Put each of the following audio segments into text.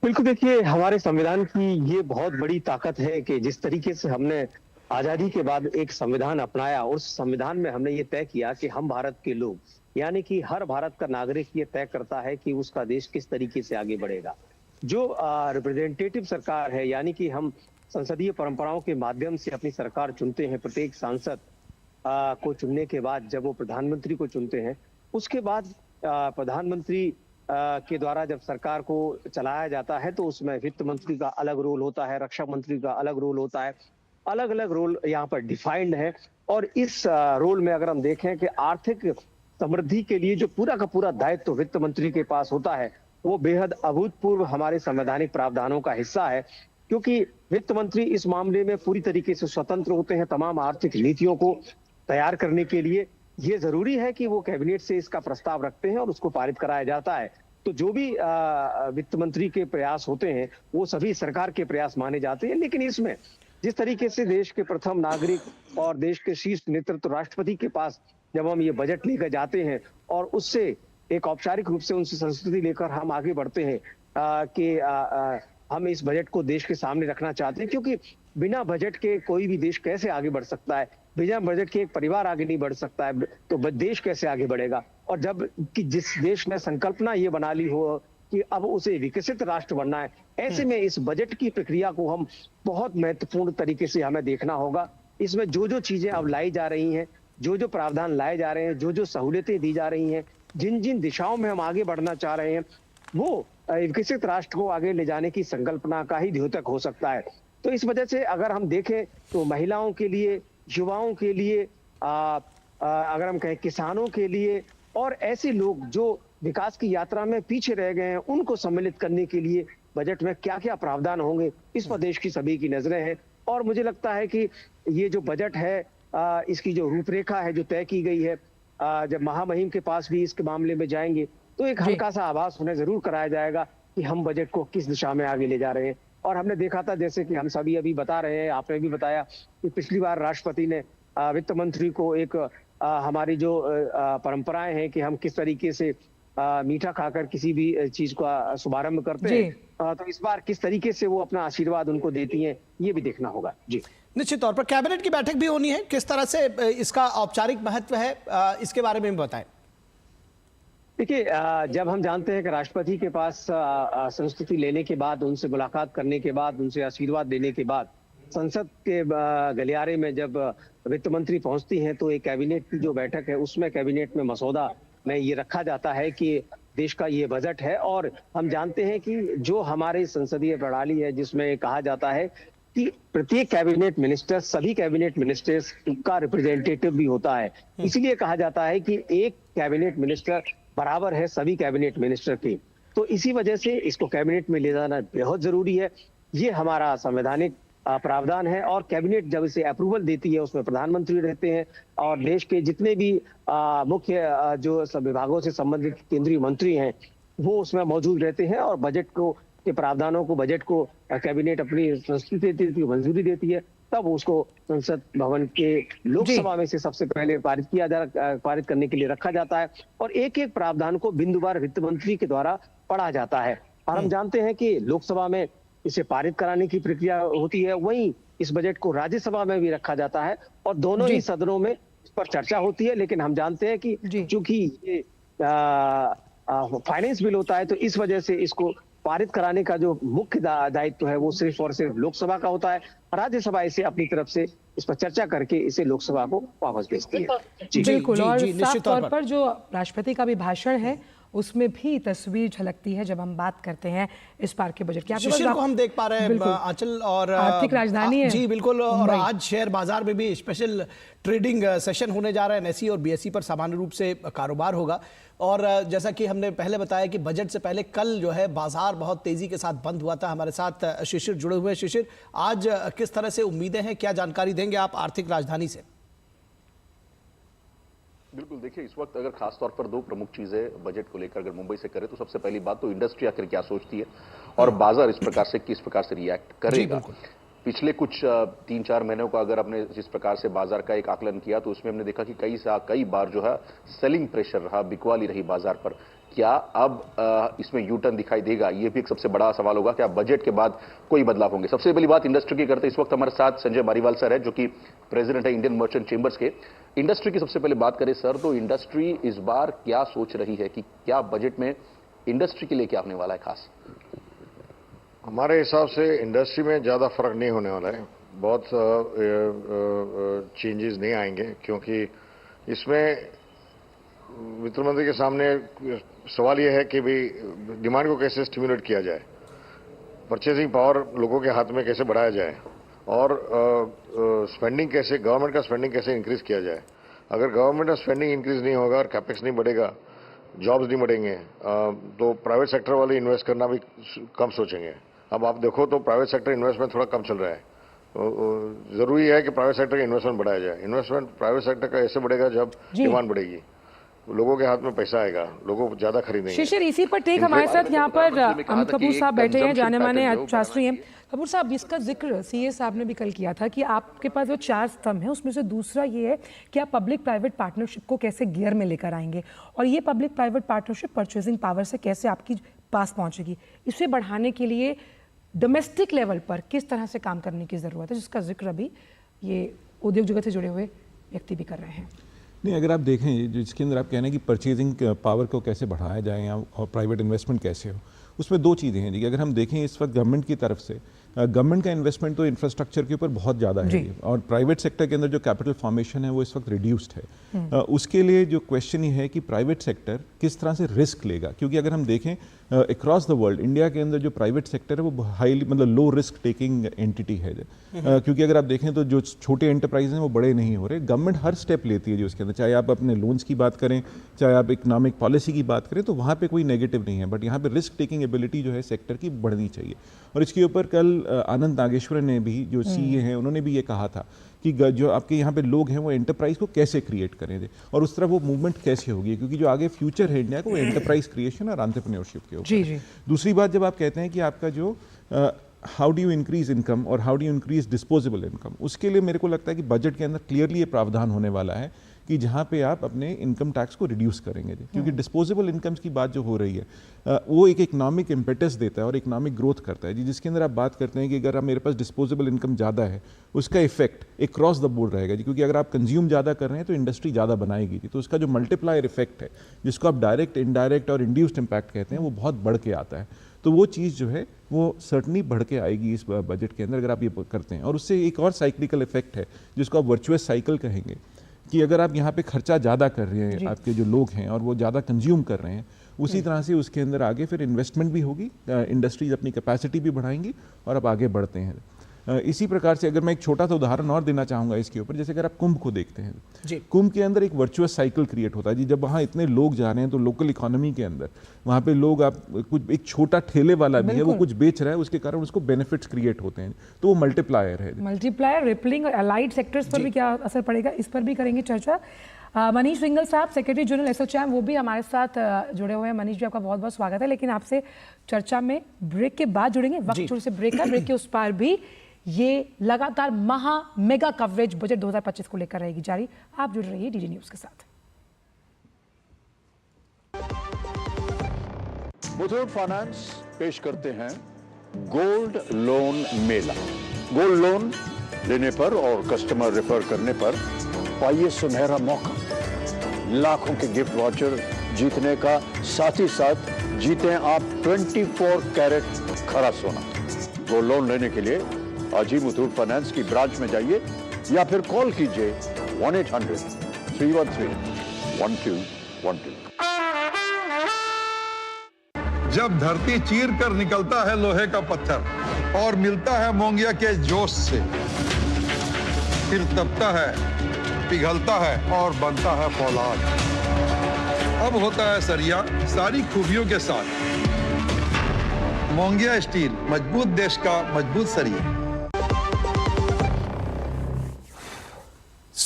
बिल्कुल, देखिए हमारे संविधान की ये बहुत बड़ी ताकत है कि जिस तरीके से हमने आजादी के बाद एक संविधान अपनाया, उस संविधान में हमने ये तय किया कि हम भारत के लोग, यानी कि हर भारत का नागरिक ये तय करता है कि उसका देश किस तरीके से आगे बढ़ेगा। जो रिप्रेजेंटेटिव सरकार है, यानी कि हम संसदीय परंपराओं के माध्यम से अपनी सरकार चुनते हैं। प्रत्येक सांसद को चुनने के बाद जब वो प्रधानमंत्री को चुनते हैं, उसके बाद प्रधानमंत्री के द्वारा जब सरकार को चलाया जाता है, तो उसमें वित्त मंत्री का अलग रोल होता है, रक्षा मंत्री का अलग रोल होता है। अलग अलग रोल यहाँ पर डिफाइंड है। और इस रोल में अगर हम देखें कि आर्थिक समृद्धि के लिए जो पूरा का पूरा दायित्व वित्त मंत्री के पास होता है, वो बेहद अभूतपूर्व हमारे संवैधानिक प्रावधानों का हिस्सा है। क्योंकि वित्त मंत्री इस मामले में पूरी तरीके से स्वतंत्र होते हैं तमाम आर्थिक नीतियों को तैयार करने के लिए। ये जरूरी है कि वो कैबिनेट से इसका प्रस्ताव रखते हैं और उसको पारित कराया जाता है। तो जो भी वित्त मंत्री के प्रयास होते हैं, वो सभी सरकार के प्रयास माने जाते हैं। लेकिन इसमें जिस तरीके से देश के प्रथम नागरिक और देश के शीर्ष नेतृत्व राष्ट्रपति के पास जब हम ये बजट लेकर जाते हैं और उससे एक औपचारिक रूप से उनसे संस्तुति लेकर हम आगे बढ़ते हैं कि हम इस बजट को देश के सामने रखना चाहते हैं। क्योंकि बिना बजट के कोई भी देश कैसे आगे बढ़ सकता है, बिना बजट के एक परिवार आगे नहीं बढ़ सकता है, तो देश कैसे आगे बढ़ेगा। और जब कि जिस देश ने संकल्पना ये बना ली हो कि अब उसे विकसित राष्ट्र बनना है, ऐसे में इस बजट की प्रक्रिया को हम बहुत महत्वपूर्ण तरीके से हमें देखना होगा। इसमें जो जो चीजें अब लाई जा रही हैं, जो जो प्रावधान लाए जा रहे हैं, जो जो सहूलियतें दी जा रही हैं, जिन जिन दिशाओं में हम आगे बढ़ना चाह रहे हैं, वो विकसित राष्ट्र को आगे ले जाने की संकल्पना का ही द्योतक हो सकता है। तो इस वजह से अगर हम देखें तो महिलाओं के लिए, युवाओं के लिए, अगर हम कहें किसानों के लिए, और ऐसे लोग जो विकास की यात्रा में पीछे रह गए हैं, उनको सम्मिलित करने के लिए बजट में क्या क्या प्रावधान होंगे, इस पर देश की सभी की नजरें हैं। और मुझे लगता है कि ये जो बजट है, इसकी जो रूपरेखा है जो तय की गई है, जब महामहिम के पास भी इसके मामले में जाएंगे, तो एक जी। हल्का सा आभास उन्हें जरूर कराया जाएगा कि हम बजट को किस दिशा में आगे ले जा रहे हैं। और हमने देखा था, जैसे कि हम सभी अभी बता रहे हैं, आपने भी बताया कि पिछली बार राष्ट्रपति ने वित्त मंत्री को एक हमारी जो परंपराएं हैं कि हम किस तरीके से मीठा खाकर किसी भी चीज का शुभारंभ करते जी। हैं, तो इस बार किस तरीके से वो अपना आशीर्वाद उनको देती हैं, ये भी देखना होगा। जी, निश्चित तौर पर कैबिनेट की बैठक भी होनी है, किस तरह से इसका औपचारिक महत्व है, इसके बारे में भी बताएं। देखिए, जब हम जानते हैं कि राष्ट्रपति के पास संस्तुति लेने के बाद, उनसे मुलाकात करने के बाद, उनसे आशीर्वाद देने के बाद संसद के गलियारे में जब वित्त मंत्री पहुंचती हैं, तो एक कैबिनेट की जो बैठक है उसमें कैबिनेट में मसौदा में ये रखा जाता है कि देश का ये बजट है। और हम जानते हैं कि जो हमारी संसदीय प्रणाली है, जिसमें कहा जाता है कि प्रत्येक कैबिनेट मिनिस्टर, सभी कैबिनेट मिनिस्टर्स का रिप्रेजेंटेटिव भी होता है। इसलिए कहा जाता है कि एक कैबिनेट मिनिस्टर बराबर है सभी कैबिनेट मिनिस्टर की। तो इसी वजह से इसको कैबिनेट में ले जाना बहुत जरूरी है। ये हमारा संवैधानिक प्रावधान है। और कैबिनेट जब इसे अप्रूवल देती है, उसमें प्रधानमंत्री रहते हैं और देश के जितने भी मुख्य जो सब विभागों से संबंधित केंद्रीय मंत्री हैं, वो उसमें मौजूद रहते हैं। और बजट को के प्रावधानों को, बजट को कैबिनेट अपनी संस्तुति देती है, मंजूरी देती है, तब उसको संसद भवन के जी। लोकसभा में से सबसे पहले पारित करने के लिए रखा जाता है। और एक एक प्रावधान को बिंदुवार वित्त मंत्री के द्वारा पढ़ा जाता है। और हम जानते हैं कि लोकसभा में इसे पारित कराने की प्रक्रिया होती है, वहीं इस बजट को राज्यसभा में भी रखा जाता है और दोनों ही जी। सदनों में इस पर चर्चा होती है। लेकिन हम जानते हैं कि जी। चूंकि ये फाइनेंस बिल होता है, तो इस वजह से इसको पारित कराने का जो मुख्य दायित्व है वो सिर्फ और सिर्फ लोकसभा का होता है। राज्यसभा इसे अपनी तरफ से इस पर चर्चा करके इसे लोकसभा को वापस भेजती है। जी, जी बिल्कुल। जी और जी, साफ निश्चित तौर तौर पर जो राष्ट्रपति का भी भाषण है, उसमें भी तस्वीर झलकती है जब हम बात करते हैं इस बार के बजट की। पर शिशिर को हम देख पा रहे हैं, आंचल, और आर्थिक राजधानी है जी बिल्कुल। और मुंबई। आज शेयर बाजार में भी स्पेशल ट्रेडिंग सेशन होने जा रहा है। एनएसई और बीएसई पर सामान्य रूप से कारोबार होगा। और जैसा कि हमने पहले बताया कि बजट से पहले कल जो है बाजार बहुत तेजी के साथ बंद हुआ था। हमारे साथ शिशिर जुड़े हुए हैं। शिशिर, आज किस तरह से उम्मीदें हैं, क्या जानकारी देंगे आप आर्थिक राजधानी से? बिल्कुल, देखिए इस वक्त अगर खास तौर पर दो प्रमुख चीजें बजट को लेकर अगर मुंबई से करें, तो सबसे पहली बात तो इंडस्ट्री आखिर क्या सोचती है और बाजार इस प्रकार से किस प्रकार से रिएक्ट करेगा। पिछले कुछ 3-4 महीनों का अगर आपने जिस प्रकार से बाजार का एक आकलन किया, तो उसमें हमने देखा कि कई बार जो है सेलिंग प्रेशर रहा, बिकवाली रही बाजार पर। क्या अब इसमें यू टर्न दिखाई देगा? यह भी एक सबसे बड़ा सवाल होगा। क्या बजट के बाद कोई बदलाव होंगे? सबसे पहली बात इंडस्ट्री की करते, इस वक्त हमारे साथ संजय मारीवाल सर है, जो कि प्रेसिडेंट है इंडियन मर्चेंट चेंबर्स के। इंडस्ट्री की सबसे पहले बात करें सर, तो इंडस्ट्री इस बार क्या सोच रही है कि क्या बजट में इंडस्ट्री के लिए क्या होने वाला है खास? हमारे हिसाब से इंडस्ट्री में ज़्यादा फर्क नहीं होने वाला है। बहुत चेंजेस नहीं आएंगे, क्योंकि इसमें वित्त मंत्री के सामने सवाल यह है कि भाई डिमांड को कैसे स्टिमुलेट किया जाए, परचेजिंग पावर लोगों के हाथ में कैसे बढ़ाया जाए, और स्पेंडिंग कैसे, गवर्नमेंट का स्पेंडिंग कैसे इंक्रीज किया जाए। अगर गवर्नमेंट का स्पेंडिंग इंक्रीज नहीं होगा और कैपेक्स नहीं बढ़ेगा, जॉब्स नहीं बढ़ेंगे, तो प्राइवेट सेक्टर वाले इन्वेस्ट करना भी कम सोचेंगे। अब आप देखो तो प्राइवेट सेक्टर इन्वेस्टमेंट थोड़ा कम चल रहा है। जरूरी है कि प्राइवेट सेक्टर का इन्वेस्टमेंट बढ़ाया जाए। इन्वेस्टमेंट प्राइवेट सेक्टर का ऐसे बढ़ेगा जब डिमांड बढ़ेगी, लोगों के हाथ में पैसा आएगा, लोग ज्यादा खरीदेंगे। शिशिर, इसी पर टेक हमारे साथ यहाँ पर अमित कपूर साहब बैठे हैं, जाने माने शास्त्री हैं। कपूर साहब, इसका जिक्र सीए साहब ने भी कल किया था कि आपके पास जो 4 स्तंभ है उसमें से दूसरा ये है कि आप पब्लिक प्राइवेट पार्टनरशिप को कैसे गियर में लेकर आएंगे, और ये public private partnership purchasing power से कैसे आपकी पास पहुंचेगी। इसे बढ़ाने के लिए डोमेस्टिक लेवल पर किस तरह से काम करने की ज़रूरत है, जिसका जिक्र अभी ये उद्योग जगत से जुड़े हुए व्यक्ति भी कर रहे हैं। नहीं, अगर आप देखें जिसके अंदर आप कह रहे हैं कि परचेजिंग पावर को कैसे बढ़ाया जाए या और प्राइवेट इन्वेस्टमेंट कैसे हो, उसमें 2 चीज़ें हैं जी। अगर हम देखें इस वक्त गवर्नमेंट की तरफ से गवर्नमेंट का इन्वेस्टमेंट तो इंफ्रास्ट्रक्चर के ऊपर बहुत ज़्यादा है, और प्राइवेट सेक्टर के अंदर जो कैपिटल फॉर्मेशन है वो इस वक्त रिड्यूस्ड है। उसके लिए जो क्वेश्चन ये है कि प्राइवेट सेक्टर किस तरह से रिस्क लेगा, क्योंकि अगर हम देखें अक्रॉस द वर्ल्ड इंडिया के अंदर जो प्राइवेट सेक्टर है वो हाईली मतलब लो रिस्क टेकिंग एंटिटी है। क्योंकि अगर आप देखें तो जो छोटे एंटरप्राइज हैं वो बड़े नहीं हो रहे। गवर्नमेंट हर स्टेप लेती है जो उसके अंदर, चाहे आप अपने लोन्स की बात करें, चाहे आप इकोनॉमिक पॉलिसी की बात करें, तो वहाँ पे कोई नेगेटिव नहीं है, बट यहाँ पे रिस्क टेकिंग एबिलिटी जो है सेक्टर की बढ़नी चाहिए। और इसके ऊपर कल आनंद नागेश्वरन ने भी, जो सीए हैं, उन्होंने भी ये कहा था कि जो आपके यहाँ पे लोग हैं वो एंटरप्राइज को कैसे क्रिएट करेंगे और उस तरह वो मूवमेंट कैसे होगी, क्योंकि जो आगे फ्यूचर है इंडिया को वो एंटरप्राइज क्रिएशन और एंटरप्रेन्योरशिप के ऊपर। दूसरी बात, जब आप कहते हैं कि आपका जो how do you increase income और how do you increase disposable income, उसके लिए मेरे को लगता है कि बजट के अंदर क्लियरली ये प्रावधान होने वाला है कि जहाँ पे आप अपने इनकम टैक्स को रिड्यूस करेंगे, क्योंकि डिस्पोजेबल इनकम्स की बात जो हो रही है वो एक इकोनॉमिक इम्पेटस देता है और इकोनॉमिक ग्रोथ करता है जी, जिसके अंदर आप बात करते हैं कि अगर आप मेरे पास डिस्पोजेबल इनकम ज़्यादा है उसका इफेक्ट एक क्रॉस द बोर्ड रहेगा जी, क्योंकि अगर आप कंज्यूम ज़्यादा कर रहे हैं तो इंडस्ट्री ज़्यादा बनाएगी जी, तो उसका जो मल्टीप्लायर इफेक्ट है जिसको आप डायरेक्ट, इनडायरेक्ट और इंड्यूस्ड इम्पैक्ट कहते हैं, वो बहुत बढ़ के आता है। तो वो चीज़ जो है वो सर्टनली बढ़ के आएगी इस बजट के अंदर अगर आप ये करते हैं। और उससे एक और साइक्लिकल इफेक्ट है जिसको आप वर्चुअस साइकिल कहेंगे, कि अगर आप यहाँ पे खर्चा ज़्यादा कर रहे हैं, आपके जो लोग हैं और वो ज़्यादा कंज्यूम कर रहे हैं, उसी तरह से उसके अंदर आगे फिर इन्वेस्टमेंट भी होगी, इंडस्ट्रीज अपनी कैपेसिटी भी बढ़ाएंगी और आप आगे बढ़ते हैं। इसी प्रकार से अगर मैं एक छोटा सा उदाहरण और देना चाहूँगा इसके ऊपर, जैसे अगर आप कुंभ को देखते हैं, कुंभ के अंदर एक वर्चुअस साइकिल क्रिएट होता है जी। जब वहाँ इतने लोग जा रहे हैं तो लोकल इकोनॉमी के अंदर वहाँ पे लोग, आप कुछ एक छोटा ठेले वाला भी है वो कुछ बेच रहा है, उसके कारण उसको बेनिफिट्स क्रिएट होते हैं, तो वो मल्टीप्लायर है। मल्टीप्लायर, रिपलिंग और अलाइड सेक्टर्स पर भी क्या असर पड़ेगा, इस पर भी करेंगे चर्चा। मनीष सिंघल साहब, सेक्रेटरी जनरल एसोचैम, वो भी हमारे साथ जुड़े हुए हैं। मनीष जी, आपका बहुत बहुत स्वागत है। लेकिन आपसे चर्चा में ब्रेक के बाद जुड़ेंगे, वक्त थोड़ी से ब्रेक है, ब्रेक के उस पार भी ये लगातार मेगा कवरेज बजट 2025 को लेकर रहेगी जारी। आप जुड़ रहिए डीडी न्यूज के साथ। मुथूट फाइनेंस पेश करते हैं गोल्ड लोन मेला। गोल्ड लोन लेने पर और कस्टमर रेफर करने पर पाइए सुनहरा मौका, लाखों के गिफ्ट वाउचर जीतने का, साथ ही साथ जीते आप 24 कैरेट खरा सोना। गोल्ड लोन लेने के लिए आज ही मुथूट फाइनेंस की ब्रांच में जाइए या फिर कॉल कीजिए 1-800-313-1212। जब धरती चीर कर निकलता है लोहे का पत्थर और मिलता है मोंगिया के जोश से, फिर तपता है, पिघलता है और बनता है फौलाद। अब होता है सरिया सारी खूबियों के साथ। मोंगिया स्टील, मजबूत देश का मजबूत सरिया।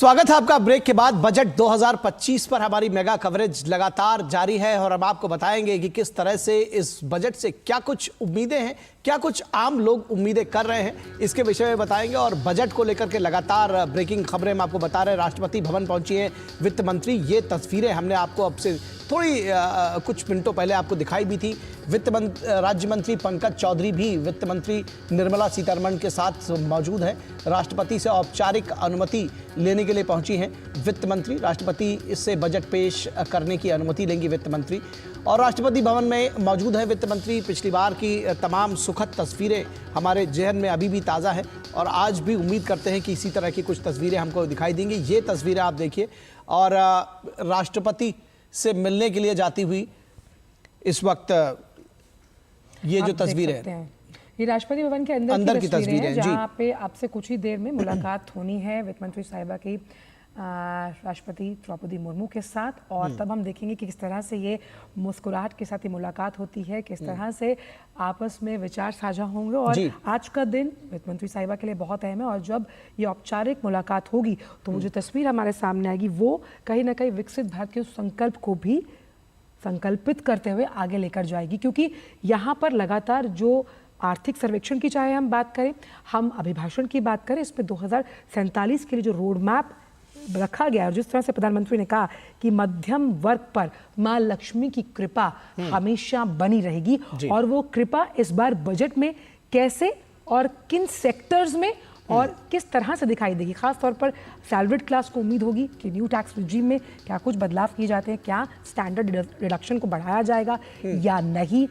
स्वागत है आपका ब्रेक के बाद। बजट 2025 पर हमारी मेगा कवरेज लगातार जारी है और हम आपको बताएंगे कि किस तरह से इस बजट से क्या कुछ उम्मीदें हैं, क्या कुछ आम लोग उम्मीदें कर रहे हैं, इसके विषय में बताएंगे। और बजट को लेकर के लगातार ब्रेकिंग खबरें हम आपको बता रहे हैं। राष्ट्रपति भवन पहुंची है वित्त मंत्री। ये तस्वीरें हमने आपको अब से थोड़ी कुछ मिनटों पहले आपको दिखाई भी थी। राज्य मंत्री पंकज चौधरी भी वित्त मंत्री निर्मला सीतारमण के साथ मौजूद हैं। राष्ट्रपति से औपचारिक अनुमति लेने के लिए पहुंची हैं वित्त मंत्री। राष्ट्रपति इससे बजट पेश करने की अनुमति लेंगी वित्त मंत्री। और राष्ट्रपति भवन में मौजूद है वित्त मंत्री। पिछली बार की तमाम सुखद तस्वीरें हमारे जहन में अभी भी ताज़ा है और आज भी उम्मीद करते हैं कि इसी तरह की कुछ तस्वीरें हमको दिखाई देंगी। ये तस्वीरें आप देखिए और राष्ट्रपति से मिलने के लिए जाती हुई इस वक्त ये जो तस्वीरें हैं, ये राष्ट्रपति भवन के अंदर की तस्वीरें हैं, जहाँ जी। पे आपसे कुछ ही देर में मुलाकात होनी है वित्त मंत्री साहिबा की राष्ट्रपति द्रौपदी मुर्मू के साथ। और तब हम देखेंगे कि किस तरह से ये मुस्कुराहट के साथ ये मुलाकात होती है, किस तरह से आपस में विचार साझा होंगे। और आज का दिन वित्त मंत्री साहिबा के लिए बहुत अहम है और जब ये औपचारिक मुलाकात होगी तो वो जो तस्वीर हमारे सामने आएगी वो कहीं ना कहीं विकसित भारत के उस संकल्प को भी संकल्पित करते हुए आगे लेकर जाएगी। क्योंकि यहाँ पर लगातार जो आर्थिक सर्वेक्षण की चाहे हम बात करें, हम अभिभाषण की बात करें, इसमें 2047 के लिए जो रोड मैप रखा गया और जिस तरह से प्रधानमंत्री ने कहा कि मध्यम वर्ग पर मां लक्ष्मी की कृपा हमेशा बनी रहेगी। और वो कृपा इस बार बजट में कैसे और किन सेक्टर्स में और किस तरह से दिखाई देगी। खास तौर पर सैलरीड क्लास को उम्मीद होगी कि न्यू टैक्स रिजीम में क्या कुछ बदलाव किए जाते हैं, क्या स्टैंडर्ड डिडक्शन को बढ़ाया जाएगा या नहीं।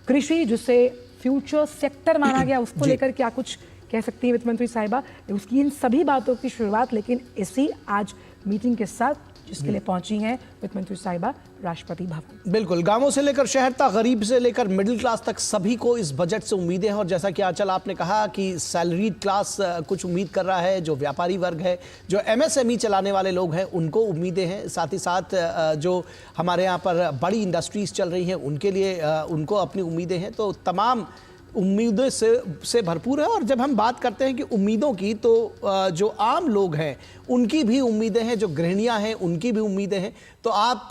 कृषि जिसे फ्यूचर सेक्टर माना गया उसको लेकर क्या कुछ कह सकती है वित्त मंत्री साहिबा। उसकी इन सभी बातों की शुरुआत लेकिन इसी आज मीटिंग के साथ जिसके लिए पहुंची हैं वित्त मंत्री साहिबा राष्ट्रपति भवन। बिल्कुल, गांवों से लेकर शहर तक, गरीब से लेकर मिडिल क्लास तक सभी को इस बजट से उम्मीदें हैं। और जैसा कि आंचल आपने कहा कि सैलरीड क्लास कुछ उम्मीद कर रहा है, जो व्यापारी वर्ग है, जो एमएसएमई चलाने वाले लोग हैं उनको उम्मीदें हैं। साथ ही साथ जो हमारे यहाँ पर बड़ी इंडस्ट्रीज चल रही हैं उनके लिए उनको अपनी उम्मीदें हैं। तो तमाम उम्मीदों से भरपूर है। और जब हम बात करते हैं कि उम्मीदों की, तो जो आम लोग हैं उनकी भी उम्मीदें हैं, जो गृहिणियां हैं उनकी भी उम्मीदें हैं। तो आप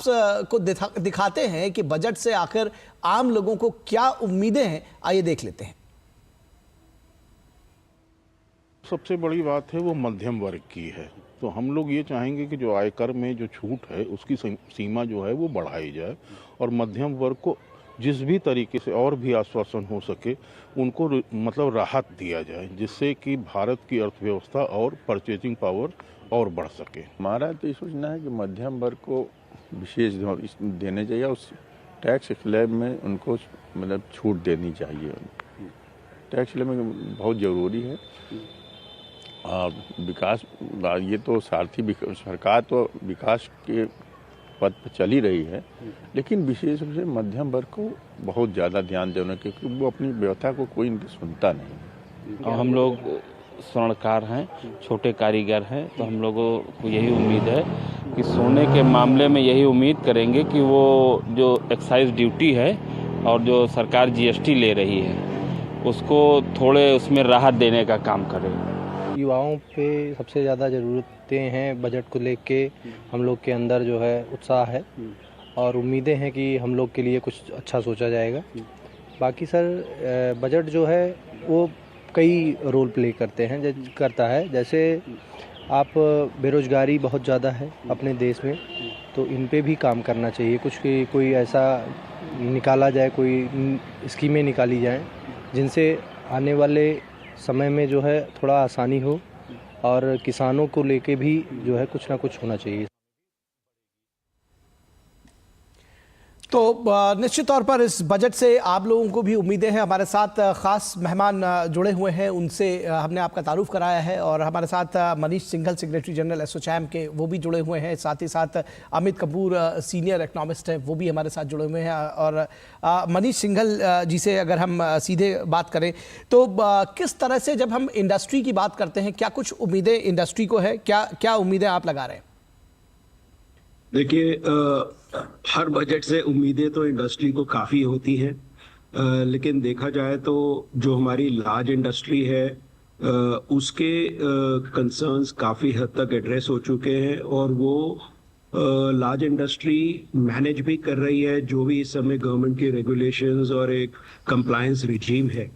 को दिखाते हैं कि बजट से आखिर आम लोगों को क्या उम्मीदें हैं, आइए देख लेते हैं। सबसे बड़ी बात है वो मध्यम वर्ग की है। तो हम लोग ये चाहेंगे कि जो आयकर में जो छूट है उसकी सीमा जो है वो बढ़ाई जाए और मध्यम वर्ग को जिस भी तरीके से और भी आश्वासन हो सके उनको मतलब राहत दिया जाए, जिससे कि भारत की अर्थव्यवस्था और परचेजिंग पावर और बढ़ सके। हमारा तो ये सोचना है कि मध्यम वर्ग को विशेष देने चाहिए, उस टैक्स स्लैब में उनको मतलब छूट देनी चाहिए। टैक्स स्लैब में बहुत ज़रूरी है। विकास, ये तो सारथी सरकार तो विकास के पद पर चली रही है, लेकिन विशेष रूप से मध्यम वर्ग को बहुत ज़्यादा ध्यान देना, क्योंकि वो अपनी व्यवस्था को कोई सुनता नहीं। और हम लोग स्वर्णकार हैं, छोटे कारीगर हैं, तो हम लोगों को यही उम्मीद है कि सोने के मामले में यही उम्मीद करेंगे कि वो जो एक्साइज ड्यूटी है और जो सरकार जीएसटी ले रही है उसको थोड़े उसमें राहत देने का काम करे। युवाओं पे सबसे ज़्यादा ज़रूरतें हैं बजट को लेके। हम लोग के अंदर जो है उत्साह है और उम्मीदें हैं कि हम लोग के लिए कुछ अच्छा सोचा जाएगा। बाकी सर बजट जो है वो कई रोल प्ले करता है। जैसे आप बेरोज़गारी बहुत ज़्यादा है अपने देश में, तो इन पे भी काम करना चाहिए। कोई ऐसा निकाला जाए, कोई स्कीमें निकाली जाएं जिनसे आने वाले समय में जो है थोड़ा आसानी हो और किसानों को लेके भी जो है कुछ ना कुछ होना चाहिए। तो निश्चित तौर पर इस बजट से आप लोगों को भी उम्मीदें हैं। हमारे साथ खास मेहमान जुड़े हुए हैं, उनसे हमने आपका तारुफ कराया है। और हमारे साथ मनीष सिंघल, सेक्रेटरी जनरल एसोचैम के, वो भी जुड़े हुए हैं। साथ ही साथ अमित कपूर, सीनियर इकोनॉमिस्ट हैं, वो भी हमारे साथ जुड़े हुए हैं। और मनीष सिंघल जी से अगर हम सीधे बात करें तो किस तरह से जब हम इंडस्ट्री की बात करते हैं, क्या कुछ उम्मीदें इंडस्ट्री को है, क्या उम्मीदें आप लगा रहे हैं? देखिए, हर बजट से उम्मीदें तो इंडस्ट्री को काफ़ी होती हैं, लेकिन देखा जाए तो जो हमारी लार्ज इंडस्ट्री है उसके कंसर्न्स काफ़ी हद तक एड्रेस हो चुके हैं और वो लार्ज इंडस्ट्री मैनेज भी कर रही है जो भी इस समय गवर्नमेंट की रेगुलेशंस और एक कंप्लायंस रिजीम है।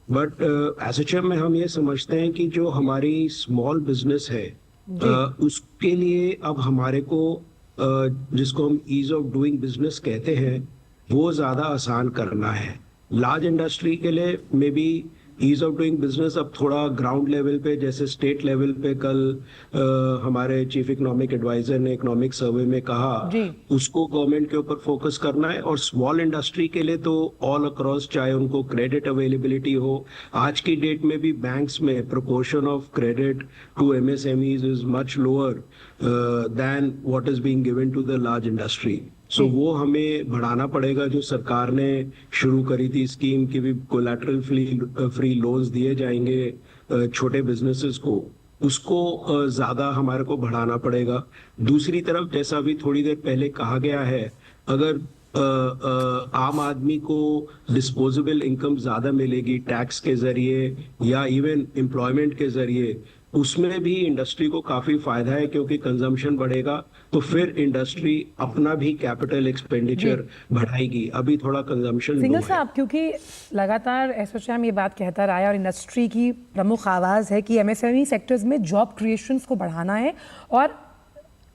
बट एसोचैम में हम ये समझते हैं कि जो हमारी स्मॉल बिजनेस है उसके लिए अब हमारे को जिसको हम ईज ऑफ डूइंग बिजनेस कहते हैं वो ज़्यादा आसान करना है। लार्ज इंडस्ट्री के लिए may be ease of doing business अब थोड़ा ग्राउंड लेवल पे, जैसे स्टेट लेवल पे कल हमारे चीफ इकोनॉमिक एडवाइजर ने इकोनॉमिक सर्वे में कहा, उसको गवर्नमेंट के ऊपर फोकस करना है। और स्मॉल इंडस्ट्री के लिए तो ऑल अक्रॉस, चाहे उनको क्रेडिट अवेलेबिलिटी हो, आज की डेट में भी बैंक्स में proportion of credit to MSMEs is much lower than what is being given to the large industry. So वो हमें बढ़ाना पड़ेगा। जो सरकार ने शुरू करी थी स्कीम की भी कोलैटरल फ्री लोन्स दिए जाएंगे छोटे बिजनेसेस को, उसको ज्यादा हमारे को बढ़ाना पड़ेगा। दूसरी तरफ जैसा अभी थोड़ी देर पहले कहा गया है, अगर आम आदमी को डिस्पोजेबल इनकम ज्यादा मिलेगी टैक्स के जरिए या इवन एम्प्लॉयमेंट के जरिए, उसमें भी इंडस्ट्री को काफी फायदा है क्योंकि कंजम्पशन बढ़ेगा तो फिर इंडस्ट्री अपना भी कैपिटल एक्सपेंडिचर बढ़ाएगी। अभी थोड़ा कंजम्पशन सिंघल साहब, क्योंकि लगातार एसोचैम ये बात कहता रहा है और इंडस्ट्री की प्रमुख आवाज़ है कि एमएसएमई सेक्टर्स में जॉब क्रिएशंस को बढ़ाना है और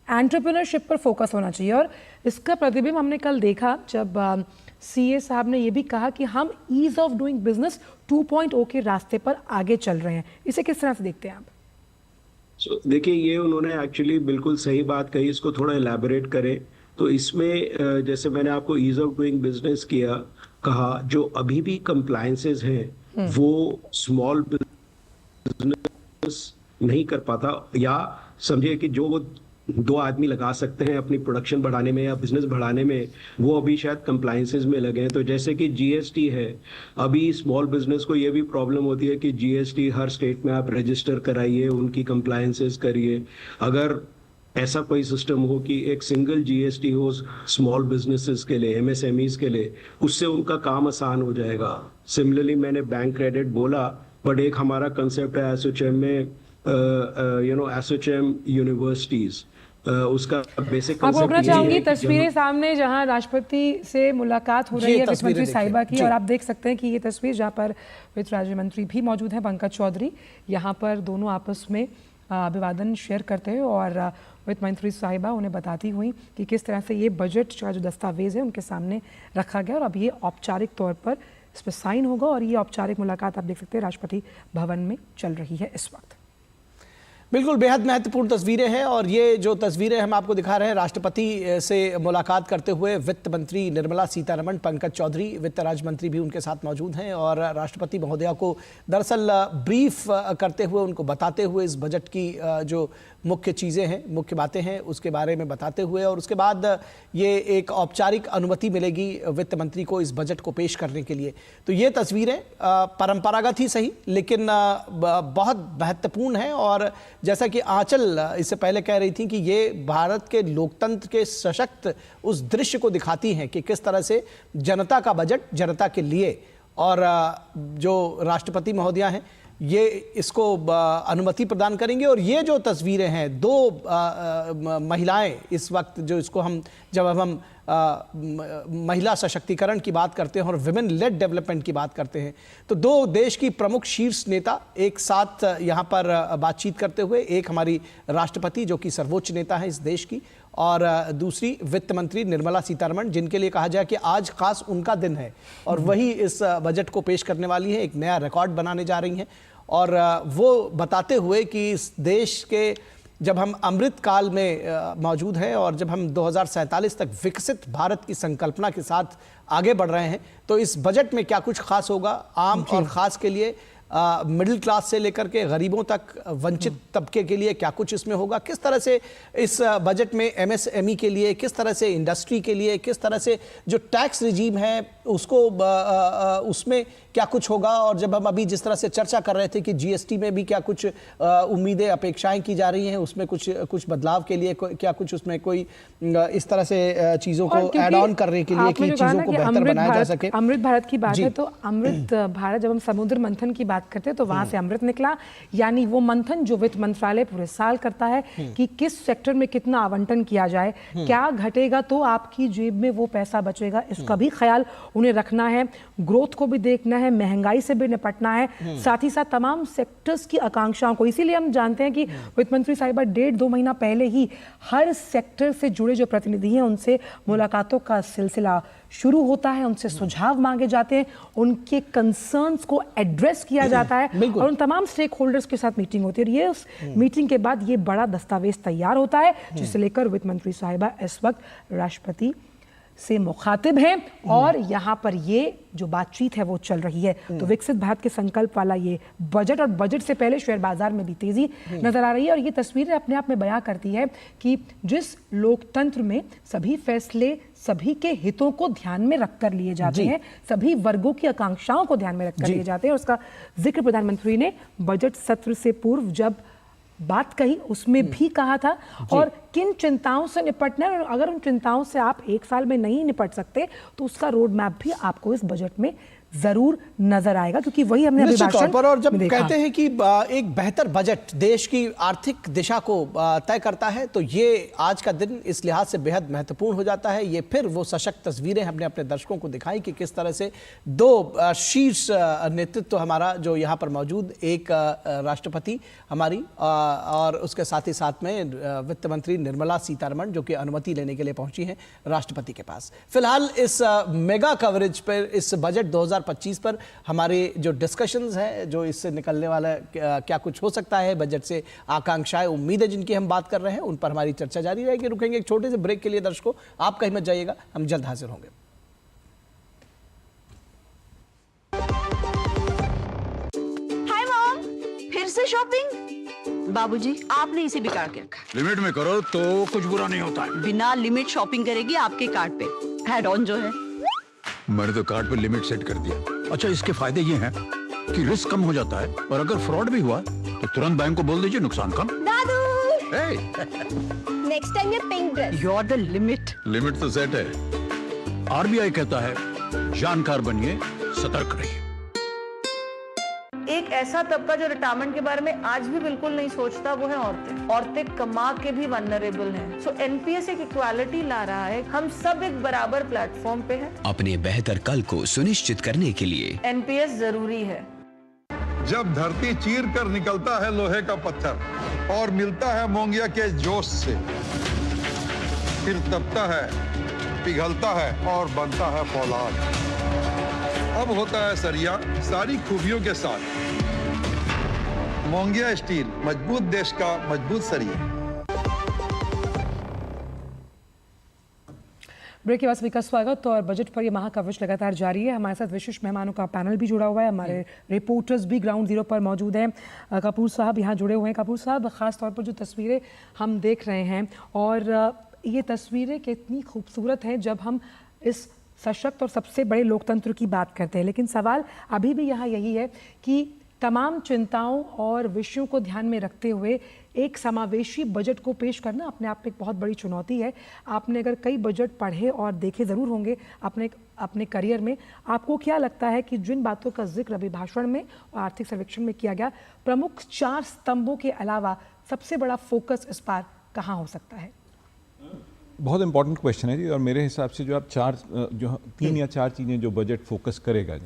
एंटरप्रेन्योरशिप पर फोकस होना चाहिए। और इसका प्रतिबिंब हमने कल देखा जब सीए साहब ने ये भी कहा कि हम ईज ऑफ डूइंग बिजनेस 2.0 के रास्ते पर आगे चल रहे हैं। इसे किस तरह से देखते हैं आप? देखिए, ये उन्होंने एक्चुअली बिल्कुल सही बात कही। इसको थोड़ा एलैबोरेट करें तो इसमें जैसे मैंने आपको ईज ऑफ डूइंग बिजनेस कहा, जो अभी भी कंप्लायंसेस हैं वो स्मॉल बिजनेस नहीं कर पाता, या समझिए कि जो वो 2 आदमी लगा सकते हैं अपनी प्रोडक्शन बढ़ाने में या बिजनेस बढ़ाने में, वो अभी शायद कंप्लायंसेस में लगे हैं। तो जैसे कि जीएसटी है, अभी स्मॉल बिजनेस को ये भी प्रॉब्लम होती है कि जीएसटी हर स्टेट में आप रजिस्टर कराइए, उनकी कंप्लायंसेस करिए। अगर ऐसा कोई सिस्टम हो कि एक सिंगल जीएसटी हो स्मॉल बिजनेसेस के लिए, एमएसएमईज के लिए, उससे उनका काम आसान हो जाएगा। सिमिलरली मैंने बैंक क्रेडिट बोला, बट एक हमारा कंसेप्ट है एसोचैम में, एसोचैम यूनिवर्सिटीज, उसका बेसिक आपको रोकना चाहूंगी तस्वीरें सामने जहां राष्ट्रपति से मुलाकात हो रही है वित्त मंत्री साहिबा की, और आप देख सकते हैं कि ये तस्वीर जहां पर वित्त राज्य मंत्री भी मौजूद हैं पंकज चौधरी, यहाँ पर दोनों आपस में अभिवादन शेयर करते हैं और वित्त मंत्री साहिबा उन्हें बताती हुई कि किस तरह से ये बजट का जो दस्तावेज है उनके सामने रखा गया और अब ये औपचारिक तौर पर इस पर साइन होगा। और ये औपचारिक मुलाकात आप देख सकते हैं राष्ट्रपति भवन में चल रही है इस वक्त। बिल्कुल बेहद महत्वपूर्ण तस्वीरें हैं और ये जो तस्वीरें हम आपको दिखा रहे हैं राष्ट्रपति से मुलाकात करते हुए वित्त मंत्री निर्मला सीतारमण, पंकज चौधरी वित्त राज्य मंत्री भी उनके साथ मौजूद हैं और राष्ट्रपति महोदया को दरअसल ब्रीफ करते हुए, उनको बताते हुए इस बजट की जो मुख्य चीज़ें हैं, मुख्य बातें हैं, उसके बारे में बताते हुए, और उसके बाद ये एक औपचारिक अनुमति मिलेगी वित्त मंत्री को इस बजट को पेश करने के लिए। तो ये तस्वीरें परंपरागत ही सही लेकिन बहुत महत्वपूर्ण हैं और जैसा कि आंचल इससे पहले कह रही थी कि ये भारत के लोकतंत्र के सशक्त उस दृश्य को दिखाती हैं कि किस तरह से जनता का बजट जनता के लिए, और जो राष्ट्रपति महोदया हैं ये इसको अनुमति प्रदान करेंगे। और ये जो तस्वीरें हैं, 2 महिलाएं इस वक्त जो इसको जब हम महिला सशक्तिकरण की बात करते हैं और विमेन लेड डेवलपमेंट की बात करते हैं, तो 2 देश की प्रमुख शीर्ष नेता एक साथ यहाँ पर बातचीत करते हुए, एक हमारी राष्ट्रपति जो कि सर्वोच्च नेता है इस देश की, और दूसरी वित्त मंत्री निर्मला सीतारमण, जिनके लिए कहा जाए कि आज खास उनका दिन है और वही इस बजट को पेश करने वाली है, एक नया रिकॉर्ड बनाने जा रही हैं। और वो बताते हुए कि इस देश के जब हम अमृत काल में मौजूद हैं और जब हम 2047 तक विकसित भारत की संकल्पना के साथ आगे बढ़ रहे हैं, तो इस बजट में क्या कुछ खास होगा आम और ख़ास के लिए, मिडिल क्लास से लेकर के गरीबों तक, वंचित तबके के लिए क्या कुछ इसमें होगा, किस तरह से इस बजट में एमएसएमई के लिए, किस तरह से इंडस्ट्री के लिए, किस तरह से जो टैक्स रिजीम है उसको उसमें क्या कुछ होगा? और जब हम अभी जिस तरह से चर्चा कर रहे थे कि जीएसटी में भी क्या कुछ उम्मीदें अपेक्षाएं की जा रही हैं, उसमें कुछ बदलाव के लिए क्या कुछ उसमें कोई इस तरह से चीज़ों को ऐड ऑन करने के लिए कि चीज़ों को बेहतर बनाया जा सके? अमृत भारत की बात है तो अमृत भारत, जब हम समुद्र मंथन की बात करते हैं तो वहां से अमृत निकला, यानी वो मंथन जो वित्त मंत्रालय पूरे साल करता है कि किस सेक्टर में कितना आवंटन किया जाए, क्या घटेगा तो आपकी जेब में वो पैसा बचेगा, इसका भी ख्याल उन्हें रखना है, ग्रोथ को भी देखना है, महंगाई से भी निपटना है, साथ ही साथ तमाम सेक्टर्स की आकांक्षाओं को। इसीलिए हम जानते हैं कि वित्त मंत्री साहिबा 1.5-2 महीना पहले ही हर सेक्टर से जुड़े जो प्रतिनिधि हैं उनसे मुलाकातों का सिलसिला शुरू होता है, उनसे सुझाव मांगे जाते हैं, उनके कंसर्न्स को एड्रेस किया जाता है और उन तमाम स्टेक होल्डर्स के साथ मीटिंग होती है। और ये उस मीटिंग के बाद ये बड़ा दस्तावेज तैयार होता है जिसे लेकर वित्त मंत्री साहिबा इस वक्त राष्ट्रपति से मुखातिब हैं और यहाँ पर ये जो बातचीत है वो चल रही है। तो विकसित भारत के संकल्प वाला ये बजट, और बजट से पहले शेयर बाजार में भी तेजी नजर आ रही है। और ये तस्वीरें अपने आप में बयां करती है कि जिस लोकतंत्र में सभी फैसले सभी के हितों को ध्यान में रखकर लिए जाते हैं, सभी वर्गों की आकांक्षाओं को ध्यान में रखकर लिए जाते हैं, उसका जिक्र प्रधानमंत्री ने बजट सत्र से पूर्व जब बात कही उसमें भी कहा था। और किन चिंताओं से निपटना है, और अगर उन चिंताओं से आप एक साल में नहीं निपट सकते तो उसका रोड मैप भी आपको इस बजट में जरूर नजर आएगा, क्योंकि वही हमने अभी भाषण पर। और जब कहते हैं कि एक बेहतर बजट देश की आर्थिक दिशा को तय करता है तो ये आज का दिन इस लिहाज से बेहद महत्वपूर्ण हो जाता है। ये फिर वो सशक्त तस्वीरें हमने अपने दर्शकों को दिखाई कि किस तरह से दो शीर्ष नेतृत्व हमारा जो यहाँ पर मौजूद, एक राष्ट्रपति हमारी और उसके साथ ही साथ में वित्त मंत्री निर्मला सीतारमण जो कि अनुमति लेने के लिए पहुंची हैं राष्ट्रपति के पास। फिलहाल इस मेगा कवरेज पर, इस बजट 2025 पर हमारे जो डिस्कशंस हैं, जो इससे निकलने वाला क्या कुछ हो सकता है, बजट से आकांक्षाएं, उम्मीदें जिनकी हम बात कर रहे हैं, उन पर हमारी चर्चा जारी रहेगी। रुकेंगे एक छोटे से ब्रेक के लिए दर्शकों, आप कहीं मत जाइएगा, हम जल्द हाजिर होंगे। हाय मॉम, फिर से शॉपिंग? बाबूजी, आपने इसे बिगाड़ के रखा। लिमिट में करो तो कुछ बुरा नहीं होता है। बिना लिमिट शॉपिंग करेगी आपके कार्ड पे ऐड ऑन जो है। मैंने तो कार्ड पे लिमिट सेट कर दिया। अच्छा, इसके फायदे ये हैं कि रिस्क कम हो जाता है और अगर फ्रॉड भी हुआ तो तुरंत बैंक को बोल दीजिए, नुकसान कम। दादू, नेक्स्ट टाइम ये pink dress. You are the limit. Limit तो सेट है। आरबीआई कहता है जानकार बनिए, सतर्क रहिए। एक ऐसा तबका जो रिटायरमेंट के बारे में आज भी बिल्कुल नहीं सोचता, वो है औरतें। औरतें कमा के भी वल्नरेबल हैं। सो एनपीएस एक इक्वालिटी ला रहा है, हम सब एक बराबर प्लेटफॉर्म पे हैं। अपने बेहतर कल को सुनिश्चित करने के लिए एनपीएस जरूरी है। जब धरती चीर कर निकलता है लोहे का पत्थर और मिलता है मोंगिया के जोश से, फिर तपता है, पिघलता है और बनता है फौलाद। अब होता है सरिया सारी खूबियों के साथ। मोंगिया स्टील, मजबूत देश का मजबूत सरिया। ब्रेक के बाद सभी का स्वागत। और बजट पर ये महा कवरेज लगातार जारी है। हमारे साथ विशिष्ट मेहमानों का पैनल भी जुड़ा हुआ है, हमारे रिपोर्टर्स भी ग्राउंड जीरो पर मौजूद हैं। कपूर साहब यहाँ जुड़े हुए हैं। कपूर साहब, ख़ास तौर पर जो तस्वीरें हम देख रहे हैं, और ये तस्वीरें कितनी खूबसूरत हैं जब हम इस सशक्त और सबसे बड़े लोकतंत्र की बात करते हैं। लेकिन सवाल अभी भी यहाँ यही है कि तमाम चिंताओं और विषयों को ध्यान में रखते हुए एक समावेशी बजट को पेश करना अपने आप में एक बहुत बड़ी चुनौती है। आपने अगर कई बजट पढ़े और देखे ज़रूर होंगे अपने करियर में, आपको क्या लगता है कि जिन बातों का जिक्र अभी भाषण में और आर्थिक सर्वेक्षण में किया गया, प्रमुख 4 स्तंभों के अलावा सबसे बड़ा फोकस इस बार कहाँ हो सकता है? बहुत इंपॉर्टेंट क्वेश्चन है जी। और मेरे हिसाब से जो आप 3 या 4 चीज़ें जो बजट फोकस करेगा,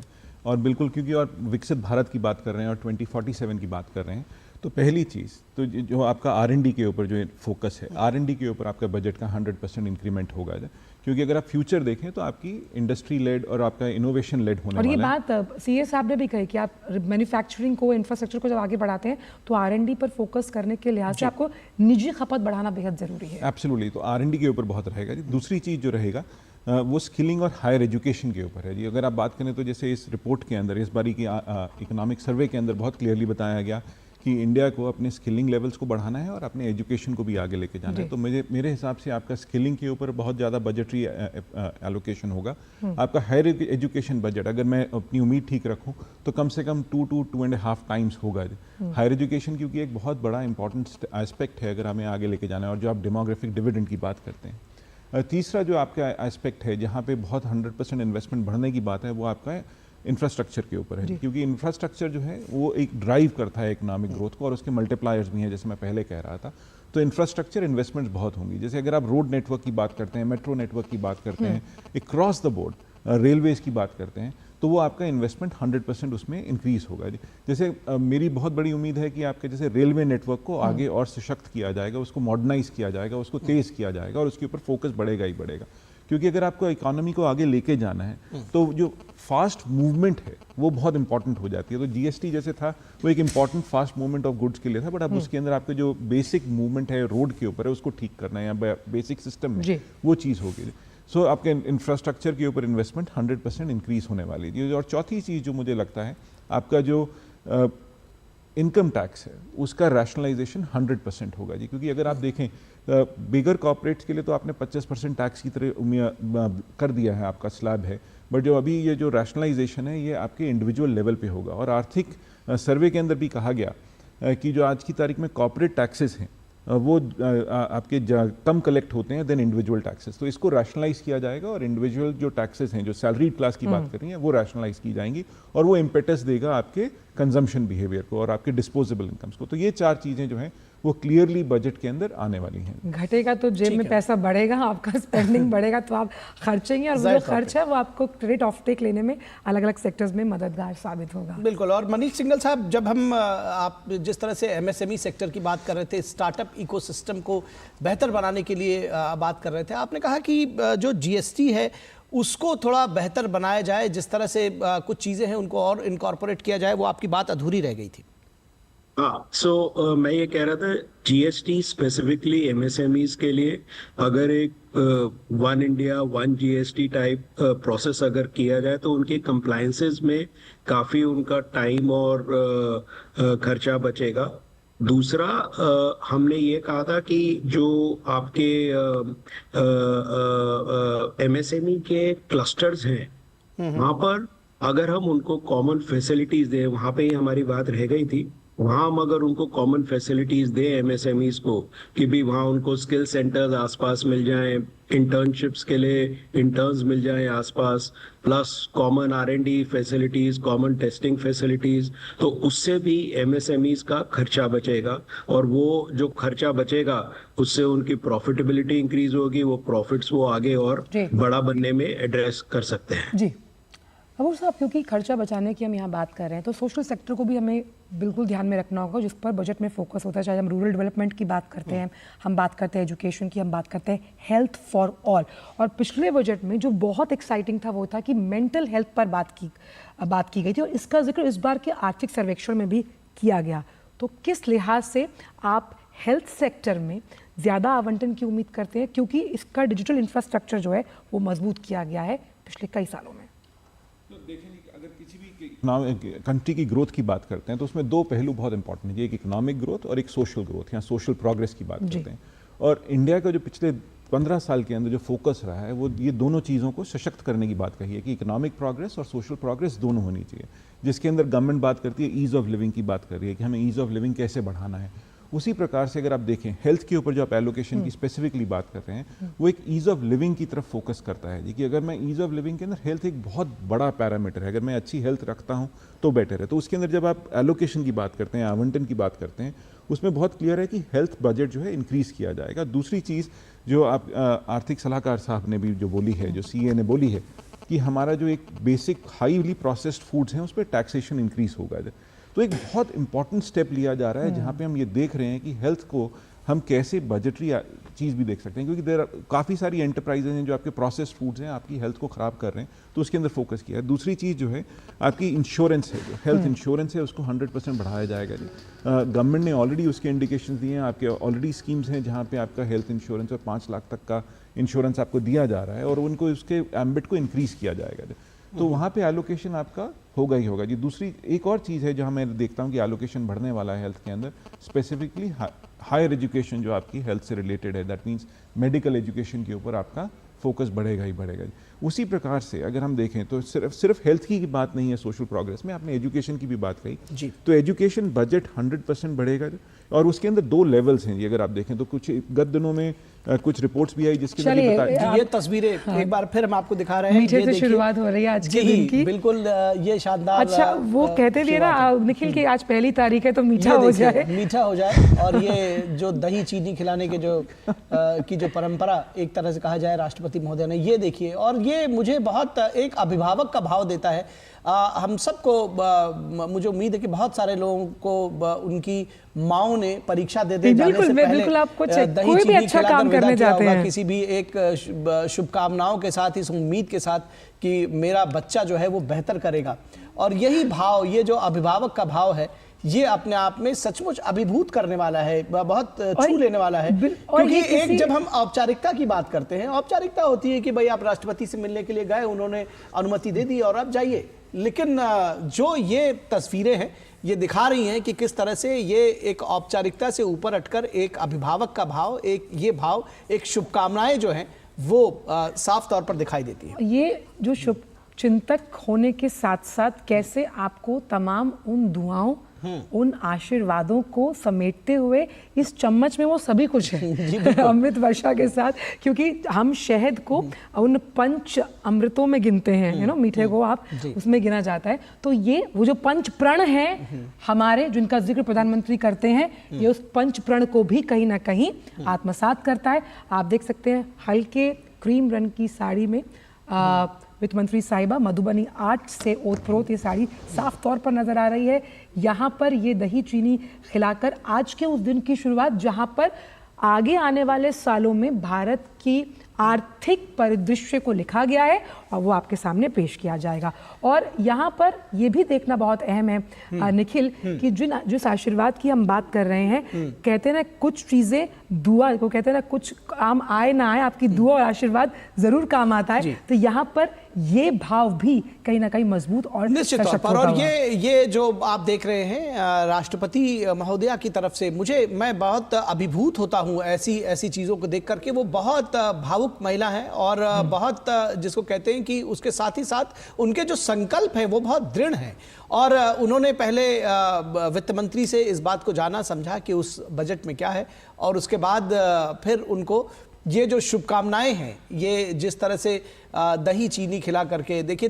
और बिल्कुल क्योंकि और विकसित भारत की बात कर रहे हैं और 2047 की बात कर रहे हैं, तो पहली चीज़ तो जो आपका R&D के ऊपर जो फोकस है, R&D के ऊपर आपका बजट का 100% इंक्रीमेंट होगा। क्योंकि अगर आप फ्यूचर देखें तो आपकी इंडस्ट्री लेड और आपका इनोवेशन लेड होने वाला है। और ये बात सीए साहब ने भी कही कि आप मैन्युफैक्चरिंग को, इंफ्रास्ट्रक्चर को जब आगे बढ़ाते हैं तो R&D पर फोकस करने के लिहाज से आपको निजी खपत बढ़ाना बेहद जरूरी है। एब्सोल्युटली, तो R&D के ऊपर बहुत रहेगा जी। दूसरी चीज़ जो रहेगा वो स्किलिंग और हायर एजुकेशन के ऊपर है जी। अगर आप बात करें तो जैसे इस रिपोर्ट के अंदर, इस बारी की इकोनॉमिक सर्वे के अंदर बहुत क्लियरली बताया गया कि इंडिया को अपने स्किलिंग लेवल्स को बढ़ाना है और अपने एजुकेशन को भी आगे लेके जाना है। तो मेरे हिसाब से आपका स्किलिंग के ऊपर बहुत ज़्यादा बजटरी एलोकेशन होगा। आपका हायर एजुकेशन बजट, अगर मैं अपनी उम्मीद ठीक रखूं तो कम से कम 2 to 2.5 टाइम्स होगा हायर एजुकेशन, क्योंकि एक बहुत बड़ा इंपॉर्टेंट एस्पेक्ट है अगर हमें आगे लेके जाना है। और जो आप डेमोग्राफिक डिविडेंड की बात करते हैं, तीसरा जो आपका एस्पेक्ट है जहाँ पे बहुत 100% इन्वेस्टमेंट बढ़ने की बात है, वो आपका इंफ्रास्ट्रक्चर के ऊपर है, क्योंकि इंफ्रास्ट्रक्चर जो है वो एक ड्राइव करता है इकोनॉमिक ग्रोथ को, और उसके मल्टीप्लायर्स भी हैं, जैसे मैं पहले कह रहा था। तो इंफ्रास्ट्रक्चर इन्वेस्टमेंट्स बहुत होंगी। जैसे अगर आप रोड नेटवर्क की बात करते हैं, मेट्रो नेटवर्क की बात करते हैं, एक क्रॉस द बोर्ड रेलवेज की बात करते हैं, तो वो आपका इन्वेस्टमेंट 100% उसमें इंक्रीज होगा। जैसे मेरी बहुत बड़ी उम्मीद है कि आपके जैसे रेलवे नेटवर्क को आगे और सशक्त किया जाएगा, उसको मॉडर्नाइज किया जाएगा, उसको तेज़ किया जाएगा, और उसके ऊपर फोकस बढ़ेगा ही बढ़ेगा। क्योंकि अगर आपको इकोनॉमी को आगे लेके जाना है तो जो फास्ट मूवमेंट है वो बहुत इंपॉर्टेंट हो जाती है। तो जीएसटी जैसे था वो एक important fast movement of goods के लिए था, बट अब उसके अंदर आपके जो बेसिक मूवमेंट है रोड के ऊपर है उसको ठीक करना है, या बेसिक सिस्टम में वो चीज़ होगी। सो आपके इंफ्रास्ट्रक्चर के ऊपर इन्वेस्टमेंट 100% इंक्रीज होने वाली है। और चौथी चीज़ जो मुझे लगता है, आपका जो इनकम टैक्स है उसका रैशनलाइजेशन 100% होगा जी, क्योंकि अगर आप देखें बिगर कॉर्पोरेट्स के लिए तो आपने 25% टैक्स की तरह कर दिया है, आपका स्लैब है, बट जो अभी ये जो रैशनलाइजेशन है ये आपके इंडिविजुअल लेवल पे होगा। और आर्थिक सर्वे के अंदर भी कहा गया कि जो आज की तारीख में कॉर्पोरेट टैक्सेस हैं वो आपके कम कलेक्ट होते हैं देन इंडिविजुअल टैक्सेस, तो इसको रैशनलाइज किया जाएगा, और इंडिविजुअल जो टैक्सेस हैं, जो सैलरीड क्लास की बात कर रही हैं, वो रैशनलाइज की जाएंगी, और वो इम्पेटस देगा आपके कंजम्पशन बिहेवियर को और आपके डिस्पोजेबल इनकम्स को। तो ये 4 चीज़ें जो हैं वो क्लियरली बजट के अंदर आने वाली हैं। घटेगा तो जेब में पैसा बढ़ेगा, आपका स्पेंडिंग बढ़ेगा तो आप खर्चेंगे, और वो जो खर्च है वो आपको क्रेडिट ऑफ टेक लेने में अलग अलग सेक्टर्स में मददगार साबित होगा। बिल्कुल। और मनीष सिंघल साहब, जब हम आप जिस तरह से एमएसएमई सेक्टर की बात कर रहे थे, स्टार्टअप इकोसिस्टम को बेहतर बनाने के लिए बात कर रहे थे, आपने कहा कि जो जीएसटी है उसको थोड़ा बेहतर बनाया जाए, जिस तरह से कुछ चीज़ें हैं उनको और इनकॉर्पोरेट किया जाए, वो आपकी बात अधूरी रह गई थी। हाँ, मैं ये कह रहा था जीएसटी स्पेसिफिकली एमएसएमईज के लिए अगर एक one India one GST type process अगर किया जाए तो उनके कंप्लायंसेस में काफी उनका टाइम और खर्चा बचेगा। दूसरा, हमने ये कहा था कि जो आपके एमएसएमई के क्लस्टर्स हैं वहां पर अगर हम उनको कॉमन फैसिलिटीज दें, वहां पे ही हमारी बात रह गई थी, वहां हम अगर उनको कॉमन फैसिलिटीज दें एमएसएमईज को, कि भी वहां उनको स्किल सेंटर्स आसपास मिल जाएं, इंटर्नशिप्स के लिए इंटर्न्स मिल जाएं आसपास, plus common R&D facilities, common testing facilities, तो उससे भी एमएसएमईज का खर्चा बचेगा, और वो जो खर्चा बचेगा उससे उनकी प्रॉफिटेबिलिटी इंक्रीज होगी, वो प्रॉफिट्स वो आगे और बड़ा बनने में एड्रेस कर सकते हैं। जी कपूर साहब, क्योंकि खर्चा बचाने की हम यहाँ बात कर रहे हैं तो सोशल सेक्टर को भी हमें बिल्कुल ध्यान में रखना होगा, जिस पर बजट में फोकस होता है। चाहे हम रूरल डेवलपमेंट की बात करते हैं, हम बात करते हैं एजुकेशन की, हम बात करते हैं हेल्थ फॉर ऑल, और पिछले बजट में जो बहुत एक्साइटिंग था वो था कि मेंटल हेल्थ पर बात की गई थी, और इसका जिक्र इस बार के आर्थिक सर्वेक्षण में भी किया गया। तो किस लिहाज से आप हेल्थ सेक्टर में ज़्यादा आवंटन की उम्मीद करते हैं, क्योंकि इसका डिजिटल इंफ्रास्ट्रक्चर जो है वो मजबूत किया गया है पिछले कई सालों में? तो देखें, अगर किसी भी कंट्री की ग्रोथ की बात करते हैं तो उसमें 2 पहलू बहुत इंपॉर्टेंट है, एक इकोनॉमिक ग्रोथ और एक सोशल ग्रोथ या सोशल प्रोग्रेस की बात करते हैं। और इंडिया का जो पिछले 15 साल के अंदर जो फोकस रहा है वो ये दोनों चीज़ों को सशक्त करने की बात कही है कि इकोनॉमिक प्रोग्रेस और सोशल प्रोग्रेस दोनों होनी चाहिए, जिसके अंदर गवर्नमेंट बात करती है ईज़ ऑफ लिविंग की बात कर रही है कि हमें ईज़ ऑफ लिविंग कैसे बढ़ाना है। उसी प्रकार से अगर आप देखें हेल्थ के ऊपर जो आप एलोकेशन की स्पेसिफिकली बात कर रहे हैं वो एक ईज़ ऑफ लिविंग की तरफ फोकस करता है जी, कि अगर मैं ईज़ ऑफ लिविंग के अंदर हेल्थ एक बहुत बड़ा पैरामीटर है, अगर मैं अच्छी हेल्थ रखता हूं तो बेटर है। तो उसके अंदर जब आप एलोकेशन की बात करते हैं, आवंटन की बात करते हैं, उसमें बहुत क्लियर है कि हेल्थ बजट जो है इंक्रीज़ किया जाएगा। दूसरी चीज़ जो आप आर्थिक सलाहकार साहब ने भी जो बोली है, जो सीए ने बोली है कि हमारा जो एक बेसिक हाईली प्रोसेस्ड फूड्स हैं उस पर टैक्सेशन इंक्रीज होगा। तो एक बहुत इंपॉर्टेंट स्टेप लिया जा रहा है जहाँ पे हम ये देख रहे हैं कि हेल्थ को हम कैसे बजटरी चीज़ भी देख सकते हैं, क्योंकि काफ़ी सारी एंटरप्राइजेज हैं जो आपके प्रोसेस्ड फूड्स हैं आपकी हेल्थ को ख़राब कर रहे हैं, तो उसके अंदर फोकस किया है। दूसरी चीज़ जो है आपकी इंश्योरेंस है, जो हेल्थ इंश्योरेंस है उसको 100% बढ़ाया जाएगा जी। गवर्नमेंट ने ऑलरेडी उसके इंडिकेशन दिए हैं, आपके ऑलरेडी स्कीम्स हैं जहाँ पे आपका हेल्थ इंश्योरेंस और 5 लाख तक का इंश्योरेंस आपको दिया जा रहा है, और उनको उसके एम्बिट को इंक्रीज़ किया जाएगा। तो वहाँ पे एलोकेशन आपका होगा ही होगा जी। दूसरी एक और चीज़ है जहाँ मैं देखता हूँ कि एलोकेशन बढ़ने वाला है हेल्थ के अंदर, स्पेसिफिकली हायर एजुकेशन जो आपकी हेल्थ से रिलेटेड है, दैट मीन्स मेडिकल एजुकेशन के ऊपर आपका फोकस बढ़ेगा ही बढ़ेगा। उसी प्रकार से अगर हम देखें तो सिर्फ हेल्थ की बात नहीं है सोशल प्रोग्रेस में, आपने एजुकेशन की भी बात कही जी। तो एजुकेशन बजट 100% बढ़ेगा और उसके अंदर 2 लेवल्स हैं जी। अगर आप देखें तो कुछ गत दिनों में कुछ रिपोर्ट्स भी आई जिसके बताया ये तस्वीरें एक बार फिर हम आपको दिखा रहे हैं। मीठे से शुरुआत हो रही है आज के दिन की, बिल्कुल ये शानदार। अच्छा वो कहते थे ना निखिल की आज पहली तारीख है तो मीठा हो जाए, मीठा हो जाए। और ये जो दही चीनी खिलाने के जो परंपरा एक तरह से कहा जाए राष्ट्रपति महोदय ने, ये देखिए, और ये मुझे बहुत एक अभिभावक का भाव देता है। हम सबको मुझे उम्मीद है कि बहुत सारे लोगों को उनकी माओं ने परीक्षा दे जाने से पहले दही चीनी खिलाकर विदा किया होगा, किसी भी एक शुभकामनाओं के साथ, इस उम्मीद के साथ कि मेरा बच्चा जो है वो बेहतर करेगा। और यही भाव, ये जो अभिभावक का भाव है, ये अपने आप में सचमुच अभिभूत करने वाला है, बहुत छू लेने वाला है। क्योंकि एक जब हम औपचारिकता की बात करते हैं, औपचारिकता होती है कि भाई आप राष्ट्रपति से मिलने के लिए गए, उन्होंने अनुमति दे दी और आप जाइए। लेकिन जो ये तस्वीरें हैं ये दिखा रही हैं कि किस तरह से ये एक औपचारिकता से ऊपर हटकर एक अभिभावक का भाव, ये भाव, एक शुभकामनाएं जो हैं वो साफ तौर पर दिखाई देती हैं। ये जो शुभ चिंतक होने के साथ साथ कैसे आपको तमाम उन दुआओं, उन आशीर्वादों को समेटते हुए इस चम्मच में वो सभी कुछ है अमृत वर्षा के साथ, क्योंकि हम शहद को उन 5 अमृतों में गिनते हैं, मीठे को आप उसमें गिना जाता है। तो ये वो जो 5 प्रण है हमारे, जिनका जिक्र प्रधानमंत्री करते हैं, ये उस 5 प्रण को भी कहीं ना कहीं आत्मसात करता है। आप देख सकते हैं हल्के क्रीम रंग की साड़ी में वित्त मंत्री साहिबा मधुबनी आर्ट से ओतप्रोत ये साड़ी साफ तौर पर नजर आ रही है। यहाँ पर ये दही चीनी खिलाकर आज के उस दिन की शुरुआत, जहाँ पर आगे आने वाले सालों में भारत की आर्थिक परिदृश्य को लिखा गया है और वो आपके सामने पेश किया जाएगा। और यहाँ पर ये भी देखना बहुत अहम है निखिल कि जिस आशीर्वाद की हम बात कर रहे हैं, कहते हैं ना कुछ चीजें दुआ को कहते हैं ना, कुछ काम आए ना आए, आपकी दुआ और आशीर्वाद जरूर काम आता है। तो यहाँ पर ये भाव भी कहीं ना कहीं मजबूत और निश्चित तौर पर। और ये जो आप देख रहे हैं राष्ट्रपति महोदया की तरफ से, मैं बहुत अभिभूत होता हूँ ऐसी चीजों को देख करके। वो बहुत भावुक महिला है और बहुत जिसको कहते हैं कि उसके साथ ही साथ उनके जो संकल्प है वो बहुत दृढ़ हैं। और उन्होंने पहले वित्त मंत्री से इस बात को जाना समझा कि उस बजट में क्या है, और उसके बाद फिर उनको ये जो शुभकामनाएं हैं, ये जिस तरह से दही चीनी खिला करके, देखिए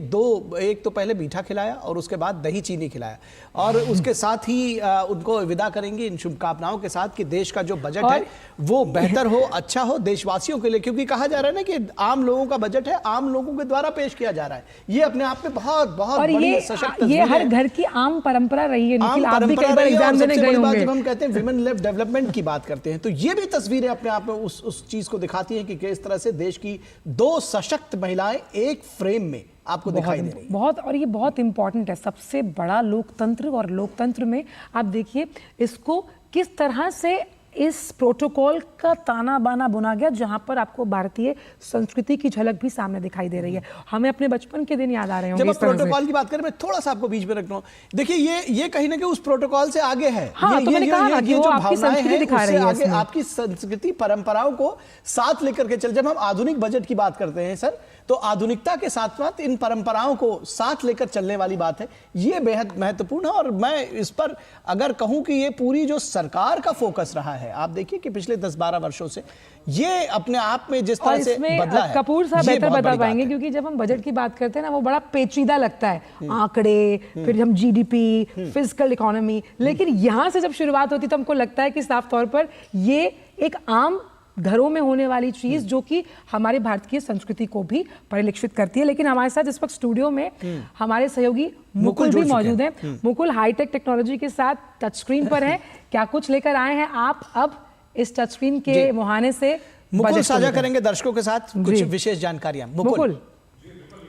एक तो पहले मीठा खिलाया और उसके बाद दही चीनी खिलाया, और उसके साथ ही उनको विदा करेंगे इन शुभकामनाओं के साथ कि देश का जो बजट है वो बेहतर हो, अच्छा हो देशवासियों के लिए। क्योंकि कहा जा रहा है ना कि आम लोगों का बजट है, आम लोगों के द्वारा पेश किया जा रहा है। ये अपने आप में बहुत बड़ी सशक्त ये हर घर की आम परंपरा रही है निखिल, आप भी कई बार एग्जाम देने गए होंगे। जब हम कहते हैं विमेन लेड डेवलपमेंट की बात करते हैं, तो ये भी तस्वीरें अपने आप में उस चीज को दिखाती हैं कि किस तरह से देश की 2 सशक्त महिलाएं एक फ्रेम में आपको दिखाई दे रही है। बहुत, और ये बहुत इंपॉर्टेंट है, सबसे बड़ा लोकतंत्र, और लोकतंत्र में आप देखिए इसको किस तरह से इस प्रोटोकॉल का ताना बाना बुना गया, जहां पर आपको भारतीय संस्कृति की झलक भी सामने दिखाई दे रही है। हमें अपने बचपन के दिन याद आ रहे हैं। जब आप प्रोटोकॉल की बात करें, मैं थोड़ा सा आपको बीच में रख रहा हूं। देखिए ये कहीं ना कहीं उस प्रोटोकॉल से आगे है। हाँ, तो मैंने कहा ना कि वो आपकी संस्कृति दिखा रही है, आपकी संस्कृति परंपराओं को साथ लेकर के चल। जब हम आधुनिक बजट की बात करते हैं सर, तो आधुनिकता के साथ साथ इन परंपराओं को साथ लेकर चलने वाली बात है, ये बेहद महत्वपूर्ण है। और मैं इस पर अगर कहूं कि ये पूरी जो सरकार का फोकस रहा है, आप देखिए कि पिछले 10-12 वर्षों से ये अपने आप में जिस तरह से बदला है, कपूर साहब बेहतर बता पाएंगे, क्योंकि जब हम बजट की बात करते हैं ना, वो बड़ा पेचीदा लगता है, आंकड़े, फिर हम जीडीपी, फिजिकल इकोनॉमी। लेकिन यहां से जब शुरुआत होती तो हमको लगता है कि साफ तौर पर ये एक आम घरों में होने वाली चीज जो कि हमारे भारतीय संस्कृति को भी परिलक्षित करती है। लेकिन हमारे साथ इस वक्त स्टूडियो में हमारे सहयोगी मुकुल भी मौजूद हैं। मुकुल हाईटेक टेक्नोलॉजी के साथ टच स्क्रीन पर हैं, क्या कुछ लेकर आए हैं आप अब इस टच स्क्रीन के मुहाने से? मुकुल साझा करेंगे दर्शकों के साथ कुछ विशेष जानकारियां। मुकुल।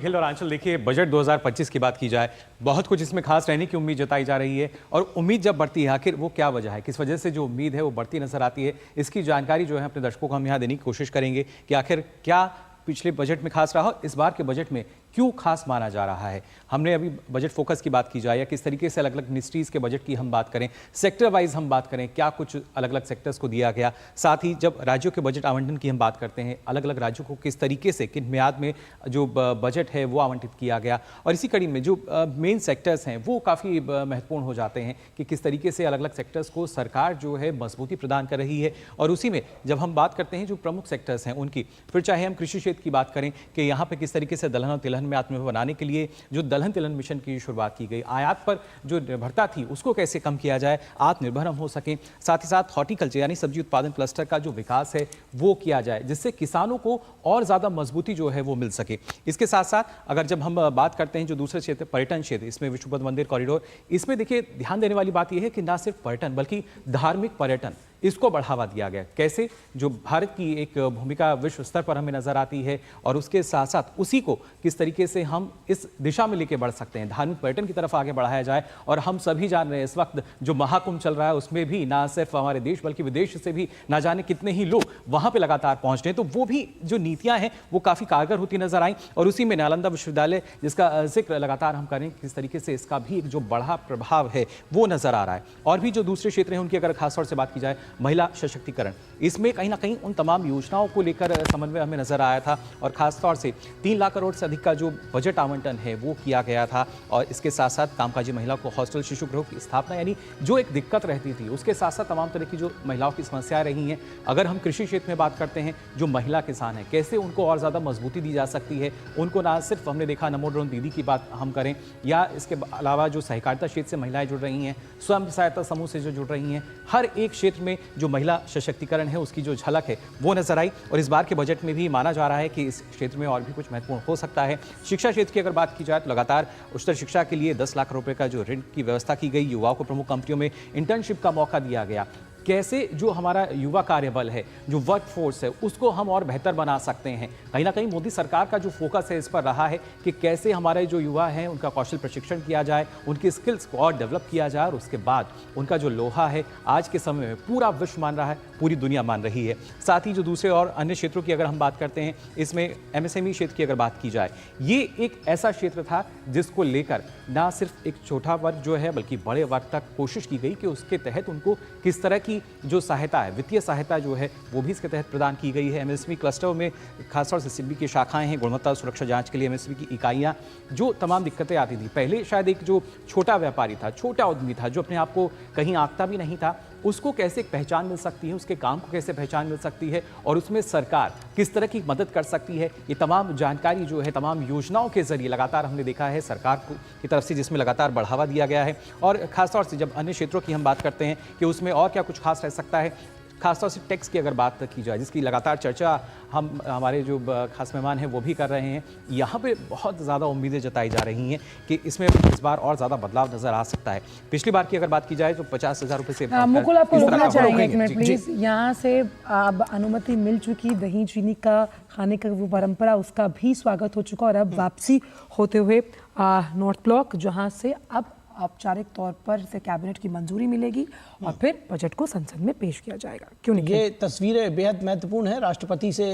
हिल और आंचल, देखिए बजट 2025 की बात की जाए, बहुत कुछ इसमें खास रहने की उम्मीद जताई जा रही है। और उम्मीद जब बढ़ती है, आखिर वो क्या वजह है, किस वजह से जो उम्मीद है वो बढ़ती नजर आती है, इसकी जानकारी जो है अपने दर्शकों को हम यहाँ देने की कोशिश करेंगे कि आखिर क्या पिछले बजट में खास रहा, इस बार के बजट में क्यों खास माना जा रहा है? हमने अभी बजट फोकस की बात की जाए या किस तरीके से अलग अलग मिनिस्ट्रीज के बजट की हम बात करें, सेक्टर वाइज हम बात करें, क्या कुछ अलग अलग सेक्टर्स को दिया गया, साथ ही जब राज्यों के बजट आवंटन की हम बात करते हैं, अलग अलग राज्यों को किस तरीके से किन म्याद में जो बजट है वो आवंटित किया गया, और इसी कड़ी में जो मेन सेक्टर्स हैं वो काफ़ी महत्वपूर्ण हो जाते हैं कि किस तरीके से अलग अलग सेक्टर्स को सरकार जो है मजबूती प्रदान कर रही है। और उसी में जब हम बात करते हैं जो प्रमुख सेक्टर्स हैं उनकी, फिर चाहे हम कृषि क्षेत्र की बात करें कि यहाँ पे किस तरीके से दलहन और तिलहन में आत्मनिर्भर बनाने के लिए जो दलहन तिलहन मिशन की शुरुआत की गई, आयात पर जो निर्भरता थी उसको कैसे कम किया जाए, आत्मनिर्भर हम हो सकें, साथ ही साथ हॉर्टिकल्चर यानी सब्जी उत्पादन क्लस्टर का जो विकास है वो किया जाए जिससे किसानों को और ज़्यादा मजबूती जो है वो मिल सके। इसके साथ साथ अगर जब हम बात करते हैं जो दूसरे क्षेत्र पर्यटन क्षेत्र, इसमें विश्व मंदिर कॉरिडोर, इसमें देखिए ध्यान देने वाली बात यह है कि ना सिर्फ पर्यटन बल्कि धार्मिक पर्यटन इसको बढ़ावा दिया गया। कैसे? जो भारत की एक भूमिका विश्व स्तर पर हमें नजर आती है और उसके साथ साथ उसी को किस तरीके से हम इस दिशा में लेके बढ़ सकते हैं, धार्मिक पर्यटन की तरफ आगे बढ़ाया जाए। और हम सभी जान रहे हैं इस वक्त जो महाकुंभ चल रहा है उसमें भी ना सिर्फ हमारे देश बल्कि विदेश से भी ना जाने कितने ही लोग वहां पे लगातार पहुंच रहे हैं, तो वो भी जो नीतियां हैं वो काफी कारगर होती नजर आई। और उसी में नालंदा विश्वविद्यालय जिसका जिक्र लगातार हम करें, किस तरीके से इसका भी एक जो बढ़ा प्रभाव है वो नजर आ रहा है। और भी जो दूसरे क्षेत्र हैं उनकी अगर खासतौर से बात की जाए, महिला सशक्तिकरण, इसमें कहीं ना कहीं उन तमाम योजनाओं को लेकर समन्वय हमें नजर आया था और खासतौर से 3 लाख करोड़ से अधिक का जो बजट आवंटन है वो किया गया था। और इसके साथ साथ कामकाजी महिला को हॉस्टल शिशु गृह की स्थापना, यानी जो एक दिक्कत रहती थी उसके साथ साथ तमाम तरह की जो महिलाओं की समस्याएं रही हैं। अगर हम कृषि क्षेत्र में बात करते हैं, जो महिला किसान हैं कैसे उनको और ज़्यादा मजबूती दी जा सकती है, उनको ना सिर्फ हमने देखा नमो ड्रोन दीदी की बात हम करें या इसके अलावा जो सहकारिता क्षेत्र से महिलाएं जुड़ रही हैं, स्वयं सहायता समूह से जो जुड़ रही हैं, हर एक क्षेत्र में जो महिला सशक्तिकरण है उसकी जो झलक है वो नजर आई। और इस बार के बजट में भी माना जा रहा है कि इस क्षेत्र में और भी कुछ महत्वपूर्ण हो सकता है। शिक्षा क्षेत्र की अगर बात की जाए तो लगातार उच्चतर शिक्षा के लिए 10 लाख रुपए का जो ऋण की व्यवस्था की गई, युवाओं को प्रमुख कंपनियों में इंटर्नशिप का मौका दिया गया। कैसे जो हमारा युवा कार्यबल है, जो वर्क फोर्स है, उसको हम और बेहतर बना सकते हैं। कहीं ना कहीं मोदी सरकार का जो फोकस है इस पर रहा है कि कैसे हमारे जो युवा हैं उनका कौशल प्रशिक्षण किया जाए, उनकी स्किल्स को और डेवलप किया जाए और उसके बाद उनका जो लोहा है आज के समय में पूरा विश्व मान रहा है, पूरी दुनिया मान रही है। साथ ही जो दूसरे और अन्य क्षेत्रों की अगर हम बात करते हैं, इसमें MSME क्षेत्र की अगर बात की जाए, ये एक ऐसा क्षेत्र था जिसको लेकर ना सिर्फ एक छोटा वर्ग जो है बल्कि बड़े वर्ग तक कोशिश की गई कि उसके तहत उनको किस तरह की जो सहायता है, वित्तीय सहायता जो है वो भी इसके तहत प्रदान की गई है। MSME क्लस्टर में खासतौर से सिडबी की शाखाएं हैं, गुणवत्ता सुरक्षा जांच के लिए MSME की इकाइयां, जो तमाम दिक्कतें आती थी पहले, शायद एक जो छोटा व्यापारी था, छोटा उद्यमी था, जो अपने आप को कहीं आंकता भी नहीं था, उसको कैसे एक पहचान मिल सकती है, उसके काम को कैसे पहचान मिल सकती है और उसमें सरकार किस तरह की मदद कर सकती है, ये तमाम जानकारी जो है तमाम योजनाओं के जरिए लगातार हमने देखा है सरकार की तरफ से, जिसमें लगातार बढ़ावा दिया गया है। और खासतौर से जब अन्य क्षेत्रों की हम बात करते हैं कि उसमें और क्या कुछ खास रह सकता है, खासतौर से टैक्स की अगर बात की जाए जिसकी लगातार चर्चा हमारे जो खास मेहमान हैं वो भी कर रहे हैं, यहाँ पे बहुत ज़्यादा उम्मीदें जताई जा रही हैं कि इसमें इस बार और ज़्यादा बदलाव नज़र आ सकता है। पिछली बार की अगर बात की जाए तो 50,000 रुपये से मुकुल आपको रोकना चाहेंगे एक मिनट प्लीज। यहाँ से अब अनुमति मिल चुकी, दही चीनी का खाने का वो परंपरा उसका भी स्वागत हो चुका और अब वापसी होते हुए नॉर्थ ब्लॉक, जहाँ से अब औपचारिक तौर पर से कैबिनेट की मंजूरी मिलेगी और फिर बजट को संसद में पेश किया जाएगा। क्यों नहीं? ये तस्वीरें बेहद महत्वपूर्ण है। राष्ट्रपति से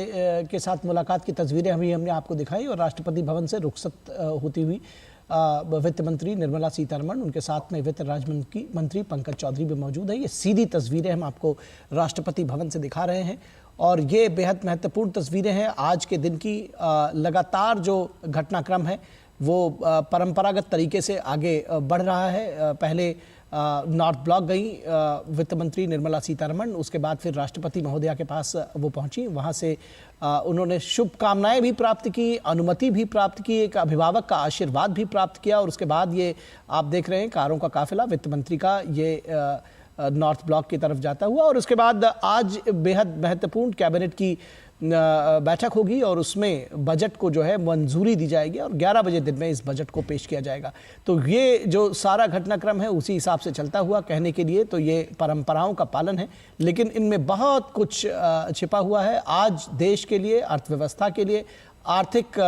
के साथ मुलाकात की तस्वीरें हमने आपको दिखाई और राष्ट्रपति भवन से रुखसत होती हुई वित्त मंत्री निर्मला सीतारमण, उनके साथ में वित्त राज्य मंत्री पंकज चौधरी भी मौजूद है। ये सीधी तस्वीरें हम आपको राष्ट्रपति भवन से दिखा रहे हैं और ये बेहद महत्वपूर्ण तस्वीरें हैं आज के दिन की। लगातार जो घटनाक्रम है वो परंपरागत तरीके से आगे बढ़ रहा है। पहले नॉर्थ ब्लॉक गई वित्त मंत्री निर्मला सीतारमण, उसके बाद फिर राष्ट्रपति महोदया के पास वो पहुंची, वहां से उन्होंने शुभकामनाएं भी प्राप्त की, अनुमति भी प्राप्त की, एक अभिभावक का आशीर्वाद भी प्राप्त किया और उसके बाद ये आप देख रहे हैं कारों का काफिला वित्त मंत्री का ये नॉर्थ ब्लॉक की तरफ जाता हुआ। और उसके बाद आज बेहद महत्वपूर्ण कैबिनेट की बैठक होगी और उसमें बजट को जो है मंजूरी दी जाएगी और 11 बजे दिन में इस बजट को पेश किया जाएगा। तो ये जो सारा घटनाक्रम है उसी हिसाब से चलता हुआ, कहने के लिए तो ये परंपराओं का पालन है, लेकिन इनमें बहुत कुछ छिपा हुआ है आज देश के लिए, अर्थव्यवस्था के लिए, आर्थिक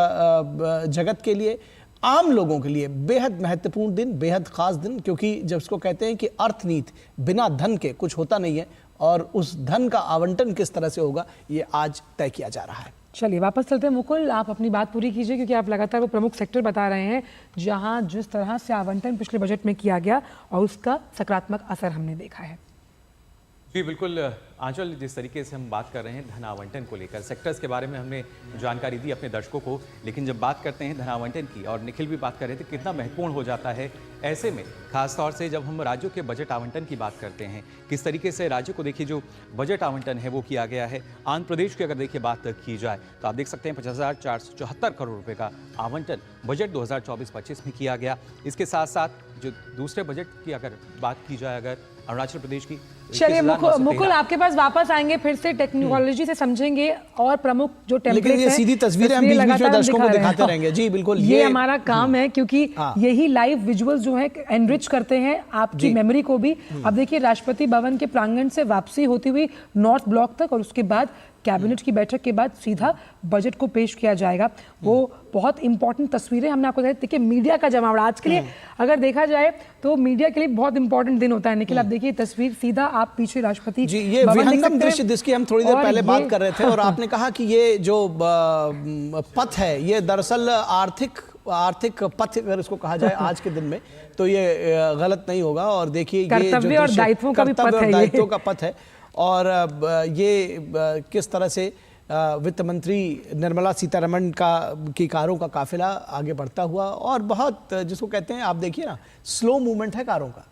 जगत के लिए, आम लोगों के लिए बेहद महत्वपूर्ण दिन, बेहद खास दिन, क्योंकि जब इसको कहते हैं कि अर्थनीति बिना धन के कुछ होता नहीं है और उस धन का आवंटन किस तरह से होगा ये आज तय किया जा रहा है। चलिए वापस चलते हैं मुकुल, आप अपनी बात पूरी कीजिए क्योंकि आप लगातार वो प्रमुख सेक्टर बता रहे हैं जहां जिस तरह से आवंटन पिछले बजट में किया गया और उसका सकारात्मक असर हमने देखा है। जी बिल्कुल आंचल, जिस तरीके से हम बात कर रहे हैं धन आवंटन को लेकर, सेक्टर्स के बारे में हमने जानकारी दी अपने दर्शकों को, लेकिन जब बात करते हैं धन आवंटन की, और निखिल भी बात कर रहे थे कितना महत्वपूर्ण हो जाता है ऐसे में, खासतौर से जब हम राज्यों के बजट आवंटन की बात करते हैं, किस तरीके से राज्यों को देखिए जो बजट आवंटन है वो किया गया है। आंध्र प्रदेश की अगर देखिए बात की जाए तो आप देख सकते हैं 50,474 करोड़ रुपए का आवंटन बजट 2024-25 में किया गया। इसके साथ साथ जो दूसरे बजट की अगर बात की जाए अगर अरुणाचल प्रदेश की, चलिए मुकुल आपके पास वापस आएंगे, फिर से टेक्नोलॉजी से समझेंगे और प्रमुख जो टेम्पलेट ये सीधी तस्वीरें हम बीच-बीच में दर्शकों को दिखाते रहेंगे। जी बिल्कुल, ये हमारा काम है क्योंकि यही लाइव विजुअल्स जो है एनरिच करते हैं आपकी मेमोरी को भी। अब देखिए राष्ट्रपति भवन के प्रांगण से वापसी होती हुई नॉर्थ ब्लॉक तक और उसके बाद कैबिनेट की बैठक के बाद सीधा बजट को पेश किया जाएगा। वो बहुत इंपॉर्टेंट तस्वीरें हमने आपको बताई। देखिए मीडिया का जमावड़ा आज के लिए अगर देखा जाए तो मीडिया के लिए बहुत इंपॉर्टेंट दिन होता है। निखिल आप देखिए तस्वीर, सीधा आप पीछे राष्ट्रपति जी, ये विहंगम दृश्य जिसकी हम थोड़ी देर पहले बात कर रहे थे और आपने कहा कि ये जो पथ है ये दरअसल आर्थिक पथ अगर इसको कहा जाए आज के दिन में तो ये गलत नहीं होगा। और देखिए कर्तव्य और दायित्वों का भी पथ है, दायित्वों का पथ है। और ये किस तरह से वित्त मंत्री निर्मला सीतारमण की कारों का काफिला आगे बढ़ता हुआ और बहुत जिसको कहते हैं आप देखिए ना स्लो मूवमेंट है कारों का।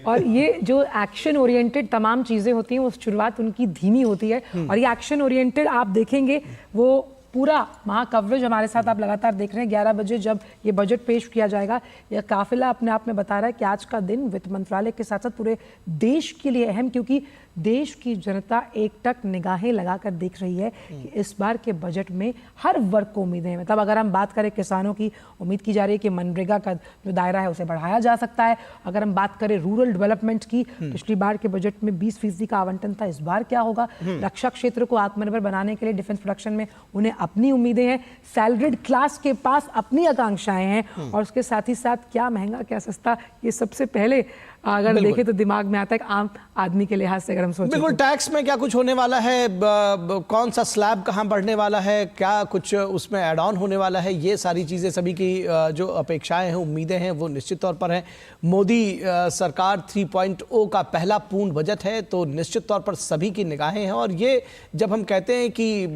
और ये जो एक्शन ओरिएंटेड तमाम चीज़ें होती हैं वो शुरुआत उनकी धीमी होती है और ये एक्शन ओरिएंटेड आप देखेंगे वो पूरा महा कवरेज हमारे साथ आप लगातार देख रहे हैं। 11 बजे जब ये बजट पेश किया जाएगा, यह काफिला अपने आप में बता रहा है कि आज का दिन वित्त मंत्रालय के साथ साथ पूरे देश के लिए अहम, क्योंकि देश की जनता एकटक निगाहें लगाकर देख रही है कि इस बार के बजट में हर वर्ग को उम्मीदें हैं। मतलब अगर हम बात करें किसानों की, उम्मीद की जा रही है कि मनरेगा का जो दायरा है उसे बढ़ाया जा सकता है। अगर हम बात करें रूरल डेवलपमेंट की, पिछली बार के बजट में 20% का आवंटन था, इस बार क्या होगा। रक्षा क्षेत्र को आत्मनिर्भर बनाने के लिए डिफेंस प्रोडक्शन में उन्हें अपनी उम्मीदें हैं। सैलरीड क्लास के पास अपनी आकांक्षाएं हैं और उसके साथ ही साथ क्या महंगा क्या सस्ता, ये सबसे पहले अगर देखें तो दिमाग में आता है आम आदमी के लिहाज से। अगर हम सोचें बिल्कुल टैक्स में क्या कुछ होने वाला है, कौन सा स्लैब कहाँ बढ़ने वाला है, क्या कुछ उसमें ऐड ऑन होने वाला है, ये सारी चीज़ें सभी की जो अपेक्षाएं हैं उम्मीदें हैं वो निश्चित तौर पर हैं। मोदी सरकार 3.0 का पहला पूर्ण बजट है तो निश्चित तौर पर सभी की निगाहें हैं। और ये जब हम कहते हैं कि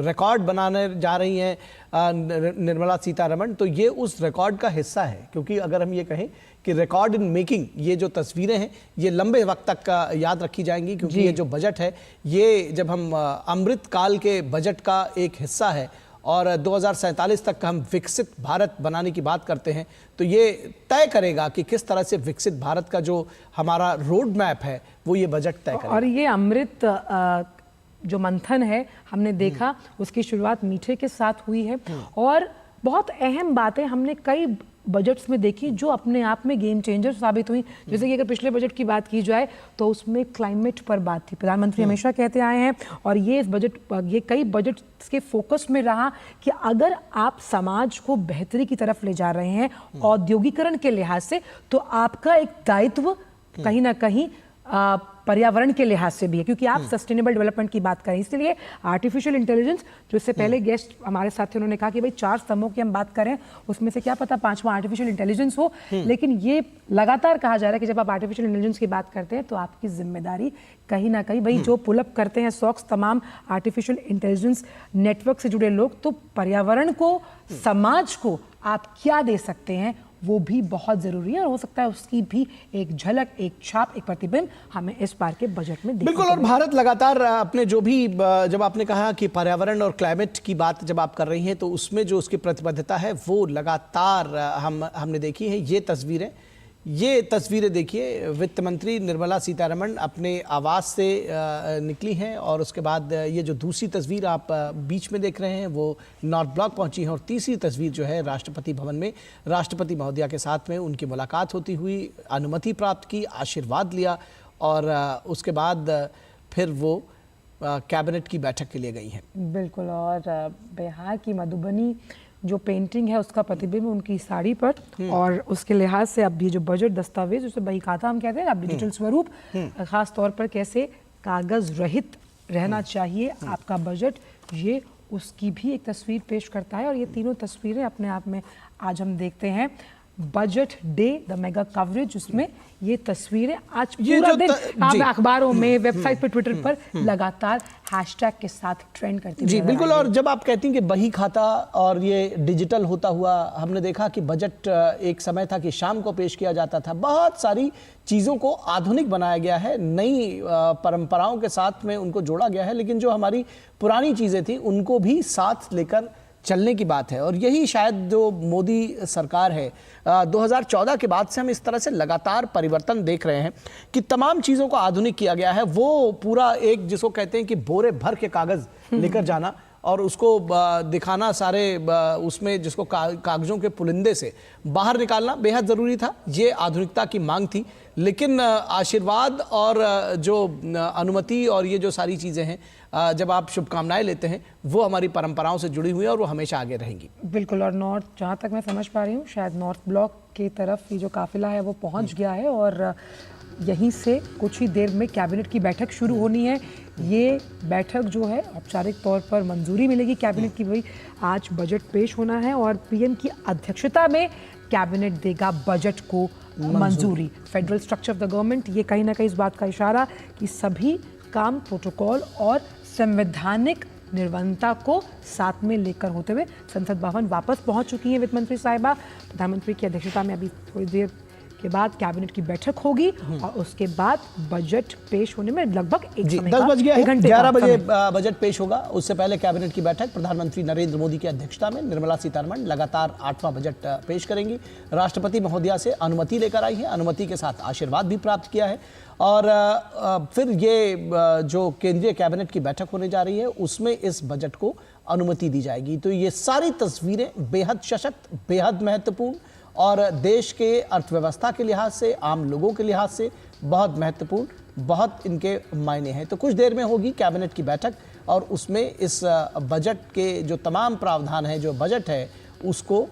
रिकॉर्ड बनाने जा रही हैं निर्मला सीतारमण तो ये उस रिकॉर्ड का हिस्सा है, क्योंकि अगर हम ये कहें कि रिकॉर्ड इन मेकिंग, ये जो तस्वीरें हैं ये लंबे वक्त तक का याद रखी जाएंगी, क्योंकि ये जो बजट है ये जब हम अमृत काल के बजट का एक हिस्सा है और 2047 तक हम विकसित भारत बनाने की बात करते हैं तो ये तय करेगा कि किस तरह से विकसित भारत का जो हमारा रोड मैप है वो ये बजट तय करेगा। और ये अमृत जो मंथन है हमने देखा उसकी शुरुआत मीठे के साथ हुई है और बहुत अहम बातें हमने कई बजट्स में देखी जो अपने आप में गेम चेंजर साबित हुई। जैसे कि अगर पिछले बजट की बात की जाए तो उसमें क्लाइमेट पर बात थी, प्रधानमंत्री हमेशा कहते आए हैं और ये इस बजट, ये कई बजट के फोकस में रहा कि अगर आप समाज को बेहतरी की तरफ ले जा रहे हैं औद्योगिकरण के लिहाज से तो आपका एक दायित्व कहीं ना कहीं पर्यावरण के लिहाज से भी है, क्योंकि आप सस्टेनेबल डेवलपमेंट की बात करें। इसलिए आर्टिफिशियल इंटेलिजेंस, जो इससे पहले गेस्ट हमारे साथ थे, उन्होंने कहा कि भाई 4 स्तंभों की हम बात करें उसमें से क्या पता 5वां आर्टिफिशियल इंटेलिजेंस हो, लेकिन ये लगातार कहा जा रहा है कि जब आप आर्टिफिशियल इंटेलिजेंस की बात करते हैं तो आपकी जिम्मेदारी कहीं ना कहीं भाई जो पुलअप करते हैं सॉक्स तमाम आर्टिफिशियल इंटेलिजेंस नेटवर्क से जुड़े लोग, तो पर्यावरण को, समाज को आप क्या दे सकते हैं वो भी बहुत जरूरी है और हो सकता है उसकी भी एक झलक, एक छाप, एक प्रतिबिंब हमें इस बार के बजट में बिल्कुल। और भारत लगातार अपने जो भी, जब आपने कहा कि पर्यावरण और क्लाइमेट की बात जब आप कर रही हैं तो उसमें जो उसकी प्रतिबद्धता है वो लगातार हमने देखी है। ये तस्वीरें देखिए, वित्त मंत्री निर्मला सीतारमण अपने आवास से निकली हैं और उसके बाद ये जो दूसरी तस्वीर आप बीच में देख रहे हैं वो नॉर्थ ब्लॉक पहुंची है और तीसरी तस्वीर जो है राष्ट्रपति भवन में राष्ट्रपति महोदया के साथ में उनकी मुलाकात होती हुई, अनुमति प्राप्त की, आशीर्वाद लिया और उसके बाद फिर वो कैबिनेट की बैठक के लिए गई हैं। बिल्कुल। और बिहार की मधुबनी जो पेंटिंग है उसका प्रतिबिंब उनकी साड़ी पर और उसके लिहाज से अब ये जो बजट दस्तावेज, उसे बही खाता हम कहते हैं, अब डिजिटल स्वरूप, खास तौर पर कैसे कागज रहित रहना चाहिए आपका बजट, ये उसकी भी एक तस्वीर पेश करता है। और ये तीनों तस्वीरें अपने आप में आज हम देखते हैं budget day the mega coverage, उसमें ये तस्वीरें आज पूरा दिन आप अखबारों में, वेबसाइट पर, ट्विटर पर लगातार हैशटैग के साथ ट्रेंड करती जी बिल्कुल। और जब आप कहती हैं कि बही खाता और ये डिजिटल होता हुआ, हमने देखा कि बजट एक समय था कि शाम को पेश किया जाता था। बहुत सारी चीज़ों को आधुनिक बनाया गया है, नई परंपराओं के साथ में उनको जोड़ा गया है, लेकिन जो हमारी पुरानी चीज़ें थी उनको भी साथ लेकर चलने की बात है। और यही शायद जो मोदी सरकार है 2014 के बाद से हम इस तरह से लगातार परिवर्तन देख रहे हैं कि तमाम चीज़ों को आधुनिक किया गया है। वो पूरा एक जिसको कहते हैं कि बोरे भर के कागज़ लेकर जाना और उसको दिखाना, सारे उसमें जिसको कागज़ों के पुलिंदे से बाहर निकालना बेहद ज़रूरी था। ये आधुनिकता की मांग थी। लेकिन आशीर्वाद और जो अनुमति और ये जो सारी चीज़ें हैं, जब आप शुभकामनाएं लेते हैं, वो हमारी परंपराओं से जुड़ी हुई है और वो हमेशा आगे रहेंगी। बिल्कुल। और नॉर्थ, जहाँ तक मैं समझ पा रही हूँ, शायद नॉर्थ ब्लॉक की तरफ ये जो काफिला है वो पहुँच गया है और यहीं से कुछ ही देर में कैबिनेट की बैठक शुरू होनी है। ये बैठक जो है औपचारिक तौर पर मंजूरी मिलेगी कैबिनेट की, भाई आज बजट पेश होना है और पीएम की अध्यक्षता में कैबिनेट देगा बजट को मंजूरी। Federal structure of the government, ये कहीं ना कहीं इस बात का इशारा कि सभी काम प्रोटोकॉल और संवैधानिक निर्वंता को साथ में लेकर होते हुए संसद भवन वापस पहुंच चुकी हैं वित्त मंत्री साहिबा। प्रधानमंत्री की अध्यक्षता में अभी थोड़ी देर के बाद कैबिनेट की बैठक होगी और उसके बाद बजट पेश होने में लगभग 10 बज गया है, 11 बजे बजट पेश होगा। उससे पहले कैबिनेट की बैठक प्रधानमंत्री नरेंद्र मोदी की अध्यक्षता में निर्मला सीतारमण लगातार 8वां बजट पेश करेंगी। राष्ट्रपति महोदया से अनुमति लेकर आई है, अनुमति के साथ आशीर्वाद भी प्राप्त किया है और फिर ये जो केंद्रीय कैबिनेट की बैठक होने जा रही है उसमें इस बजट को अनुमति दी जाएगी। तो ये सारी तस्वीरें बेहद सशक्त, बेहद महत्वपूर्ण और देश के अर्थव्यवस्था के लिहाज से, आम लोगों के लिहाज से बहुत महत्वपूर्ण, बहुत इनके मायने हैं। तो कुछ देर में होगी कैबिनेट की बैठक और उसमें इस बजट के जो तमाम प्रावधान हैं, जो बजट है, उसको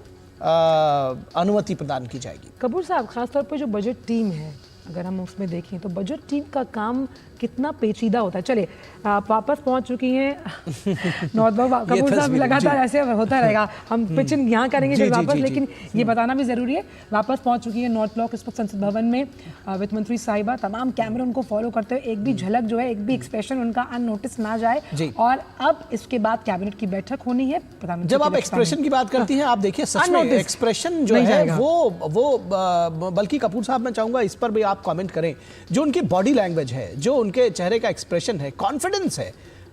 अनुमति प्रदान की जाएगी। कपूर साहब, खासतौर पर जो बजट टीम है, अगर हम उसमें देखें तो बजट टीम का काम कितना पेचीदा होता है। चलिए आप वापस पहुंच चुकी हैं नॉर्थ ब्लॉक। कपूर साहब, लगातार ऐसे होता रहेगा, हम पिचिंग यहाँ करेंगे फिर वापस, लेकिन ये बताना भी जरूरी है, वापस पहुंच चुकी है नॉर्थ ब्लॉक इस वक्त संसद भवन में वित्त मंत्री साहिबा। तमाम कैमरे उनको फॉलो करते हुए, एक भी झलक जो है, एक भी एक्सप्रेशन उनका अननोटिस ना जाए। और अब इसके बाद कैबिनेट की बैठक होनी है। प्रधानमंत्री, जब आप एक्सप्रेशन की बात करती हैं, आप देखिए सच में एक्सप्रेशन जो है वो बल्कि कपूर साहब, मैं चाहूंगा इस पर भी आप कमेंट करें। जो उनकी बॉडी लैंग्वेज है, जो उनके चेहरे का एक्सप्रेशन है, कॉन्फिडेंस है,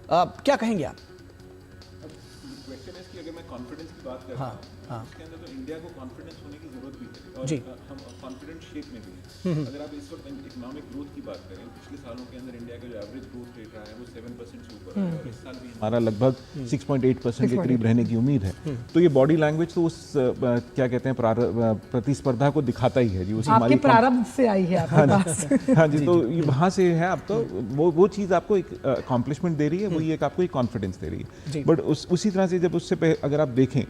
क्या कहेंगे आप? क्वेश्चन है कि अगर मैं कॉन्फिडेंस की बात कर रहा हूं, उसके अंदर तो इंडिया को कॉन्फिडेंस होने की जरूरत भी है और हम कॉन्फिडेंट शेप में भी हैं। अगर आप इस वक्त इकोनॉमिक ग्रोथ की बात करें, पिछले सालों के अंदर इंडिया का जो एवरेज ग्रोथ रेट रहा है वो 7% से ऊपर है और इस साल भी हमारा लगभग 6.8% के करीब रहने की उम्मीद है। तो ये बॉडी लैंग्वेज तो उस क्या कहते हैं प्रतिस्पर्धा को दिखाता ही है जी। उसी हमारी प्रारंभ से आई है आपके पास। हाँ जी, तो वहाँ से है। अब तो वो चीज़ आपको एक अकॉम्प्लिशमेंट दे रही है, वही एक आपको एक कॉन्फिडेंस दे रही है। बट उसी तरह से जब उससे अगर आप देखें,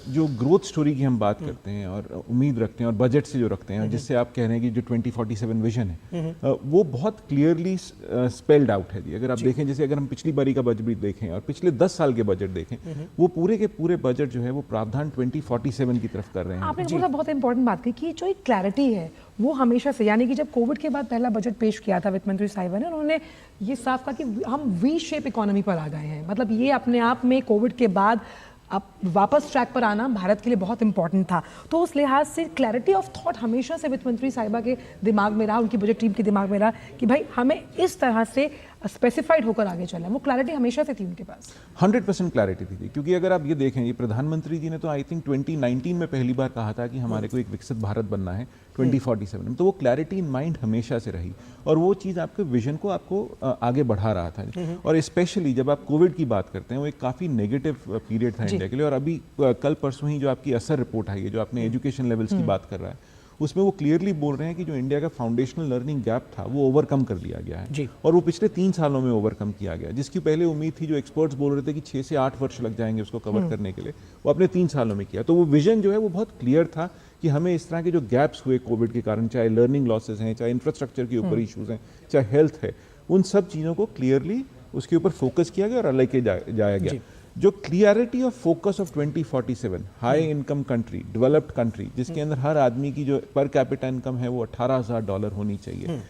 जो ग्रोथ स्टोरी की हम बात करते हैं और उम्मीद रखते हैं और बजट से जो रखते हैं, जिससे आप कह रहे हैं कि जो 2047 विजन है वो बहुत क्लियरली स्पेल्ड आउट है जी। अगर आप देखें, जैसे अगर हम पिछली बारी का बजट देखें और पिछले 10 साल के बजट देखें, वो पूरे के पूरे बजट जो है वो प्रावधान 2047 की तरफ कर रहे हैं। आपने बहुत इंपॉर्टेंट बात की कि जो एक क्लैरिटी है वो हमेशा से, यानी कि जब कोविड के बाद पहला बजट पेश किया था वित्त मंत्री साहिबा ने, उन्होंने ये साफ कहा कि हम वी शेप इकोनॉमी पर आ गए हैं। मतलब ये अपने आप में कोविड के बाद अब वापस ट्रैक पर आना भारत के लिए बहुत इंपॉर्टेंट था। तो उस लिहाज से क्लैरिटी ऑफ थॉट हमेशा से वित्त मंत्री साहिबा के दिमाग में रहा, उनकी बजट टीम के दिमाग में रहा कि भाई हमें इस तरह से स्पेसिफाइड होकर आगे चलना है। वो क्लैरिटी हमेशा से थी उनके पास, 100% क्लैरिटी थी। क्योंकि अगर आप ये देखें, ये प्रधानमंत्री जी ने तो आई थिंक 2019 में पहली बार कहा था कि हमारे को एक विकसित भारत बनना है 2047 में। तो वो क्लैरिटी इन माइंड हमेशा से रही और वो चीज़ आपके विजन को आपको आगे बढ़ा रहा था। और स्पेशली जब आप कोविड की बात करते हैं, वो एक काफ़ी नेगेटिव पीरियड था इंडिया के लिए। और अभी कल परसों ही जो आपकी असर रिपोर्ट आई है, जो आपने एजुकेशन लेवल्स की बात कर रहा है, उसमें वो क्लियरली बोल रहे हैं कि जो इंडिया का फाउंडेशनल लर्निंग गैप था वो ओवरकम कर लिया गया है और वो पिछले 3 सालों में ओवरकम किया गया। जिसकी पहले उम्मीद थी, जो एक्सपर्ट्स बोल रहे थे कि 6 से 8 वर्ष लग जाएंगे उसको कवर करने के लिए, वो अपने 3 सालों में किया। तो वो विजन जो है वो बहुत क्लियर था कि हमें इस तरह के जो गैप्स हुए कोविड के कारण, चाहे लर्निंग लॉसेज हैं, चाहे इंफ्रास्ट्रक्चर के ऊपर इशूज़ हैं, चाहे हेल्थ है, उन सब चीज़ों को क्लियरली उसके ऊपर फोकस किया गया और लेके जाया गया। जो clarity of focus of 2047, high income country, developed country, जिसके अंदर हर आदमी की जो पर कैपिटा इनकम है वो $18,000 होनी चाहिए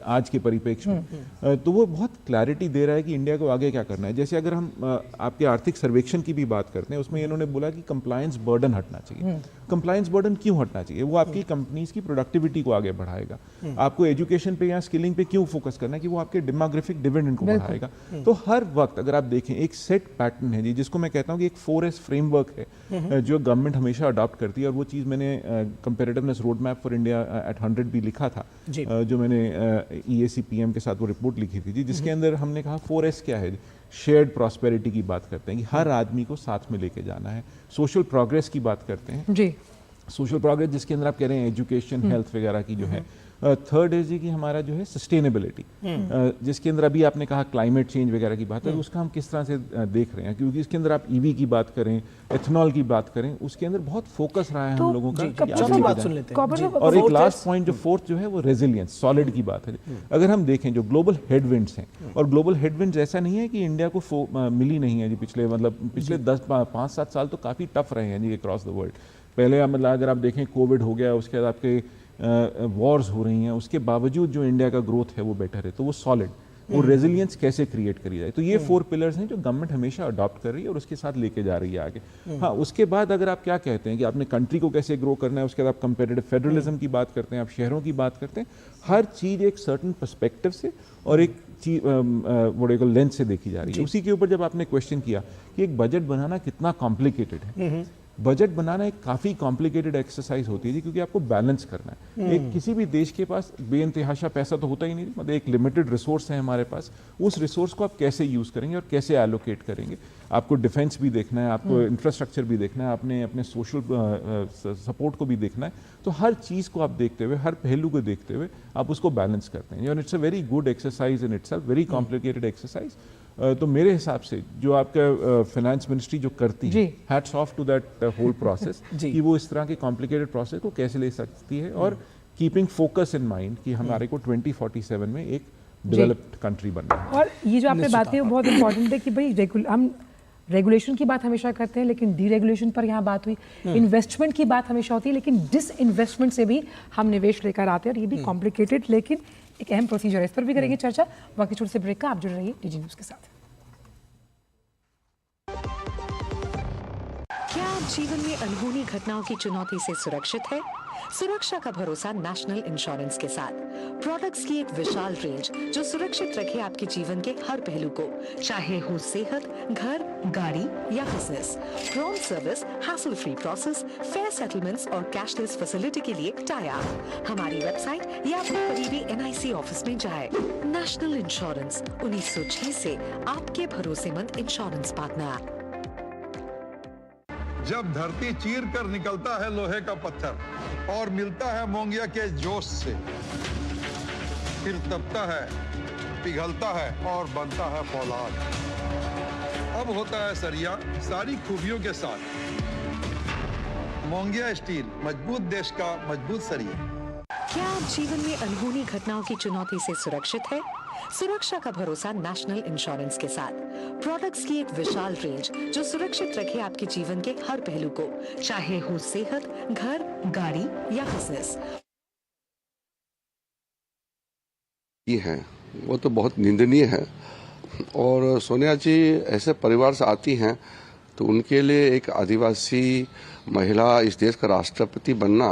आज के परिप्रेक्ष्य में, तो वो बहुत क्लैरिटी दे रहा है कि इंडिया को आगे क्या करना है। जैसे अगर हम आपके आर्थिक सर्वेक्षण की भी बात करते हैं, उसमें इन्होंने बोला कि कंप्लायंस बर्डन हटना चाहिए। कंप्लायंस बर्डन क्यों हटना चाहिए? वो आपकी कंपनीज की प्रोडक्टिविटी को आगे बढ़ाएगा। आपको एजुकेशन पे या स्किलिंग पे क्यों फोकस करना है कि वो आपके डेमोग्राफिक डिविडेंड को बढ़ाएगा। तो हर वक्त अगर आप देखें एक सेट पैटर्न है जी, जिसको मैं कहता हूँ कि एक 4S फ्रेमवर्क है जो गवर्नमेंट हमेशा अडॉप्ट करती है, और वो चीज़ मैंने competitiveness road map for India at 100 भी लिखा था, जो मैंने EAC PM के साथ वो रिपोर्ट लिखी थी जी, जिसके अंदर हमने कहा 4S क्या है। शेयर्ड प्रॉस्पेरिटी की बात करते हैं कि हर आदमी को साथ में लेके जाना है। सोशल प्रोग्रेस की बात करते हैं जी, सोशल प्रोग्रेस जिसके अंदर आप कह रहे हैं एजुकेशन, हेल्थ वगैरह की जो है। थर्ड है जी कि हमारा जो है सस्टेनेबिलिटी, जिसके अंदर अभी आपने कहा क्लाइमेट चेंज वगैरह की बात है, तो उसका हम किस तरह से देख रहे हैं, क्योंकि इसके अंदर आप EV की बात करें, एथनॉल की बात करें, उसके अंदर बहुत फोकस रहा है हम लोगों का। और एक लास्ट पॉइंट जो फोर्थ जो है वो रेजिलियंस, सॉलिड की बात है। अगर हम देखें जो ग्लोबल हेडविंड्स हैं, और ग्लोबल हेडविंड्स ऐसा नहीं है कि इंडिया को मिली नहीं है जी, पिछले 5-7 साल तो काफ़ी टफ रहे हैं जी अक्रॉस द वर्ल्ड। पहले मतलब अगर आप देखें कोविड हो गया, उसके बाद आपके वॉर्स हो रही हैं, उसके बावजूद जो इंडिया का ग्रोथ है वो बेटर है। तो वो सॉलिड और रेजिलियंस कैसे क्रिएट करी जाए, तो ये 4 पिलर्स हैं जो गवर्नमेंट हमेशा अडॉप्ट कर रही है और उसके साथ लेके जा रही है आगे। हाँ, उसके बाद अगर आप क्या कहते हैं कि आपने कंट्री को कैसे ग्रो करना है, उसके बाद आप कंपेटिटिव फेडरलिज्म की बात करते हैं, आप शहरों की बात करते हैं, हर चीज़ एक सर्टन पर्सपेक्टिव से और एक चीज लेंस से देखी जा रही है। उसी के ऊपर जब आपने क्वेश्चन किया कि एक बजट बनाना कितना कॉम्प्लिकेटेड है, बजट बनाना एक काफ़ी कॉम्प्लिकेटेड एक्सरसाइज होती है जी, क्योंकि आपको बैलेंस करना है। एक किसी भी देश के पास बेइंतहाशा पैसा तो होता ही नहीं, मतलब एक लिमिटेड रिसोर्स है हमारे पास, उस रिसोर्स को आप कैसे यूज़ करेंगे और कैसे एलोकेट करेंगे। आपको डिफेंस भी देखना है, आपको इंफ्रास्ट्रक्चर भी देखना है, आपने अपने सोशल सपोर्ट को भी देखना है। तो हर चीज़ को आप देखते हुए, हर पहलू को देखते हुए आप उसको बैलेंस करते हैं, और it's a very good exercise in itself, very complicated exercise. तो मेरे हिसाब से जो आपका फाइनेंस मिनिस्ट्री जो करती है, hats off to that whole process कि वो इस तरह के कॉम्प्लिकेटेड प्रोसेस को कैसे ले सकती है, और कीपिंग फोकस इन माइंड कि हमारे को 2047 में एक डेवलप्ड कंट्री बनना है। और ये जो आपने बात की वो बहुत इंपॉर्टेंट है कि भाई हम रेगुलेशन की बात हमेशा करते हैं, लेकिन डीरेगुलेशन पर यहाँ बात हुई, इन्वेस्टमेंट की बात हमेशा होती है, लेकिन डिसइन्वेस्टमेंट से भी हम निवेश लेकर आते हैं, और ये भी कॉम्प्लिकेटेड लेकिन एक अहम प्रोसीजर है। इस पर भी करेंगे चर्चा। बाकी छोटे से ब्रेक का आप जुड़ रहिए DG न्यूज़ के साथ। क्या आप जीवन में अनहोनी घटनाओं की चुनौती से सुरक्षित है? सुरक्षा का भरोसा नेशनल इंश्योरेंस के साथ। प्रोडक्ट्स की एक विशाल रेंज जो सुरक्षित रखे आपके जीवन के हर पहलू को, चाहे हो सेहत, घर, गाड़ी या business. Prompt service, hassle free process, fair settlements और कैशलेस फैसिलिटी के लिए टाई अप। हमारी वेबसाइट या अपने करीबी NIC ऑफिस में जाए। नेशनल इंश्योरेंस 1906 से आपके भरोसेमंद इंश्योरेंस पार्टनर। जब धरती चीर कर निकलता है लोहे का पत्थर और मिलता है मोंगिया के जोश से, फिर तपता है, पिघलता है और बनता है फौलाद। अब होता है सरिया सारी खूबियों के साथ। मोंगिया स्टील, मजबूत देश का मजबूत सरिया। क्या आप जीवन में अनहोनी घटनाओं की चुनौती से सुरक्षित है? सुरक्षा का भरोसा नेशनल इंश्योरेंस के साथ। प्रोडक्ट्स की एक विशाल रेंज जो सुरक्षित रखे आपके जीवन के हर पहलू को, चाहे हो सेहत, घर, गाड़ी या बिजनेस। ये है वो तो बहुत निंदनीय है, और सोनिया जी ऐसे परिवार से आती हैं तो उनके लिए एक आदिवासी महिला इस देश का राष्ट्रपति बनना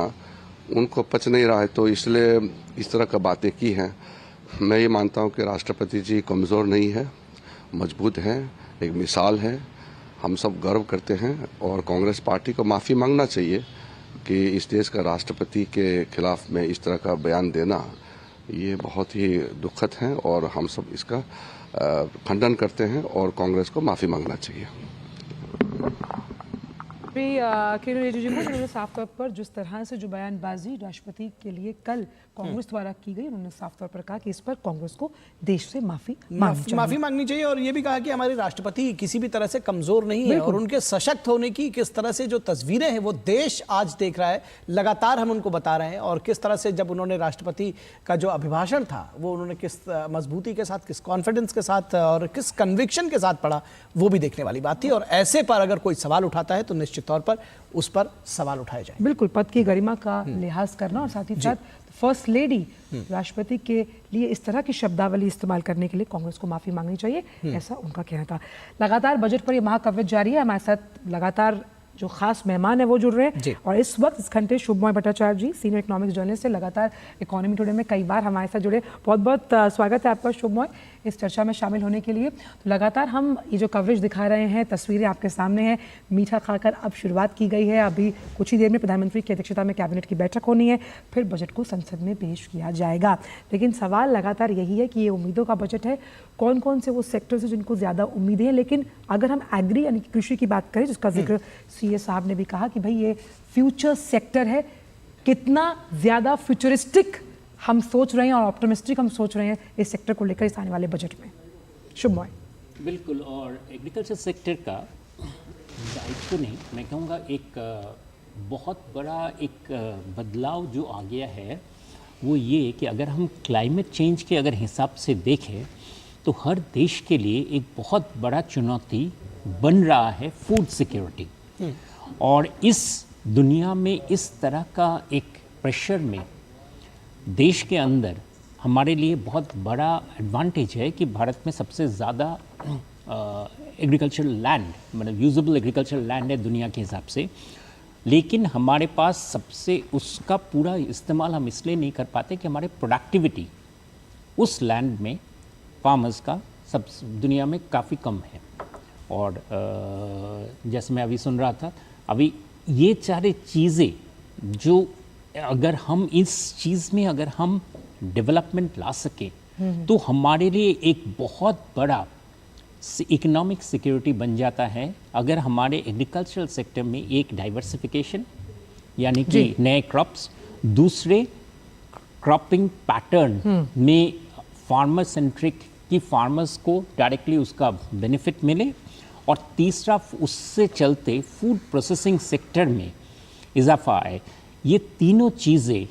उनको पच नहीं रहा है, तो इसलिए इस तरह का बातें की हैं। मैं ये मानता हूँ कि राष्ट्रपति जी कमज़ोर नहीं है, मजबूत हैं, एक मिसाल है, हम सब गर्व करते हैं। और कांग्रेस पार्टी को माफ़ी मांगना चाहिए कि इस देश का राष्ट्रपति के खिलाफ में इस तरह का बयान देना ये बहुत ही दुखद है, और हम सब इसका खंडन करते हैं और कांग्रेस को माफ़ी मांगना चाहिए। किरण रिजिजू को उन्होंने साफ तौर पर जिस तरह से जो बयानबाजी राष्ट्रपति के लिए कल कांग्रेस द्वारा की गई, उन्होंने साफ तौर पर कहा कि इस पर कांग्रेस को देश से माफी मांगनी चाहिए। और ये भी कहा कि हमारे राष्ट्रपति किसी भी तरह से कमजोर नहीं है और उनके सशक्त होने की किस तरह से जो तस्वीरें हैं वो देश आज देख रहा है, लगातार हम उनको बता रहे हैं। और किस तरह से जब उन्होंने राष्ट्रपति का जो अभिभाषण था वो उन्होंने किस मजबूती के साथ, किस कॉन्फिडेंस के साथ और किस कन्विक्शन के साथ पढ़ा, वो भी देखने वाली बात थी। और ऐसे पर अगर कोई सवाल उठाता है तो निश्चित तौर पर उस पर सवाल उठाए जाए। बिल्कुल, पद की गरिमा का लिहाज करना और साथ ही साथ फर्स्ट लेडी राष्ट्रपति के लिए इस तरह की शब्दावली इस्तेमाल करने के लिए कांग्रेस को माफी मांगनी चाहिए, ऐसा उनका कहना था। लगातार बजट पर यह महाकवरेज जारी है। हमारे साथ लगातार जो खास मेहमान है वो जुड़ रहे हैं और इस वक्त इस घंटे शुभमोय भट्टाचार्य जी, सीनियर इकोनॉमिक्स जर्नलिस्ट है, लगातार इकोनॉमी टुडे में कई बार हमारे साथ जुड़े। बहुत बहुत स्वागत है आपका शुभमोय इस चर्चा में शामिल होने के लिए। तो लगातार हम ये जो कवरेज दिखा रहे हैं, तस्वीरें आपके सामने हैं, मीठा खाकर अब शुरुआत की गई है। अभी कुछ ही देर में प्रधानमंत्री की अध्यक्षता में कैबिनेट की बैठक होनी है, फिर बजट को संसद में पेश किया जाएगा। लेकिन सवाल लगातार यही है कि ये उम्मीदों का बजट है, कौन कौन से वो सेक्टर्स हैं जिनको ज़्यादा उम्मीदें हैं। लेकिन अगर हम एग्री यानी कृषि की बात करें, जिसका जिक्र सीए साहब ने भी कहा कि भाई ये फ्यूचर सेक्टर है, कितना ज़्यादा फ्यूचरिस्टिक हम सोच रहे हैं और ऑप्टिमिस्टिक हम सोच रहे हैं इस सेक्टर को लेकर इस आने वाले बजट में। शुभमोय। बिल्कुल, और एग्रीकल्चर सेक्टर का दायित्व तो नहीं, मैं कहूँगा एक बहुत बड़ा एक बदलाव जो आ गया है वो ये कि अगर हम क्लाइमेट चेंज के अगर हिसाब से देखें तो हर देश के लिए एक बहुत बड़ा चुनौती बन रहा है फूड सिक्योरिटी। और इस दुनिया में इस तरह का एक प्रेशर में देश के अंदर हमारे लिए बहुत बड़ा एडवांटेज है कि भारत में सबसे ज़्यादा एग्रीकल्चरल लैंड, मतलब यूजेबल एग्रीकल्चरल लैंड है दुनिया के हिसाब से। लेकिन हमारे पास सबसे उसका पूरा इस्तेमाल हम इसलिए नहीं कर पाते कि हमारे प्रोडक्टिविटी उस लैंड में फार्मर्स का सब दुनिया में काफ़ी कम है। और जैसे मैं अभी सुन रहा था, अभी ये सारी चीज़ें जो अगर हम इस चीज़ में अगर हम डेवलपमेंट ला सके तो हमारे लिए एक बहुत बड़ा इकोनॉमिक सिक्योरिटी बन जाता है। अगर हमारे एग्रीकल्चरल सेक्टर में एक डाइवर्सिफिकेशन यानी कि नए क्रॉप्स, दूसरे क्रॉपिंग पैटर्न में फार्मर सेंट्रिक कि फार्मर्स को डायरेक्टली उसका बेनिफिट मिले, और तीसरा उससे चलते फूड प्रोसेसिंग सेक्टर में इजाफा आए। ये तीनों चीज़ें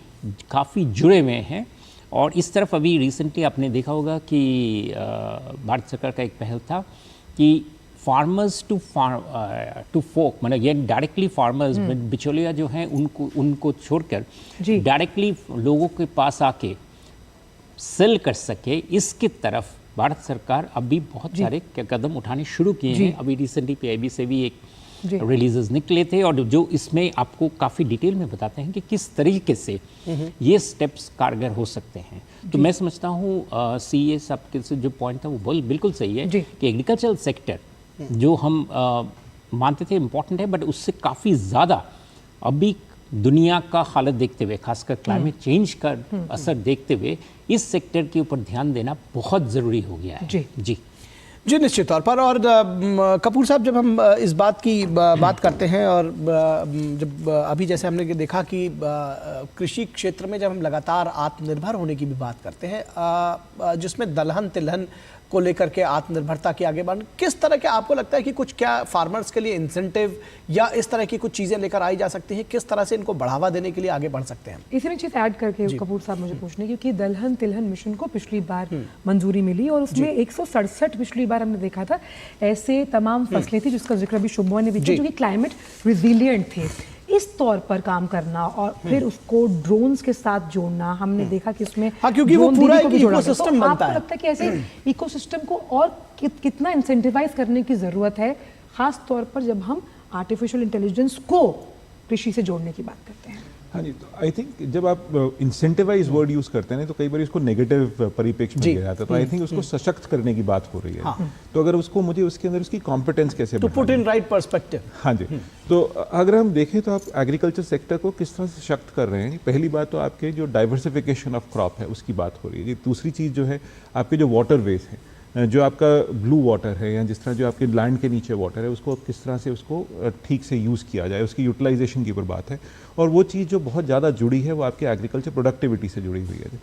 काफ़ी जुड़े हुए हैं। और इस तरफ अभी रिसेंटली आपने देखा होगा कि भारत सरकार का एक पहल था कि फार्मर्स टू फोक, मतलब ये डायरेक्टली फार्मर्स बिचौलिया जो हैं उनको छोड़कर डायरेक्टली लोगों के पास आके सेल कर सके, इसकी तरफ भारत सरकार अभी बहुत सारे कदम उठाने शुरू किए हैं। अभी रिसेंटली पीआईबी से भी एक रिलीजेस निकले थे और जो इसमें आपको काफ़ी डिटेल में बताते हैं कि किस तरीके से ये स्टेप्स कारगर हो सकते हैं। तो मैं समझता हूँ सीए साहब के से जो पॉइंट था वो बिल्कुल सही है कि एग्रीकल्चरल सेक्टर जो हम मानते थे इम्पोर्टेंट है, बट उससे काफ़ी ज़्यादा अभी दुनिया का हालत देखते हुए, खासकर क्लाइमेट चेंज का असर देखते हुए इस सेक्टर के ऊपर ध्यान देना बहुत ज़रूरी हो गया है। जी निश्चित तौर पर। और कपूर साहब, जब हम इस बात की बात करते हैं और जब अभी जैसे हमने देखा कि कृषि क्षेत्र में जब हम लगातार आत्मनिर्भर होने की भी बात करते हैं, जिसमें दलहन तिलहन को लेकर के आत्मनिर्भरता की आगे बढ़, किस तरह के आपको लगता है कि कुछ क्या फार्मर्स के लिए इंसेंटिव या इस तरह की कुछ चीज़ें लेकर आई जा सकती हैं, किस तरह से इनको बढ़ावा देने के लिए आगे बढ़ सकते हैं? इसी में चीज़ ऐड करके कपूर साहब मुझे पूछने, क्योंकि दलहन तिलहन मिशन को पिछली बार मंजूरी मिली और उसमें 167 पिछली बार हमने देखा था ऐसे तमाम फसलें थी जिसका जिक्र अभी शुभमोय ने भी किया, जो कि क्लाइमेट रिजिलियंट थे। इस तौर पर काम करना और फिर उसको ड्रोन्स के साथ जोड़ना, हमने देखा कि उसमें क्योंकि वो पूरा एक इकोसिस्टम बनता है। लगता है कि ऐसे इकोसिस्टम को और कितना इंसेंटिवाइज करने की जरूरत है, खास तौर पर जब हम आर्टिफिशियल इंटेलिजेंस को कृषि से जोड़ने की बात करते हैं। हाँ जी, तो आई थिंक जब आप इंसेंटिवाइज वर्ड यूज करते हैं तो कई बार इसको नेगेटिव परिप्रेक्ष्य में लिया जाता है, तो आई थिंक उसको सशक्त करने की बात हो रही है। तो अगर उसको मुझे उसके अंदर उसकी कॉम्पिटेंस कैसे तो पुट इन राइट पर्सपेक्टिव। हाँ जी, तो अगर हम देखें तो आप एग्रीकल्चर सेक्टर को किस तरह से सशक्त कर रहे हैं। पहली बात तो आपके जो डाइवर्सिफिकेशन ऑफ क्रॉप है उसकी बात हो रही है। दूसरी चीज़ जो है आपके जो वाटर वेज है, जो आपका ब्लू वाटर है या जिस तरह जो आपके लैंड के नीचे वाटर है उसको किस तरह से उसको ठीक से यूज़ किया जाए, उसकी यूटिलाइजेशन की ऊपर बात है। और वो चीज़ जो बहुत ज़्यादा जुड़ी है वो आपके एग्रीकल्चर प्रोडक्टिविटी से जुड़ी हुई है।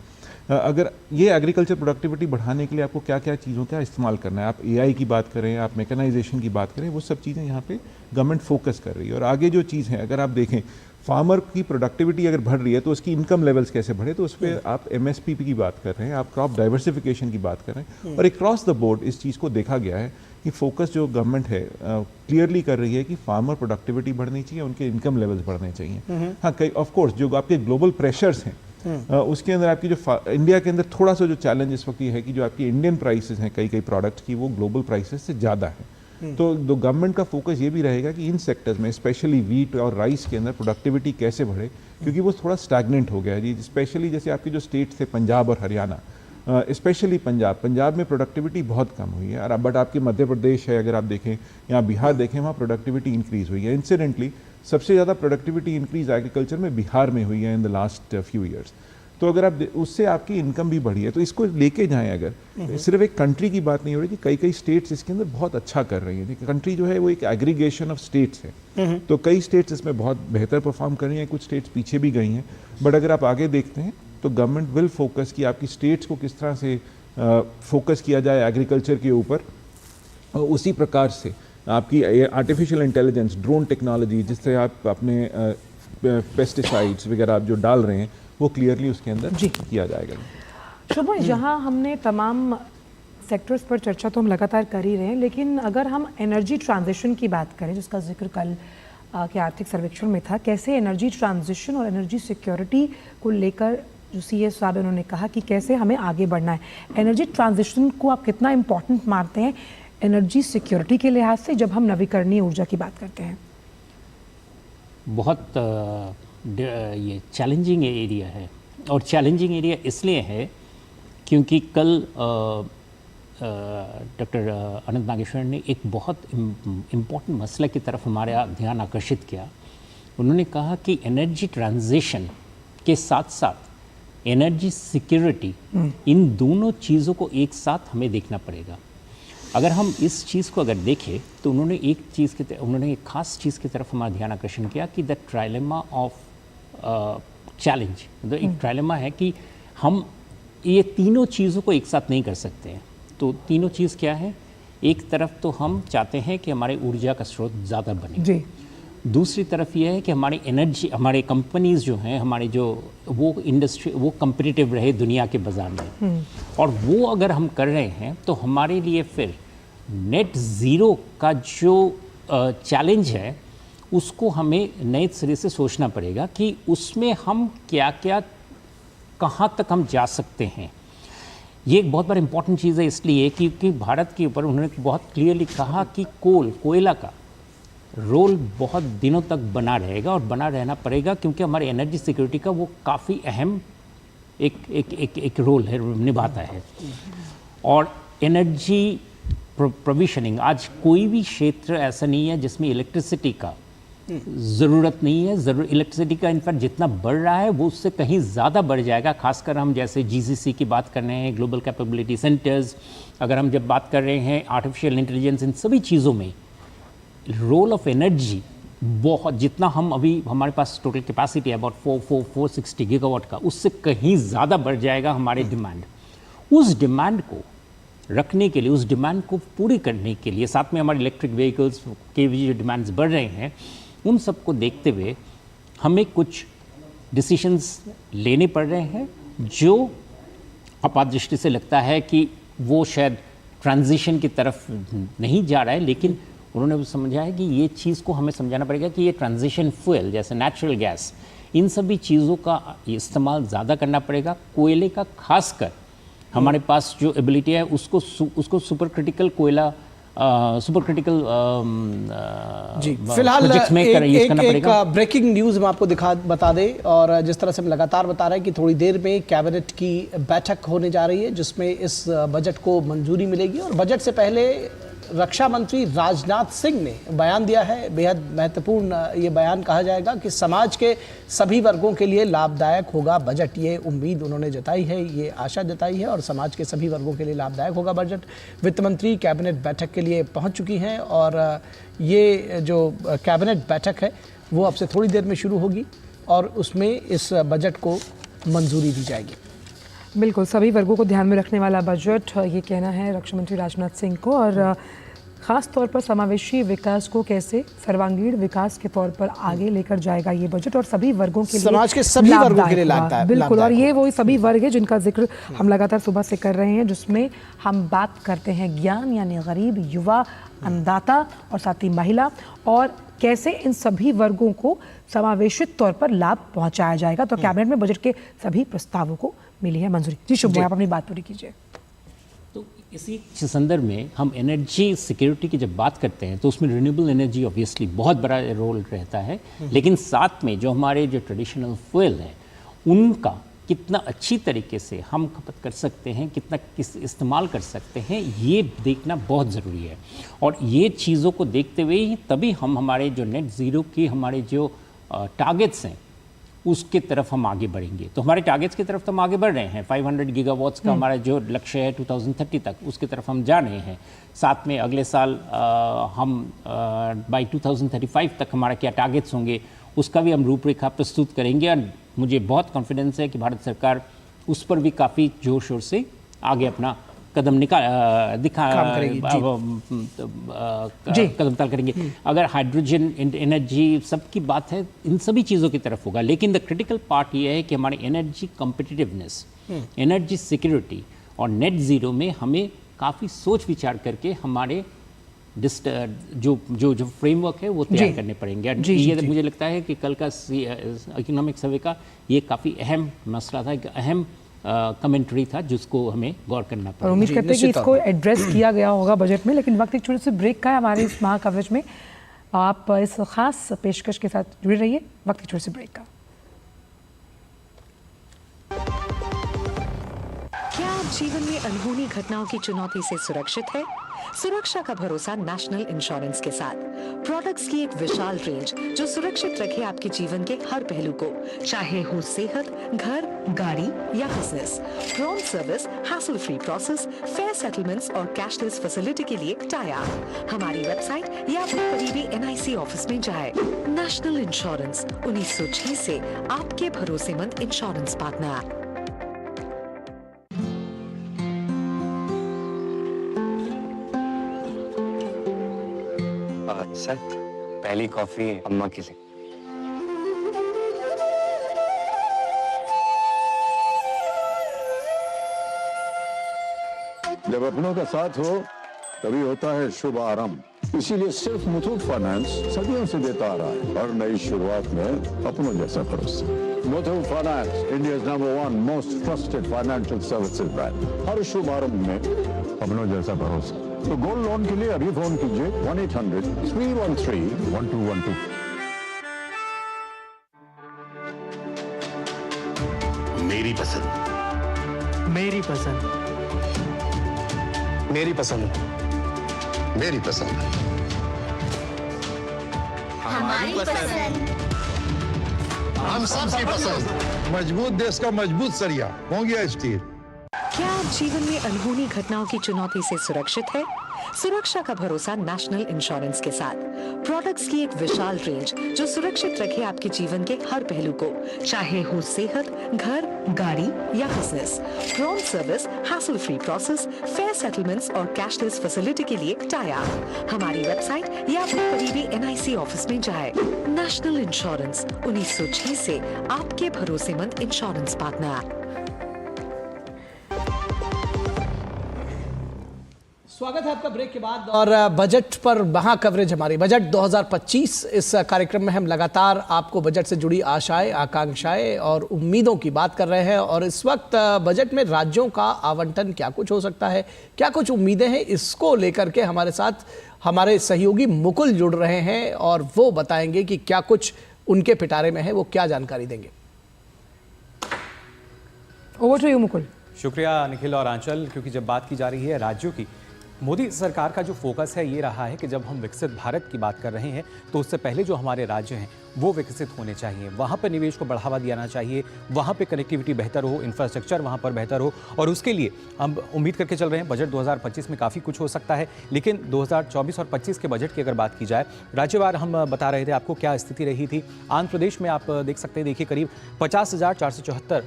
अगर ये एग्रीकल्चर प्रोडक्टिविटी बढ़ाने के लिए आपको क्या क्या चीज़ों का इस्तेमाल करना है, आप AI की बात करें, आप मैकेनाइजेशन की बात करें, वो सब चीज़ें यहाँ पे गवर्नमेंट फोकस कर रही है। और आगे जो चीज़ है, अगर आप देखें फार्मर की प्रोडक्टिविटी अगर बढ़ रही है तो उसकी इनकम लेवल्स कैसे बढ़े, तो उस पर आप MSP की बात कर रहे हैं, आप क्रॉप डाइवर्सिफिकेशन की बात कर रहे हैं। और अक्रॉस द बोर्ड इस चीज़ को देखा गया है कि फोकस जो गवर्नमेंट है क्लियरली कर रही है कि फार्मर प्रोडक्टिविटी बढ़नी चाहिए, उनके इनकम लेवल्स बढ़ने चाहिए। हाँ, कई ऑफ कोर्स जो आपके ग्लोबल प्रेशर्स हैं उसके अंदर आपकी जो इंडिया के अंदर थोड़ा सा जो चैलेंज इस वक्त ये है कि जो आपकी इंडियन प्राइसेस हैं कई प्रोडक्ट्स की वो ग्लोबल प्राइसेस से ज़्यादा है। तो गवर्नमेंट का फोकस ये भी रहेगा कि इन सेक्टर्स में स्पेशली वीट और राइस के अंदर प्रोडक्टिविटी कैसे बढ़े, क्योंकि वो थोड़ा स्टैग्नेंट हो गया है जी। स्पेशली जैसे आपके जो स्टेट्स थे पंजाब और हरियाणा, स्पेशली पंजाब में प्रोडक्टिविटी बहुत कम हुई है। बट आपके मध्य प्रदेश है, अगर आप देखें, या बिहार देखें, वहाँ प्रोडक्टिविटी इंक्रीज़ हुई है। इंसिडेंटली सबसे ज़्यादा प्रोडक्टिविटी इंक्रीज़ एग्रीकल्चर में बिहार में हुई है in the last few years. तो अगर आप उससे आपकी इनकम भी बढ़ी है, तो इसको लेके जाएं। अगर सिर्फ एक कंट्री की बात नहीं हो रही कि कई स्टेट्स इसके अंदर बहुत अच्छा कर रही हैं। कंट्री जो है वो एक एग्रीगेशन ऑफ स्टेट्स है, तो कई स्टेट्स इसमें बहुत बेहतर परफॉर्म कर रही हैं, कुछ स्टेट्स पीछे भी गई हैं। बट अगर आप आगे देखते हैं तो गवर्नमेंट विल फोकस कि आपकी स्टेट्स को किस तरह से फोकस किया जाए एग्रीकल्चर के ऊपर। उसी प्रकार से आपकी आर्टिफिशियल इंटेलिजेंस, ड्रोन टेक्नोलॉजी, जिससे आप अपने पेस्टिसाइड्स वगैरह आप जो डाल रहे हैं वो क्लियरली उसके अंदर किया जाएगा। शुभ, यहाँ हमने तमाम सेक्टर्स पर चर्चा तो हम लगातार कर ही रहे हैं, लेकिन अगर हम एनर्जी ट्रांजिशन की बात करें, जिसका जिक्र कल के आर्थिक सर्वेक्षण में था, कैसे एनर्जी ट्रांजिशन और एनर्जी सिक्योरिटी को लेकर जो CS साहब उन्होंने कहा कि कैसे हमें आगे बढ़ना है। एनर्जी ट्रांजिशन को आप कितना इम्पोर्टेंट मानते हैं एनर्जी सिक्योरिटी के लिहाज से जब हम नवीकरणीय ऊर्जा की बात करते हैं? बहुत ये चैलेंजिंग एरिया है, और चैलेंजिंग एरिया इसलिए है क्योंकि कल डॉक्टर अनंत नागेश्वर ने एक बहुत इम्पोर्टेंट मसले की तरफ हमारा ध्यान आकर्षित किया। उन्होंने कहा कि एनर्जी ट्रांजिशन के साथ साथ एनर्जी सिक्योरिटी, इन दोनों चीज़ों को एक साथ हमें देखना पड़ेगा। अगर हम इस चीज़ को अगर देखें तो उन्होंने एक खास चीज़ की तरफ हमारा ध्यान आकर्षण किया कि द ट्राइलेमा ऑफ चैलेंज, मतलब एक ट्राइलेमा है कि हम ये तीनों चीज़ों को एक साथ नहीं कर सकते हैं। तो तीनों चीज़ क्या है? एक तरफ तो हम चाहते हैं कि हमारे ऊर्जा का स्रोत ज़्यादा बने जी। दूसरी तरफ ये है कि हमारी एनर्जी, हमारे कंपनीज जो हैं, हमारे जो वो इंडस्ट्री, वो कम्पिटिटिव रहे दुनिया के बाजार में। और वो अगर हम कर रहे हैं तो हमारे लिए फिर नेट ज़ीरो का जो चैलेंज है उसको हमें नए सिरे से सोचना पड़ेगा कि उसमें हम क्या क्या, कहाँ तक हम जा सकते हैं। ये एक बहुत बड़ा इम्पॉर्टेंट चीज़ है, इसलिए क्योंकि भारत के ऊपर उन्होंने बहुत क्लियरली कहा कि कोयला का रोल बहुत दिनों तक बना रहेगा और बना रहना पड़ेगा, क्योंकि हमारे एनर्जी सिक्योरिटी का वो काफ़ी अहम एक रोल है, निभाता है। और एनर्जी प्रोविजनिंग, आज कोई भी क्षेत्र ऐसा नहीं है जिसमें इलेक्ट्रिसिटी का ज़रूरत नहीं है। इलेक्ट्रिसिटी का इनफैक्ट जितना बढ़ रहा है वो उससे कहीं ज़्यादा बढ़ जाएगा। खासकर हम जैसे GCC की बात कर रहे हैं, ग्लोबल कैपेबिलिटी सेंटर्स, अगर हम जब बात कर रहे हैं आर्टिफिशियल इंटेलिजेंस, इन सभी चीज़ों में रोल ऑफ एनर्जी बहुत, जितना हम अभी हमारे पास टोटल कैपेसिटी है अबाउट 460 गीगावाट का, उससे कहीं ज़्यादा बढ़ जाएगा हमारे डिमांड। उस डिमांड को रखने के लिए, उस डिमांड को पूरी करने के लिए, साथ में हमारे इलेक्ट्रिक व्हीकल्स के भी जो डिमांड्स बढ़ रहे हैं, उन सब को देखते हुए हमें कुछ डिसीशंस लेने पड़ रहे हैं जो आपात दृष्टि से लगता है कि वो शायद ट्रांजिशन की तरफ नहीं जा रहा है, लेकिन उन्होंने समझा है कि ये चीज़ को हमें समझाना पड़ेगा कि ये ट्रांजिशन फ्यूल जैसे नेचुरल गैस, इन सभी चीज़ों का इस्तेमाल ज़्यादा करना पड़ेगा। कोयले का खासकर हमारे पास जो एबिलिटी है उसको सुपर क्रिटिकल कोयला, सुपर क्रिटिकल जी। फिलहाल एक ब्रेकिंग न्यूज़ हम आपको बता दें, और जिस तरह से हम लगातार बता रहे हैं कि थोड़ी देर में कैबिनेट की बैठक होने जा रही है जिसमें इस बजट को मंजूरी मिलेगी। और बजट से पहले रक्षा मंत्री राजनाथ सिंह ने बयान दिया है। बेहद महत्वपूर्ण ये बयान कहा जाएगा कि समाज के सभी वर्गों के लिए लाभदायक होगा बजट। ये उम्मीद उन्होंने जताई है, ये आशा जताई है और समाज के सभी वर्गों के लिए लाभदायक होगा बजट। वित्त मंत्री कैबिनेट बैठक के लिए पहुंच चुकी हैं और ये जो कैबिनेट बैठक है वो अब से थोड़ी देर में शुरू होगी और उसमें इस बजट को मंजूरी दी जाएगी। बिल्कुल, सभी वर्गों को ध्यान में रखने वाला बजट, ये कहना है रक्षा मंत्री राजनाथ सिंह को। और ख़ास तौर पर समावेशी विकास को कैसे सर्वांगीण विकास के तौर पर आगे लेकर जाएगा ये बजट और सभी वर्गों के लिए, समाज के सभी वर्गों के लिए लाभदायक। बिल्कुल, और ये वही सभी वर्ग है जिनका जिक्र हम लगातार सुबह से कर रहे हैं, जिसमें हम बात करते हैं ज्ञान यानी गरीब, युवा, अन्नदाता और साथ ही महिला, और कैसे इन सभी वर्गों को समावेशित तौर पर लाभ पहुंचाया जाएगा। तो कैबिनेट में बजट के सभी प्रस्तावों को मिली है मंजूरी। जी शुभ, आप अपनी बात पूरी कीजिए। तो इसी संदर्भ में हम एनर्जी सिक्योरिटी की जब बात करते हैं तो उसमें रिन्यूएबल एनर्जी ऑब्वियसली बहुत बड़ा रोल रहता है, लेकिन साथ में जो हमारे जो ट्रेडिशनल फ्यूल हैं उनका कितना अच्छी तरीके से हम खपत कर सकते हैं, कितना इस्तेमाल कर सकते हैं, ये देखना बहुत ज़रूरी है। और ये चीज़ों को देखते हुए ही तभी हम हमारे जो नेट ज़ीरो की हमारे जो टारगेट्स हैं उसके तरफ हम आगे बढ़ेंगे। तो हमारे टारगेट्स की तरफ तो हम आगे बढ़ रहे हैं। 500 गीगावाट्स का हमारा जो लक्ष्य है 2030 तक, उसकी तरफ हम जा रहे हैं। साथ में अगले साल हम बाय 2035 तक हमारा क्या टारगेट्स होंगे उसका भी हम रूपरेखा प्रस्तुत करेंगे। और मुझे बहुत कॉन्फिडेंस है कि भारत सरकार उस पर भी काफ़ी जोर शोर से आगे अपना कदम कदम करेंगे। अगर हाइड्रोजन एनर्जी सबकी बात है, इन सभी चीज़ों की तरफ होगा, लेकिन द क्रिटिकल पार्ट ये है कि हमारी एनर्जी कॉम्पिटिटिवनेस, एनर्जी सिक्योरिटी और नेट ज़ीरो में हमें काफ़ी सोच विचार करके हमारे जो जो जो फ्रेमवर्क है वो तैयार करने पड़ेंगे। ये मुझे लगता है कि कल का इकोनॉमिक सर्वे का ये काफ़ी अहम मसला था, एक अहम कमेंट्री था जिसको हमें गौर करना पड़ा। उम्मीद करते हैं कि इसको एड्रेस किया गया होगा बजट में। लेकिन वक्त एक छोटे से ब्रेक का है हमारे इस महा कवरेज में। आप इस खास पेशकश के साथ जुड़े रहिए। वक्त एक छोटे से ब्रेक का। क्या आप जीवन में अनहोनी घटनाओं की चुनौती से सुरक्षित है? सुरक्षा का भरोसा नेशनल इंश्योरेंस के साथ। प्रोडक्ट्स की एक विशाल रेंज जो सुरक्षित रखे आपके जीवन के हर पहलू को, चाहे हो सेहत, घर, गाड़ी या business. Prompt service, hassle free process, fair settlements और कैशलेस फैसिलिटी के लिए टाई अप। हमारी वेबसाइट या अपने करीबी NIC ऑफिस में जाए। नेशनल इंश्योरेंस 1906 से आपके भरोसेमंद इंश्योरेंस पार्टनर। सर, पहली कॉफी अम्मा के लिए। जब अपनों का साथ हो तभी होता है शुभ आरंभ। इसीलिए सिर्फ मुथूट फाइनेंस सदियों से देता आ रहा है और नई शुरुआत में अपनों जैसा भरोसा। Muthoot Finance, India's #1 most trusted financial services brand. हर शुभ आरंभ में अपनों जैसा भरोसा। तो गोल्ड लोन के लिए अभी फोन कीजिए 1-800-313-1212। मेरी पसंद, मेरी पसंद, मेरी पसंद, मेरी पसंद, हमारी पसंद, हम सबकी पसंद। मजबूत देश का मजबूत सरिया होंगे स्टील। क्या आप जीवन में अनहोनी घटनाओं की चुनौती से सुरक्षित है? सुरक्षा का भरोसा नेशनल इंश्योरेंस के साथ। प्रोडक्ट्स की एक विशाल रेंज जो सुरक्षित रखे आपके जीवन के हर पहलू को, चाहे हो सेहत, घर, गाड़ी या business. Prompt service, hassle free process, fair settlements और कैशलेस फैसिलिटी के लिए टाई अप। हमारी वेबसाइट या अपने करीबी NIC ऑफिस में जाए। नेशनल इंश्योरेंस 1906 से आपके भरोसेमंद इंश्योरेंस पार्टनर। स्वागत है आपका ब्रेक के बाद और बजट पर महा कवरेज हमारी। बजट 2025, इस कार्यक्रम में हम लगातार आपको बजट से जुड़ी आशाएं, आकांक्षाएं और उम्मीदों की बात कर रहे हैं। और इस वक्त बजट में राज्यों का आवंटन क्या कुछ हो सकता है, क्या कुछ उम्मीदें हैं, इसको लेकर के हमारे साथ हमारे सहयोगी मुकुल जुड़ रहे हैं और वो बताएंगे कि क्या कुछ उनके पिटारे में है, वो क्या जानकारी देंगे। Over to you Mukul. शुक्रिया निखिल और आंचल, क्योंकि जब बात की जा रही है राज्यों की मोदी सरकार का जो फोकस है ये रहा है कि जब हम विकसित भारत की बात कर रहे हैं तो उससे पहले जो हमारे राज्य हैं वो विकसित होने चाहिए, वहाँ पर निवेश को बढ़ावा दिया चाहिए, वहाँ पे कनेक्टिविटी बेहतर हो, इंफ्रास्ट्रक्चर वहाँ पर बेहतर हो। और उसके लिए हम उम्मीद करके चल रहे हैं बजट 2025 में काफ़ी कुछ हो सकता है। लेकिन 2024 और 25 के बजट की अगर बात की जाए, राज्यवार हम बता रहे थे आपको क्या स्थिति रही थी। आंध्र प्रदेश में आप देख सकते हैं, देखिए करीब 50,474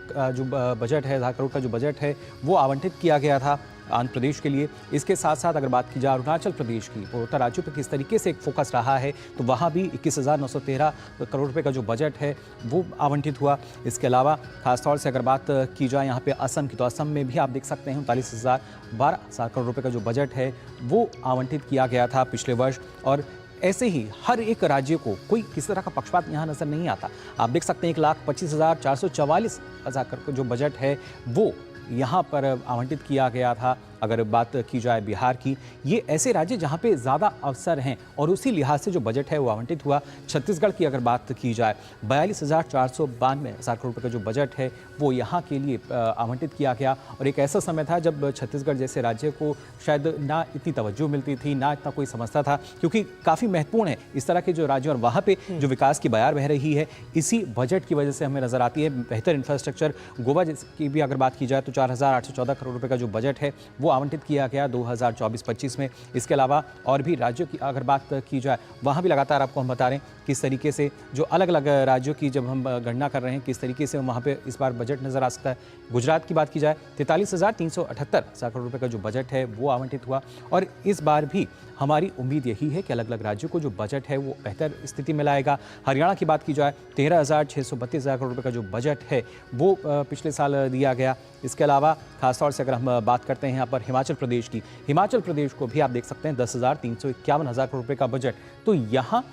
जो बजट है, 1000 करोड़ का जो बजट है वो आवंटित किया गया था आंध्र प्रदेश के लिए। इसके साथ साथ अगर बात की जाए अरुणाचल प्रदेश की, पूर्वोत्तर राज्यों पर किस तरीके से एक फोकस रहा है, तो वहाँ भी 21,913 करोड़ रुपए का जो बजट है वो आवंटित हुआ। इसके अलावा खासतौर से अगर बात की जाए यहाँ पे असम की, तो असम में भी आप देख सकते हैं 39,012 करोड़ रुपए का जो बजट है वो आवंटित किया गया था पिछले वर्ष। और ऐसे ही हर एक राज्य को कोई किसी तरह का पक्षपात यहाँ नजर नहीं आता। आप देख सकते हैं 1,25,444 करोड़ का जो बजट है वो यहाँ पर आवंटित किया गया था। अगर बात की जाए बिहार की, ये ऐसे राज्य जहाँ पे ज़्यादा अवसर हैं और उसी लिहाज से जो बजट है वो आवंटित हुआ। छत्तीसगढ़ की अगर बात की जाए, 42,492 करोड़ रुपये का जो बजट है वो यहाँ के लिए आवंटित किया गया। और एक ऐसा समय था जब छत्तीसगढ़ जैसे राज्य को शायद ना इतनी तवज्जो मिलती थी, ना इतना कोई समझता था, क्योंकि काफ़ी महत्वपूर्ण है इस तरह के जो राज्य, और वहाँ पर जो विकास की बयार बह रही है इसी बजट की वजह से हमें नज़र आती है। बेहतर इंफ्रास्ट्रक्चर, गोवा की भी अगर बात की जाए तो 4,814 करोड़ रुपये का जो बजट है वो आवंटित किया गया 2024-25 में। इसके अलावा और भी राज्यों की अगर बात की जाए, वहाँ भी लगातार आपको हम बता रहे हैं किस तरीके से जो अलग अलग राज्यों की जब हम गणना कर रहे हैं किस तरीके से वहाँ पे इस बार बजट नज़र आ सकता है। गुजरात की बात की जाए, 43,378 करोड़ रुपये का जो बजट है वो आवंटित हुआ। और इस बार भी हमारी उम्मीद यही है कि अलग अलग राज्यों को जो बजट है वो बेहतर स्थिति में लाएगा। हरियाणा की बात की जाए, 13,632 करोड़ रुपये का जो बजट है वो पिछले साल दिया गया। इसके अलावा खासतौर से अगर हम बात करते हैं यहाँ पर हिमाचल प्रदेश की, हिमाचल प्रदेश को भी आप देख सकते हैं 10,351 करोड़ रुपये का बजट। तो यहाँ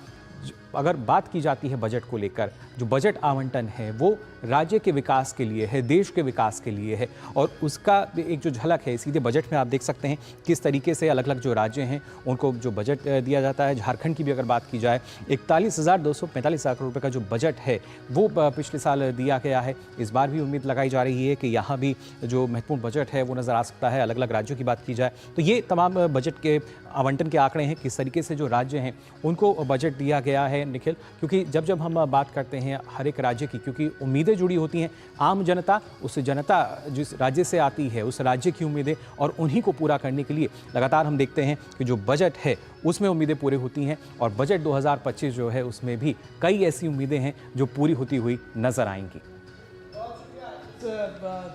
अगर बात की जाती है बजट को लेकर, जो बजट आवंटन है वो राज्य के विकास के लिए है, देश के विकास के लिए है। और उसका एक जो झलक है सीधे बजट में आप देख सकते हैं किस तरीके से अलग अलग जो राज्य हैं उनको जो बजट दिया जाता है। झारखंड की भी अगर बात की जाए, 41,245 करोड़ रुपये का जो बजट है वो पिछले साल दिया गया है। इस बार भी उम्मीद लगाई जा रही है कि यहाँ भी जो महत्वपूर्ण बजट है वो नज़र आ सकता है। अलग अलग राज्यों की बात की जाए तो ये तमाम बजट के आवंटन के आंकड़े हैं, किस तरीके से जो राज्य हैं उनको बजट दिया गया है निखिल। क्योंकि जब हम बात करते हैं हर एक राज्य की, क्योंकि उम्मीदें जुड़ी होती हैं, आम जनता, उस जनता जिस राज्य से आती है उस राज्य की उम्मीदें, और उन्हीं को पूरा करने के लिए लगातार हम देखते हैं कि जो बजट है उसमें उम्मीदें पूरी होती हैं। और बजट 2025 जो है उसमें भी कई ऐसी उम्मीदें हैं जो पूरी होती हुई नजर आएंगी।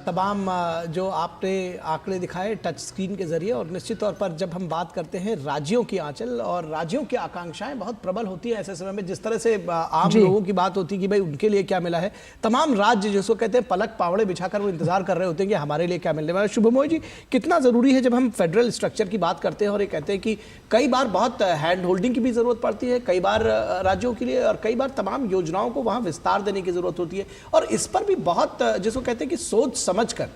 तमाम जो आपने आंकड़े दिखाए टच स्क्रीन के जरिए, और निश्चित तौर पर जब हम बात करते हैं राज्यों की आंचल और राज्यों की आकांक्षाएं बहुत प्रबल होती हैं ऐसे समय में, जिस तरह से आम लोगों की बात होती है कि भाई उनके लिए क्या मिला है। तमाम राज्य जिसको कहते हैं पलक पावड़े बिछाकर वो इंतजार कर रहे होते हैं कि हमारे लिए क्या मिलने वाला है। शुभमोय जी, कितना ज़रूरी है जब हम फेडरल स्ट्रक्चर की बात करते हैं और ये कहते हैं कि कई बार बहुत हैंड होल्डिंग की भी ज़रूरत पड़ती है कई बार राज्यों के लिए, और कई बार तमाम योजनाओं को वहाँ विस्तार देने की ज़रूरत होती है, और इस पर भी बहुत जिसको कहते हैं कि सोच समझकर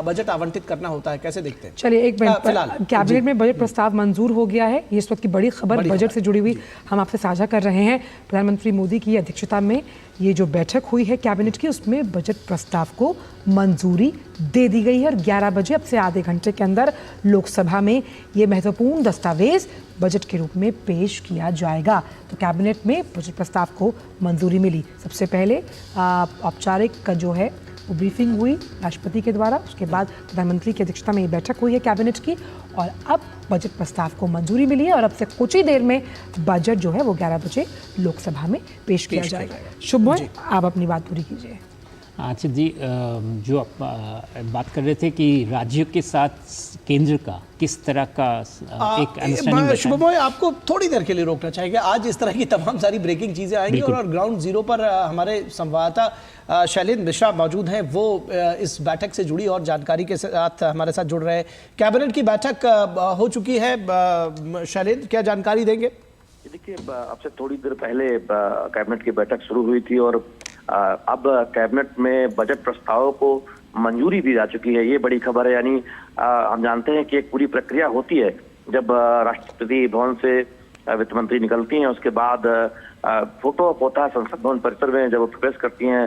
बजट आवंटित करना होता है। कैसे देखते हैं? चलिए एक मिनट, फिलहाल कैबिनेट में बजट प्रस्ताव मंजूर हो गया है। ये इस वक्त की बड़ी खबर बजट से जुड़ी हुई हम आपसे साझा कर रहे हैं। प्रधानमंत्री मोदी की अध्यक्षता में ये जो बैठक हुई है कैबिनेट की, उसमें बजट प्रस्ताव को मंजूरी दे दी गई है और 11 बजे, अब से आधे घंटे के अंदर लोकसभा में ये महत्वपूर्ण दस्तावेज बजट के रूप में पेश किया जाएगा। तो कैबिनेट में बजट प्रस्ताव को मंजूरी मिली। सबसे पहले औपचारिक जो है वो ब्रीफिंग हुई राष्ट्रपति के द्वारा, उसके बाद प्रधानमंत्री की अध्यक्षता में ये बैठक हुई है कैबिनेट की, और अब बजट प्रस्ताव को मंजूरी मिली है और अब से कुछ ही देर में बजट जो है वो 11 बजे लोकसभा में पेश किया जाएगा। शुभमोय, आप अपनी बात पूरी कीजिए। अच्छा जी, जो आप बात कर रहे थे कि राज्यों के साथ केंद्र का किस तरह का एक अंडरस्टैंडिंग, शुभमोय आपको थोड़ी देर के लिए रोकना चाहेंगे। आज इस तरह की तमाम सारी ब्रेकिंग चीज़ें आएंगी और ग्राउंड जीरो पर हमारे संवाददाता शैलेंद्र मिश्रा मौजूद हैं, वो इस बैठक से जुड़ी और जानकारी के साथ हमारे साथ जुड़ रहे हैं। कैबिनेट की बैठक हो चुकी है, शैलेंद्र क्या जानकारी देंगे? देखिए, अब से थोड़ी देर पहले कैबिनेट की बैठक शुरू हुई थी और अब कैबिनेट में बजट प्रस्ताव को मंजूरी दी जा चुकी है। ये बड़ी खबर है। यानी हम जानते हैं कि एक पूरी प्रक्रिया होती है जब राष्ट्रपति भवन से वित्त मंत्री निकलती हैं, उसके बाद फोटो होता है संसद भवन परिसर में, जब वो प्रवेश करती हैं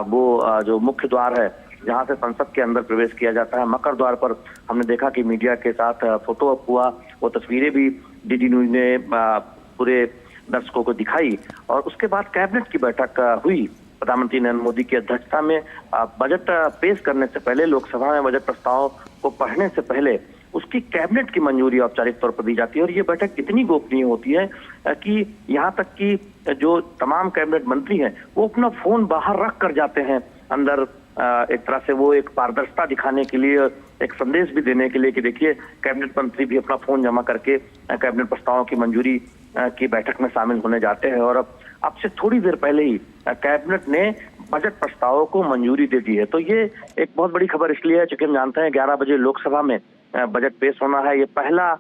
वो जो मुख्य द्वार है जहां से संसद के अंदर प्रवेश किया जाता है। मकर द्वार पर हमने देखा कि मीडिया के साथ फोटो अप हुआ, वो तस्वीरें भी डीडी न्यूज ने पूरे दर्शकों को दिखाई और उसके बाद कैबिनेट की बैठक हुई। प्रधानमंत्री नरेंद्र मोदी की अध्यक्षता में बजट पेश करने से पहले, लोकसभा में बजट प्रस्ताव को पढ़ने से पहले उसकी कैबिनेट की मंजूरी औपचारिक तौर पर दी जाती है और ये बैठक इतनी गोपनीय होती है कि यहाँ तक कि जो तमाम कैबिनेट मंत्री हैं वो अपना फोन बाहर रख कर जाते हैं अंदर, एक तरह से वो एक पारदर्शिता दिखाने के लिए, एक संदेश भी देने के लिए कि देखिए कैबिनेट मंत्री भी अपना फोन जमा करके कैबिनेट प्रस्तावों की मंजूरी की बैठक में शामिल होने जाते हैं। और अब से थोड़ी देर पहले ही कैबिनेट ने बजट प्रस्तावों को मंजूरी दे दी है। तो ये एक बहुत बड़ी खबर इसलिए है क्योंकि हम जानते हैं 11 बजे लोकसभा में बजट पेश होना है। ये पहला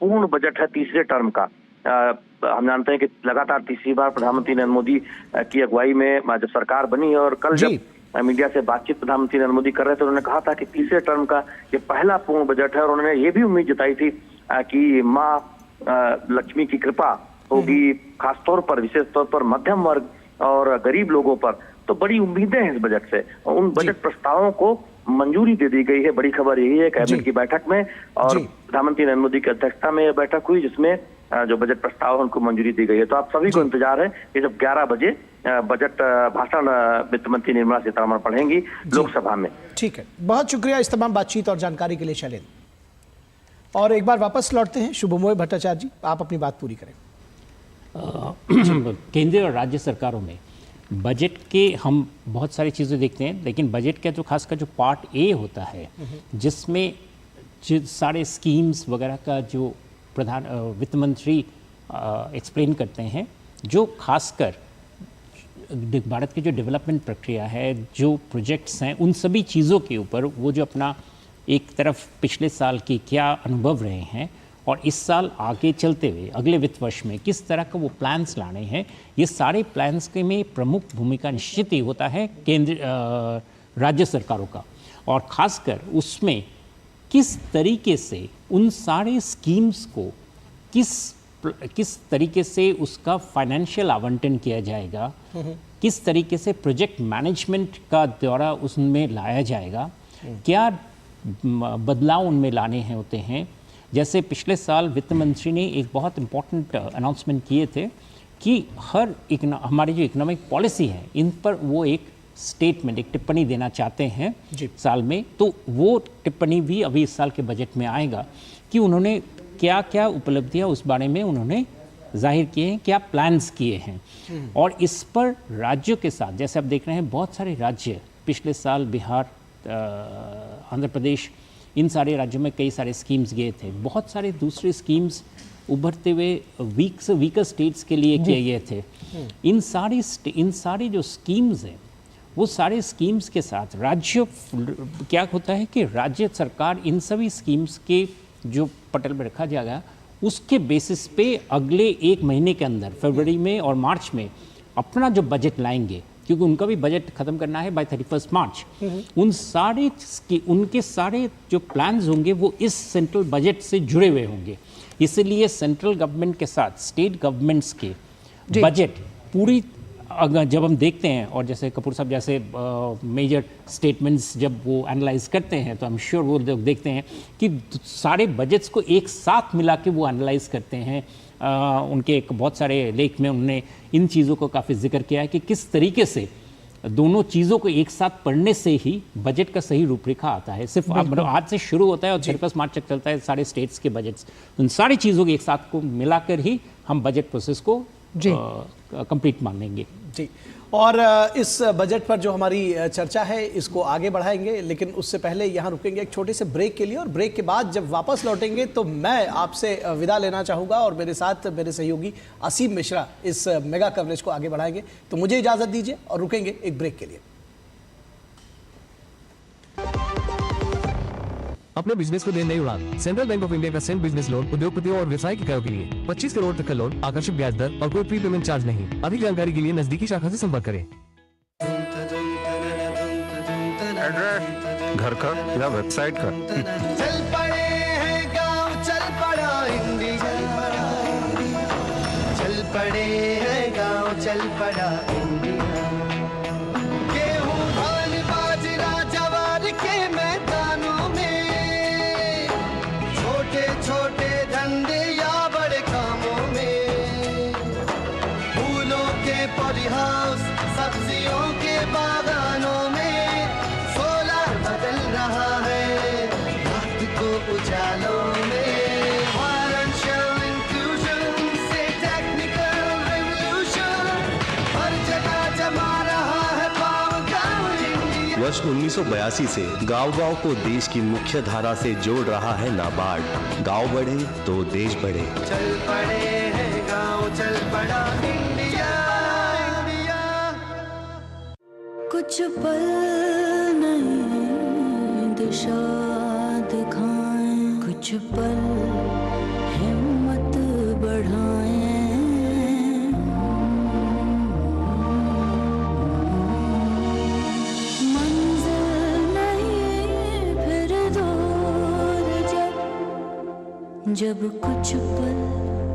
पूर्ण बजट है तीसरे टर्म का। हम जानते हैं कि लगातार तीसरी बार प्रधानमंत्री नरेंद्र मोदी की अगुवाई में जब सरकार बनी है और कल जब मीडिया से बातचीत प्रधानमंत्री नरेंद्र मोदी कर रहे थे उन्होंने कहा था कि तीसरे टर्म का ये पहला पूर्ण बजट है और उन्होंने ये भी उम्मीद जताई थी कि माँ लक्ष्मी की कृपा होगी, खासतौर पर विशेष तौर पर मध्यम वर्ग और गरीब लोगों पर। तो बड़ी उम्मीदें हैं इस बजट से। उन बजट प्रस्तावों को मंजूरी दे दी गई है। बड़ी खबर यही है कैबिनेट की बैठक में और प्रधानमंत्री नरेंद्र मोदी की अध्यक्षता में यह बैठक हुई जिसमें जो बजट प्रस्ताव है उनको मंजूरी दी गई है। तो आप सभी को इंतजार है कि जब 11 बजे बजट भाषण वित्त मंत्री निर्मला सीतारमण पढ़ेंगी लोकसभा में। ठीक है, बहुत शुक्रिया इस तमाम बातचीत और जानकारी के लिए शैलेंद्र। और एक बार वापस लौटते हैं शुभमोय भट्टाचार्य जी, आप अपनी बात पूरी करें। केंद्रीय और राज्य सरकारों में बजट के हम बहुत सारी चीज़ें देखते हैं, लेकिन बजट का जो खासकर जो पार्ट ए होता है जिसमें जो सारे स्कीम्स वगैरह का जो प्रधान वित्त मंत्री एक्सप्लेन करते हैं, जो खासकर भारत की जो डेवलपमेंट प्रक्रिया है, जो प्रोजेक्ट्स हैं, उन सभी चीज़ों के ऊपर वो जो अपना एक तरफ पिछले साल के क्या अनुभव रहे हैं और इस साल आगे चलते हुए अगले वित्त वर्ष में किस तरह का वो प्लान्स लाने हैं, ये सारे प्लान्स के में प्रमुख भूमिका निश्चित ही होता है केंद्र राज्य सरकारों का। और ख़ासकर उसमें किस तरीके से उन सारे स्कीम्स को किस तरीके से उसका फाइनेंशियल आवंटन किया जाएगा, किस तरीके से प्रोजेक्ट मैनेजमेंट का द्वारा उसमें लाया जाएगा, क्या बदलाव उनमें लाने हैं होते हैं। जैसे पिछले साल वित्त मंत्री ने एक बहुत इम्पोर्टेंट अनाउंसमेंट किए थे कि हमारी जो इकोनॉमिक पॉलिसी है इन पर वो एक स्टेटमेंट, एक टिप्पणी देना चाहते हैं साल में। तो वो टिप्पणी भी अभी इस साल के बजट में आएगा कि उन्होंने क्या क्या उपलब्धियां उस बारे में उन्होंने जाहिर किए हैं, क्या प्लान्स किए हैं। और इस पर राज्यों के साथ, जैसे आप देख रहे हैं बहुत सारे राज्य पिछले साल बिहार, आंध्र प्रदेश, इन सारे राज्यों में कई सारे स्कीम्स गए थे। बहुत सारे दूसरे स्कीम्स उभरते हुए वीकर स्टेट्स के लिए किए गए थे। इन सारी जो स्कीम्स हैं वो सारे स्कीम्स के साथ राज्य क्या होता है कि राज्य सरकार इन सभी स्कीम्स के जो पटल पर रखा जाएगा उसके बेसिस पे अगले एक महीने के अंदर फरवरी में और मार्च में अपना जो बजट लाएंगे, क्योंकि उनका भी बजट खत्म करना है बाय 31 मार्च। उनके सारे जो प्लान्स होंगे वो इस सेंट्रल बजट से जुड़े हुए होंगे। इसलिए सेंट्रल गवर्नमेंट के साथ स्टेट गवर्नमेंट्स के बजट पूरी अगर जब हम देखते हैं और जैसे कपूर साहब जैसे मेजर स्टेटमेंट्स जब वो एनालाइज करते हैं तो आई एम श्योर वो लोग देखते हैं कि सारे बजट्स को एक साथ मिला के वो एनालाइज करते हैं। उनके एक बहुत सारे लेख में उन्होंने इन चीज़ों को काफ़ी जिक्र किया है कि किस तरीके से दोनों चीज़ों को एक साथ पढ़ने से ही बजट का सही रूपरेखा आता है। सिर्फ आज से शुरू होता है और 31 मार्च तक चलता है सारे स्टेट्स के बजट्स। उन सारी चीज़ों के एक साथ को मिलाकर ही हम बजट प्रोसेस को कंप्लीट मानेंगे। जी, और इस बजट पर जो हमारी चर्चा है इसको आगे बढ़ाएंगे, लेकिन उससे पहले यहाँ रुकेंगे एक छोटे से ब्रेक के लिए। और ब्रेक के बाद जब वापस लौटेंगे तो मैं आपसे विदा लेना चाहूँगा और मेरे साथ मेरे सहयोगी असीम मिश्रा इस मेगा कवरेज को आगे बढ़ाएंगे। तो मुझे इजाज़त दीजिए और रुकेंगे एक ब्रेक के लिए। अपने बिजनेस को दे नई उड़ान। सेंट्रल बैंक ऑफ इंडिया का सेंट बिजनेस लोन उद्योगपतियों और व्यवसाय इकाइयों के लिए 25 करोड़ तक का लोन, आकर्षक ब्याज दर और कोई प्री पेमेंट चार्ज नहीं। अधिक जानकारी के लिए नजदीकी शाखा से संपर्क करें। एड्रेस घर का या वेबसाइट का। चल पड़े हैं गाँव, चल पड़ा इंडिया, चल पड़े हैं गाँव, चल पड़ा इंडिया। गेहूं धान बाजरा जवार मैदानों में, छोटे छोटे धंधे या बड़े कामों में, फूलों के पॉलीहाउस, सब्जियों के बागानों में, सोलर बदल रहा है रात को उजालों में। फाइनेंशियल इंक्लूजन से टेक्निकल रेवोल्यूशन, हर जगह जमा रहा है पावर गाँव इंडिया। वर्ष 1982 से गांव-गांव को देश की मुख्य धारा से जोड़ रहा है नाबार्ड। गांव बढ़े तो देश बढ़े। चल पड़े हैं गाँव, चल पड़ा इंडिया, इंडिया। कुछ पल नहीं दिशा दिखाएं, कुछ पल हिम्मत बढ़ाएं, मंजिल नहीं फिर दूर जब कुछ पल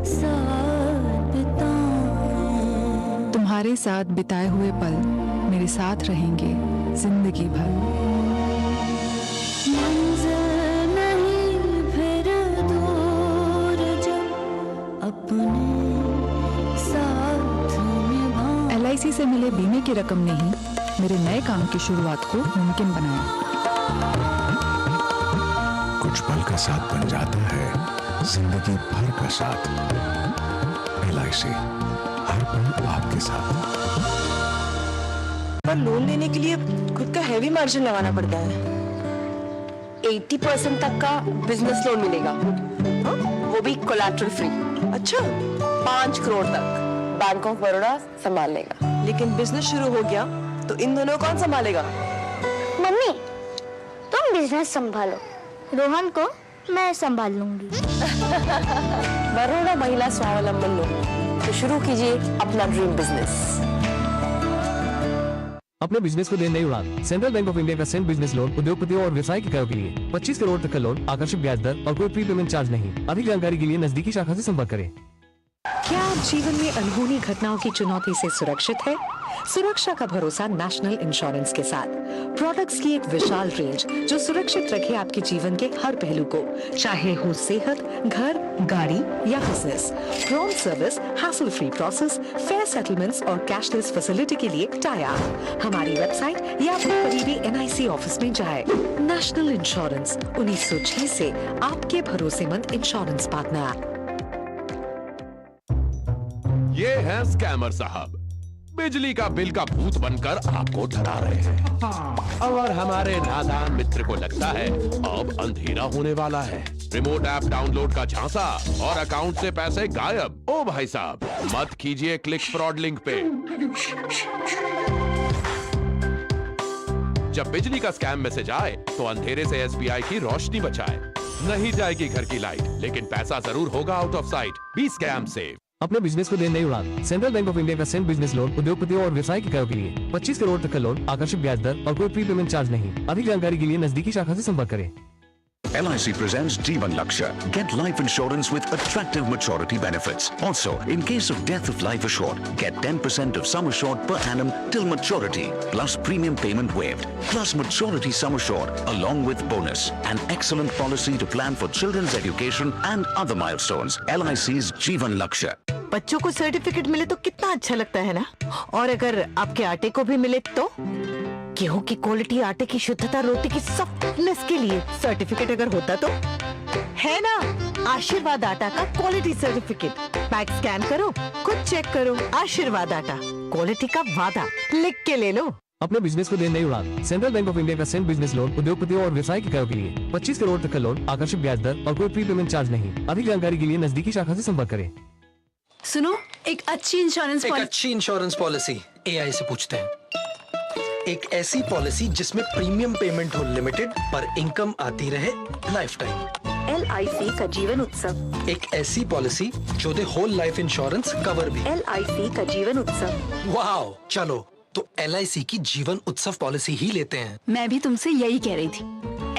साथ बिताएं। तुम्हारे साथ बिताए हुए पल मेरे साथ रहेंगे जिंदगी भर। मंजिल नहीं फिर दूर जब अपने साथ निभाएं। LIC से मिले बीमे की रकम ने ही मेरे नए काम की शुरुआत को मुमकिन बनाया। कुछ पल का साथ बन जाता है जिंदगी भर का साथ। LIC, हर पल आपके साथ। पर लोन लेने के लिए खुद का हैवी मार्जिन लगाना पड़ता है। 80% तक का बिजनेस लोन मिलेगा, हाँ? वो भी कोलैटरल फ्री। अच्छा, 5 करोड़ तक बैंक ऑफ बड़ौदा संभाल लेगा। लेकिन बिजनेस शुरू हो गया तो इन दोनों कौन संभालेगा? मम्मी, तुम बिजनेस संभालो, रोहन को मैं संभाल लूंगी। बड़ौदा महिला स्वावलंबन लोन, तो शुरू कीजिए अपना ड्रीम बिजनेस। अपने बिजनेस को दे नई उड़ान। सेंट्रल बैंक ऑफ इंडिया का सेंड बिजनेस लोन उद्योगपतियों और व्यवसाय के कार्यों के लिए 25 करोड़ तक का लोन, आकर्षक ब्याज दर और कोई प्री पेमेंट चार्ज नहीं। अधिक जानकारी के लिए नजदीकी शाखा से संपर्क करें। क्या आप जीवन में अनहोनी घटनाओं की चुनौती से सुरक्षित है? सुरक्षा का भरोसा नेशनल इंश्योरेंस के साथ। प्रोडक्ट्स की एक विशाल रेंज जो सुरक्षित रखे आपके जीवन के हर पहलू को, चाहे हो सेहत, घर, गाड़ी या business. Prompt service, hassle free process, fair settlements और कैशलेस फैसिलिटी के लिए तैयार। हमारी वेबसाइट या अपने करीबी NIC ऑफिस में जाए। नेशनल इंश्योरेंस, 1906 से आपके भरोसेमंद इंश्योरेंस पार्टनर। ये है स्कैमर साहब, बिजली का बिल का भूत बनकर आपको डरा रहे हैं। और हमारे नादान मित्र को लगता है अब अंधेरा होने वाला है। रिमोट ऐप डाउनलोड का झांसा और अकाउंट से पैसे गायब। ओ भाई साहब, मत कीजिए क्लिक फ्रॉड लिंक पे। जब बिजली का स्कैम मैसेज आए तो अंधेरे से SBI की रोशनी बचाए। नहीं जाएगी घर की लाइट, लेकिन पैसा जरूर होगा out of sight. Be scam safe. अपने बिजनेस को दे नई उड़ान। सेंट्रल बैंक ऑफ इंडिया का सेंड बिजनेस लोन उद्योगपतियों और व्यवसाय के कार्यों के लिए 25 करोड़ तक का लोन, आकर्षक ब्याज दर और कोई प्री पेमेंट चार्ज नहीं। अधिक जानकारी के लिए नजदीकी शाखा से संपर्क करें। LIC presents Jeevan Lakshya. Get life insurance with attractive maturity benefits. Also, in case of death of life assured, get 10% of sum assured per annum till maturity, plus premium payment waived, plus maturity sum assured, along with bonus. An excellent policy to plan for children's education and other milestones. LIC's Jeevan Lakshya. बच्चों को certificate मिले तो कितना अच्छा लगता है ना? और अगर आपके आटे को भी मिले तो? गेहूं की क्वालिटी, आटे की शुद्धता, रोटी की सॉफ्टनेस के लिए सर्टिफिकेट अगर होता तो? है ना? आशीर्वाद आटा का क्वालिटी सर्टिफिकेट। पैक स्कैन करो, खुद चेक करो। आशीर्वाद आटा, क्वालिटी का वादा, लिख के ले लो। अपने बिजनेस को दे नई उड़ान। सेंट्रल बैंक ऑफ इंडिया का सेंड बिजनेस लोन उद्योगपतियों और व्यवसाय के कार्यों के लिए 25 करोड़ तक का लोन, आकर्षक ब्याज दर और कोई प्री पेमेंट चार्ज नहीं। अधिक जानकारी के लिए नजदीकी शाखा से संपर्क करें। सुनो, एक अच्छी इंश्योरेंस पॉलिसी AI से पूछते हैं। एक ऐसी पॉलिसी जिसमें प्रीमियम पेमेंट हो लिमिटेड पर इनकम आती रहे लाइफ टाइम। LIC का जीवन उत्सव। एक ऐसी पॉलिसी जो दे होल लाइफ इंश्योरेंस कवर भी। LIC का जीवन उत्सव। वाओ, चलो तो LIC की जीवन उत्सव पॉलिसी ही लेते हैं। मैं भी तुमसे यही कह रही थी।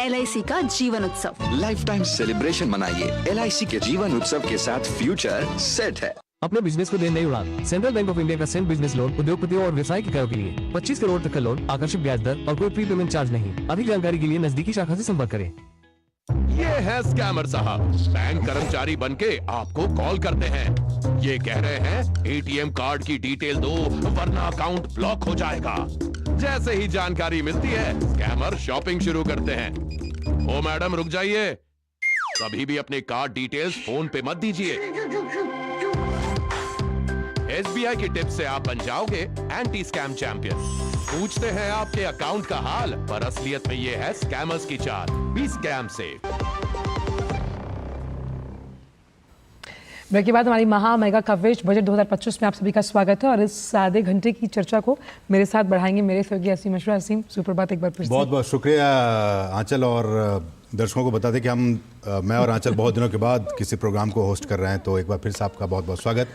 LIC का Jeevan Utsav. Lifetime celebration मनाइए। LIC के जीवन उत्सव के साथ फ्यूचर सेट है। अपने बिजनेस को दे नई उड़ान। सेंट्रल बैंक ऑफ इंडिया का सेंड बिजनेस लोन उद्योगपतियों और व्यवसाय के कार्यों के लिए 25 करोड़ तक का लोन, आकर्षक ब्याज दर और कोई प्री पेमेंट चार्ज नहीं। अधिक जानकारी के लिए नजदीकी शाखा से संपर्क करें। ये है स्कैमर साहब, बैंक कर्मचारी बनके आपको कॉल करते हैं। ये कह रहे हैं एटीएम कार्ड की डिटेल दो वरना अकाउंट ब्लॉक हो जाएगा। जैसे ही जानकारी मिलती है स्कैमर शॉपिंग शुरू करते हैं। ओ मैडम रुक जाइए, कभी भी अपने कार्ड डिटेल्स फोन पे मत दीजिए। एसबीआई की टिप से आप बन जाओगे एंटी स्कैम चैंपियन। पूछते हैं आपके अकाउंट का हाल, पर असलियत में ये है स्कैमर्स की चाल। B scam safe. ब्रेक के बाद हमारी महा मेगा कवरेज बजट 2025 में आप सभी का स्वागत है और इस आधे घंटे की चर्चा को मेरे साथ बढ़ाएंगे मेरे सहयोगी असीम मिश्रा। असीम, सुप्रभात एक बार फिर से। बहुत बहुत शुक्रिया आंचल, और दर्शकों को बता दें कि मैं और आंचल बहुत दिनों के बाद किसी प्रोग्राम को होस्ट कर रहे हैं, तो एक बार फिर से आपका बहुत बहुत स्वागत।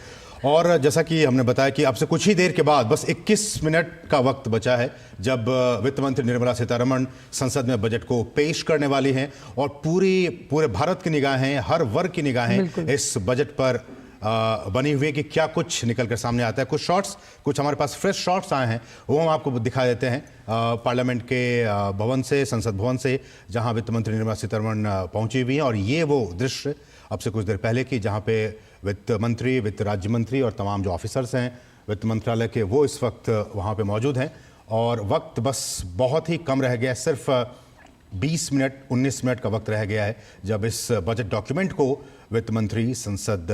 और जैसा कि हमने बताया कि अब से कुछ ही देर के बाद बस 21 मिनट का वक्त बचा है जब वित्त मंत्री निर्मला सीतारमण संसद में बजट को पेश करने वाली हैं और पूरे भारत की निगाहें, हर वर्ग की निगाहें इस बजट पर बनी हुई है कि क्या कुछ निकल कर सामने आता है। कुछ शॉट्स, कुछ हमारे पास फ्रेश शॉट्स आए हैं, वो हम आपको दिखा देते हैं पार्लियामेंट के भवन से, संसद भवन से, जहां वित्त मंत्री निर्मला सीतारमण पहुंची हुई हैं। और ये वो दृश्य अब से कुछ देर पहले की जहां पे वित्त मंत्री, वित्त राज्य मंत्री और तमाम जो ऑफिसर्स हैं वित्त मंत्रालय के, वो इस वक्त वहाँ पे मौजूद हैं। और वक्त बस बहुत ही कम रह गया है, सिर्फ 20 मिनट 19 मिनट का वक्त रह गया है जब इस बजट डॉक्यूमेंट को वित्त मंत्री संसद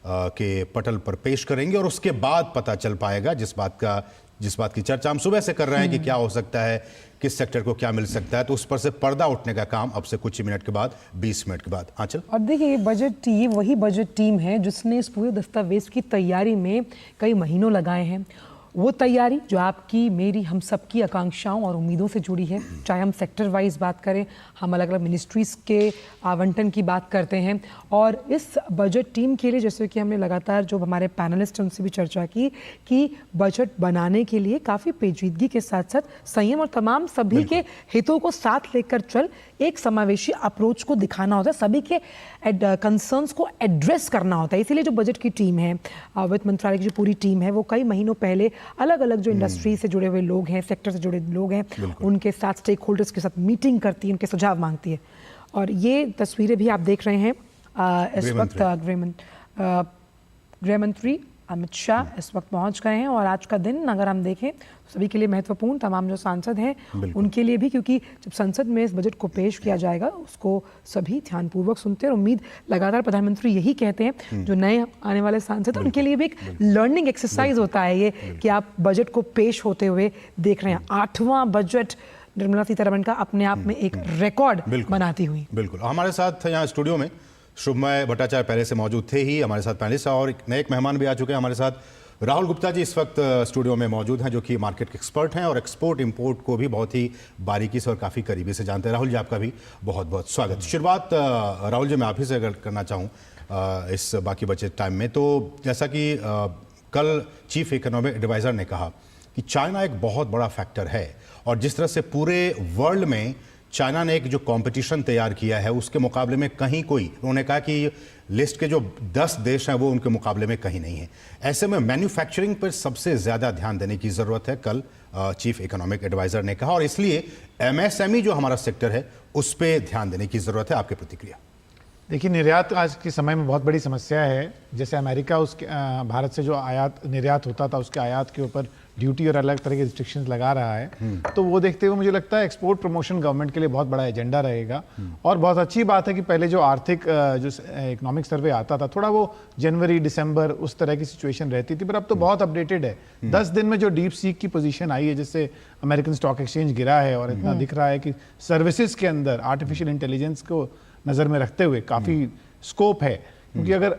के पटल पर पेश करेंगे। और उसके बाद पता चल पाएगा जिस बात की चर्चा हम सुबह से कर रहे हैं कि क्या हो सकता है, किस सेक्टर को क्या मिल सकता है, तो उस पर से पर्दा उठने का काम अब से कुछ ही मिनट के बाद, 20 मिनट के बाद। आंचल, और देखिए ये वही बजट टीम है जिसने इस पूरे दस्तावेज की तैयारी में कई महीनों लगाए हैं। वो तैयारी जो आपकी, मेरी, हम सबकी आकांक्षाओं और उम्मीदों से जुड़ी है, चाहे हम सेक्टर वाइज बात करें, हम अलग अलग मिनिस्ट्रीज़ के आवंटन की बात करते हैं। और इस बजट टीम के लिए, जैसे कि हमने लगातार जो हमारे पैनलिस्ट हैं उनसे भी चर्चा की कि बजट बनाने के लिए काफ़ी पेचीदगी के साथ साथ संयम और तमाम सभी के हितों को साथ लेकर चल एक समावेशी अप्रोच को दिखाना होता है, सभी के कंसर्न्स को एड्रेस करना होता है। इसीलिए जो बजट की टीम है, वित्त मंत्रालय की जो पूरी टीम है, वो कई महीनों पहले अलग अलग जो इंडस्ट्री से जुड़े हुए लोग हैं, सेक्टर से जुड़े लोग हैं, उनके साथ, स्टेक होल्डर्स के साथ मीटिंग करती है, उनके सुझाव मांगती है। और ये तस्वीरें भी आप देख रहे हैं इस वक्त गृह मंत्री अमित शाह इस वक्त पहुंच गए हैं। और आज का दिन अगर हम देखें सभी के लिए महत्वपूर्ण, तमाम जो सांसद हैं उनके लिए भी, क्योंकि जब संसद में इस बजट को पेश किया जाएगा उसको सभी ध्यानपूर्वक सुनते हैं। और उम्मीद लगातार प्रधानमंत्री यही कहते हैं जो नए आने वाले सांसद हैं उनके लिए भी एक लर्निंग एक्सरसाइज होता है ये कि आप बजट को पेश होते हुए देख रहे हैं। 8वां बजट निर्मला सीतारमण का अपने आप में एक रिकॉर्ड बनाती हुई। बिल्कुल। हमारे साथ यहाँ स्टूडियो में शुभमय भट्टाचार्य पहले से मौजूद थे ही, हमारे साथ पैनलिस्ट, और एक मेहमान भी आ चुके हैं हमारे साथ। राहुल गुप्ता जी इस वक्त स्टूडियो में मौजूद हैं, जो कि मार्केट के एक्सपर्ट हैं और एक्सपोर्ट इंपोर्ट को भी बहुत ही बारीकी से और काफ़ी करीबी से जानते हैं। राहुल जी, आपका भी बहुत बहुत स्वागत। शुरुआत राहुल जी मैं आप ही से अगर करना चाहूँ इस बाकी बचे टाइम में, तो जैसा कि कल चीफ इकोनॉमिक एडवाइज़र ने कहा कि चाइना एक बहुत बड़ा फैक्टर है, और जिस तरह से पूरे वर्ल्ड में चाइना ने एक जो कंपटीशन तैयार किया है उसके मुकाबले में कहीं कोई, उन्होंने कहा कि लिस्ट के जो 10 देश हैं वो उनके मुकाबले में कहीं नहीं है। ऐसे में मैन्युफैक्चरिंग पर सबसे ज़्यादा ध्यान देने की ज़रूरत है, कल चीफ इकोनॉमिक एडवाइज़र ने कहा, और इसलिए एमएसएमई जो हमारा सेक्टर है उस पर ध्यान देने की ज़रूरत है। आपकी प्रतिक्रिया? देखिए, निर्यात आज के समय में बहुत बड़ी समस्या है। जैसे अमेरिका उसके भारत से जो आयात निर्यात होता था उसके आयात के ऊपर ड्यूटी और अलग तरह के रिस्ट्रिक्शंस लगा रहा है, तो वो देखते हुए मुझे लगता है एक्सपोर्ट प्रमोशन गवर्नमेंट के लिए बहुत बड़ा एजेंडा रहेगा। और बहुत अच्छी बात है कि पहले जो आर्थिक जो इकोनॉमिक सर्वे आता था, थोड़ा वो जनवरी दिसंबर उस तरह की सिचुएशन रहती थी, पर अब तो बहुत अपडेटेड है। 10 दिन में जो डीप सीक की पोजीशन आई है, जिससे अमेरिकन स्टॉक एक्सचेंज गिरा है, और इतना दिख रहा है कि सर्विसेज के अंदर आर्टिफिशियल इंटेलिजेंस को नज़र में रखते हुए काफ़ी स्कोप है, क्योंकि अगर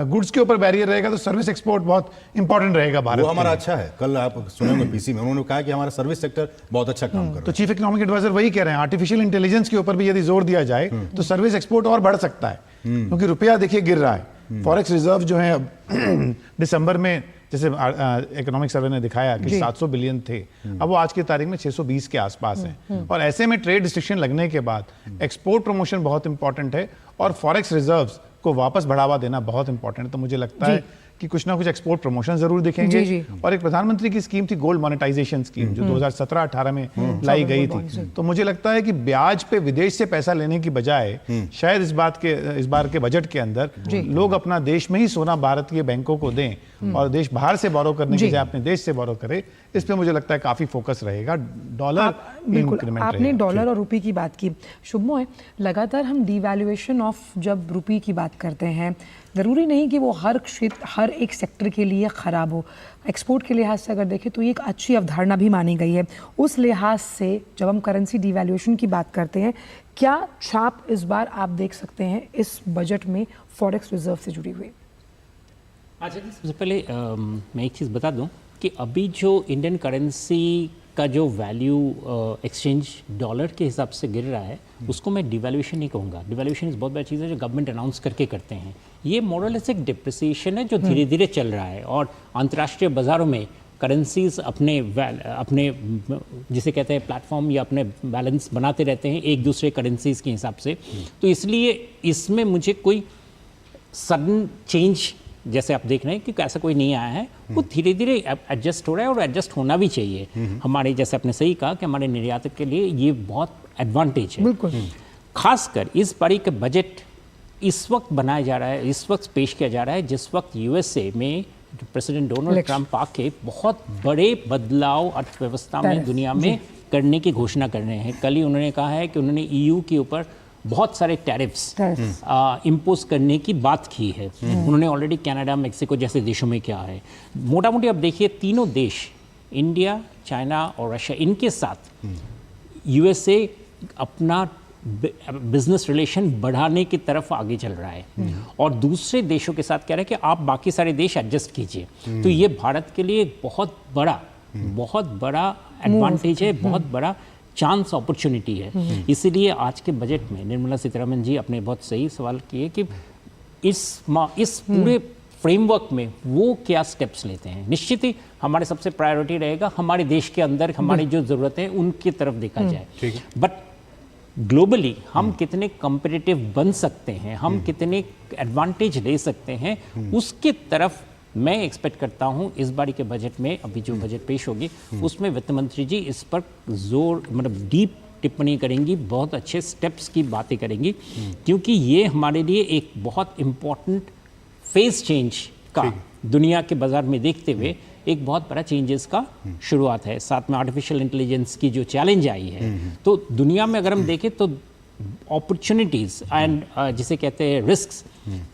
गुड्स के ऊपर बैरियर रहेगा तो सर्विस एक्सपोर्ट बहुत इंपॉर्टेंट रहेगा भारत। वो हमारा अच्छा है। कल आप सुनेंगे पीसी में उन्होंने कहा कि हमारा सर्विस सेक्टर बहुत अच्छा काम कर रहा है। तो चीफ इकोनॉमिक एडवाइजर वही कह रहे हैं, आर्टिफिशियल इंटेलिजेंस के ऊपर भी यदि जोर दिया जाए तो सर्विस एक्सपोर्ट और बढ़ सकता है, क्योंकि रुपया देखिए गिर रहा है। फॉरेक्स रिजर्व जो है दिसंबर में, जैसे इकोनॉमिक सर्वे ने दिखाया कि 700 बिलियन थे, अब वो आज की तारीख में 620 के आसपास है। और ऐसे में ट्रेड रिस्ट्रिक्शन लगने के बाद एक्सपोर्ट प्रमोशन बहुत इंपॉर्टेंट है, और फॉरेक्स रिजर्व्स को वापस बढ़ावा देना बहुत इंपॉर्टेंट है। तो मुझे लगता है कि कुछ ना कुछ एक्सपोर्ट प्रमोशन जरूर दिखेंगे। जी। और एक प्रधानमंत्री की स्कीम थी गोल्ड मोनेटाइजेशन स्कीम, जो 2017-18 में लाई गई थी। तो मुझे लगता है कि ब्याज पे विदेश से पैसा लेने की बजाय शायद इस बार के बजट के अंदर लोग अपना देश में ही सोना भारतीय बैंकों को दें और देश बाहर से बोरो करने की बजाय अपने देश से बोरो करे। इस पे मुझे लगता है काफी फोकस रहेगा। डॉलर इंक्रीमेंट आपने डॉलर और रुपये की बात की, शुभमोय, लगातार हम डिवैल्यूएशन ऑफ जब रुपये की बात करते हैं, ज़रूरी नहीं कि वो हर क्षेत्र हर एक सेक्टर के लिए ख़राब हो। एक्सपोर्ट के लिहाज से अगर देखें तो ये एक अच्छी अवधारणा भी मानी गई है। उस लिहाज से जब हम करेंसी डिवैल्यूएशन की बात करते हैं, क्या छाप इस बार आप देख सकते हैं इस बजट में फॉरेक्स रिजर्व से जुड़ी हुई? अच्छा जी, सबसे पहले मैं एक चीज़ बता दूं कि अभी जो इंडियन करेंसी का जो वैल्यू एक्सचेंज डॉलर के हिसाब से गिर रहा है, उसको मैं डिवैल्यूएशन नहीं कहूँगा। डिवैल्यूएशन इस बहुत बड़ी चीज़ है जो गवर्नमेंट अनाउंस करके करते हैं। ये मोरलेस एक डिप्रिसिएशन है जो धीरे धीरे चल रहा है और अंतर्राष्ट्रीय बाज़ारों में करेंसीज अपने जिसे कहते हैं प्लेटफॉर्म या अपने बैलेंस बनाते रहते हैं एक दूसरे करेंसीज के हिसाब से। तो इसलिए इसमें मुझे कोई सडन चेंज जैसे आप देख रहे हैं कि ऐसा कोई नहीं आया है, वो धीरे धीरे एडजस्ट हो रहा है और एडजस्ट होना भी चाहिए। हमारे, जैसे आपने सही कहा कि हमारे निर्यातक के लिए ये बहुत एडवांटेज है। बिल्कुल। खासकर इस बारी का बजट इस वक्त बनाया जा रहा है, इस वक्त पेश किया जा रहा है जिस वक्त यूएसए में प्रेसिडेंट डोनाल्ड ट्रंप आके बहुत बड़े बदलाव अर्थव्यवस्था में दुनिया में करने की घोषणा कर रहे हैं। कल ही उन्होंने कहा है कि उन्होंने ईयू के ऊपर बहुत सारे टैरिफ्स इम्पोज करने की बात की है। उन्होंने ऑलरेडी कनाडा, मेक्सिको जैसे देशों में किया है। मोटा मोटी अब देखिए, तीनों देश इंडिया, चाइना और रशिया, इनके साथ यूएसए अपना बिजनेस रिलेशन बढ़ाने की तरफ आगे चल रहा है और दूसरे देशों के साथ कह रहा है कि आप बाकी सारे देश एडजस्ट कीजिए। तो ये भारत के लिए एक बहुत बड़ा एडवांटेज है, बहुत बड़ा चांस अपॉर्चुनिटी है। इसीलिए आज के बजट में निर्मला सीतारमण जी अपने बहुत सही सवाल किए कि इस पूरे फ्रेमवर्क में वो क्या स्टेप्स लेते हैं। निश्चित ही हमारे सबसे प्रायोरिटी रहेगा हमारे देश के अंदर हमारी जो ज़रूरतें हैं उनकी तरफ देखा जाए। बट ग्लोबली हम कितने कॉम्पिटिटिव बन सकते हैं, हम कितने एडवांटेज ले सकते हैं, उसकी तरफ मैं एक्सपेक्ट करता हूं इस बारी के बजट में। अभी जो बजट पेश होगी उसमें वित्त मंत्री जी इस पर डीप टिप्पणी करेंगी, बहुत अच्छे स्टेप्स की बातें करेंगी, क्योंकि ये हमारे लिए एक बहुत इम्पॉर्टेंट फेज चेंज का दुनिया के बाजार में देखते हुए एक बहुत बड़ा चेंजेस का शुरुआत है। साथ में आर्टिफिशियल इंटेलिजेंस की जो चैलेंज आई है, तो दुनिया में अगर हम देखें तो अपॉर्चुनिटीज़ एंड जिसे कहते हैं रिस्क्स,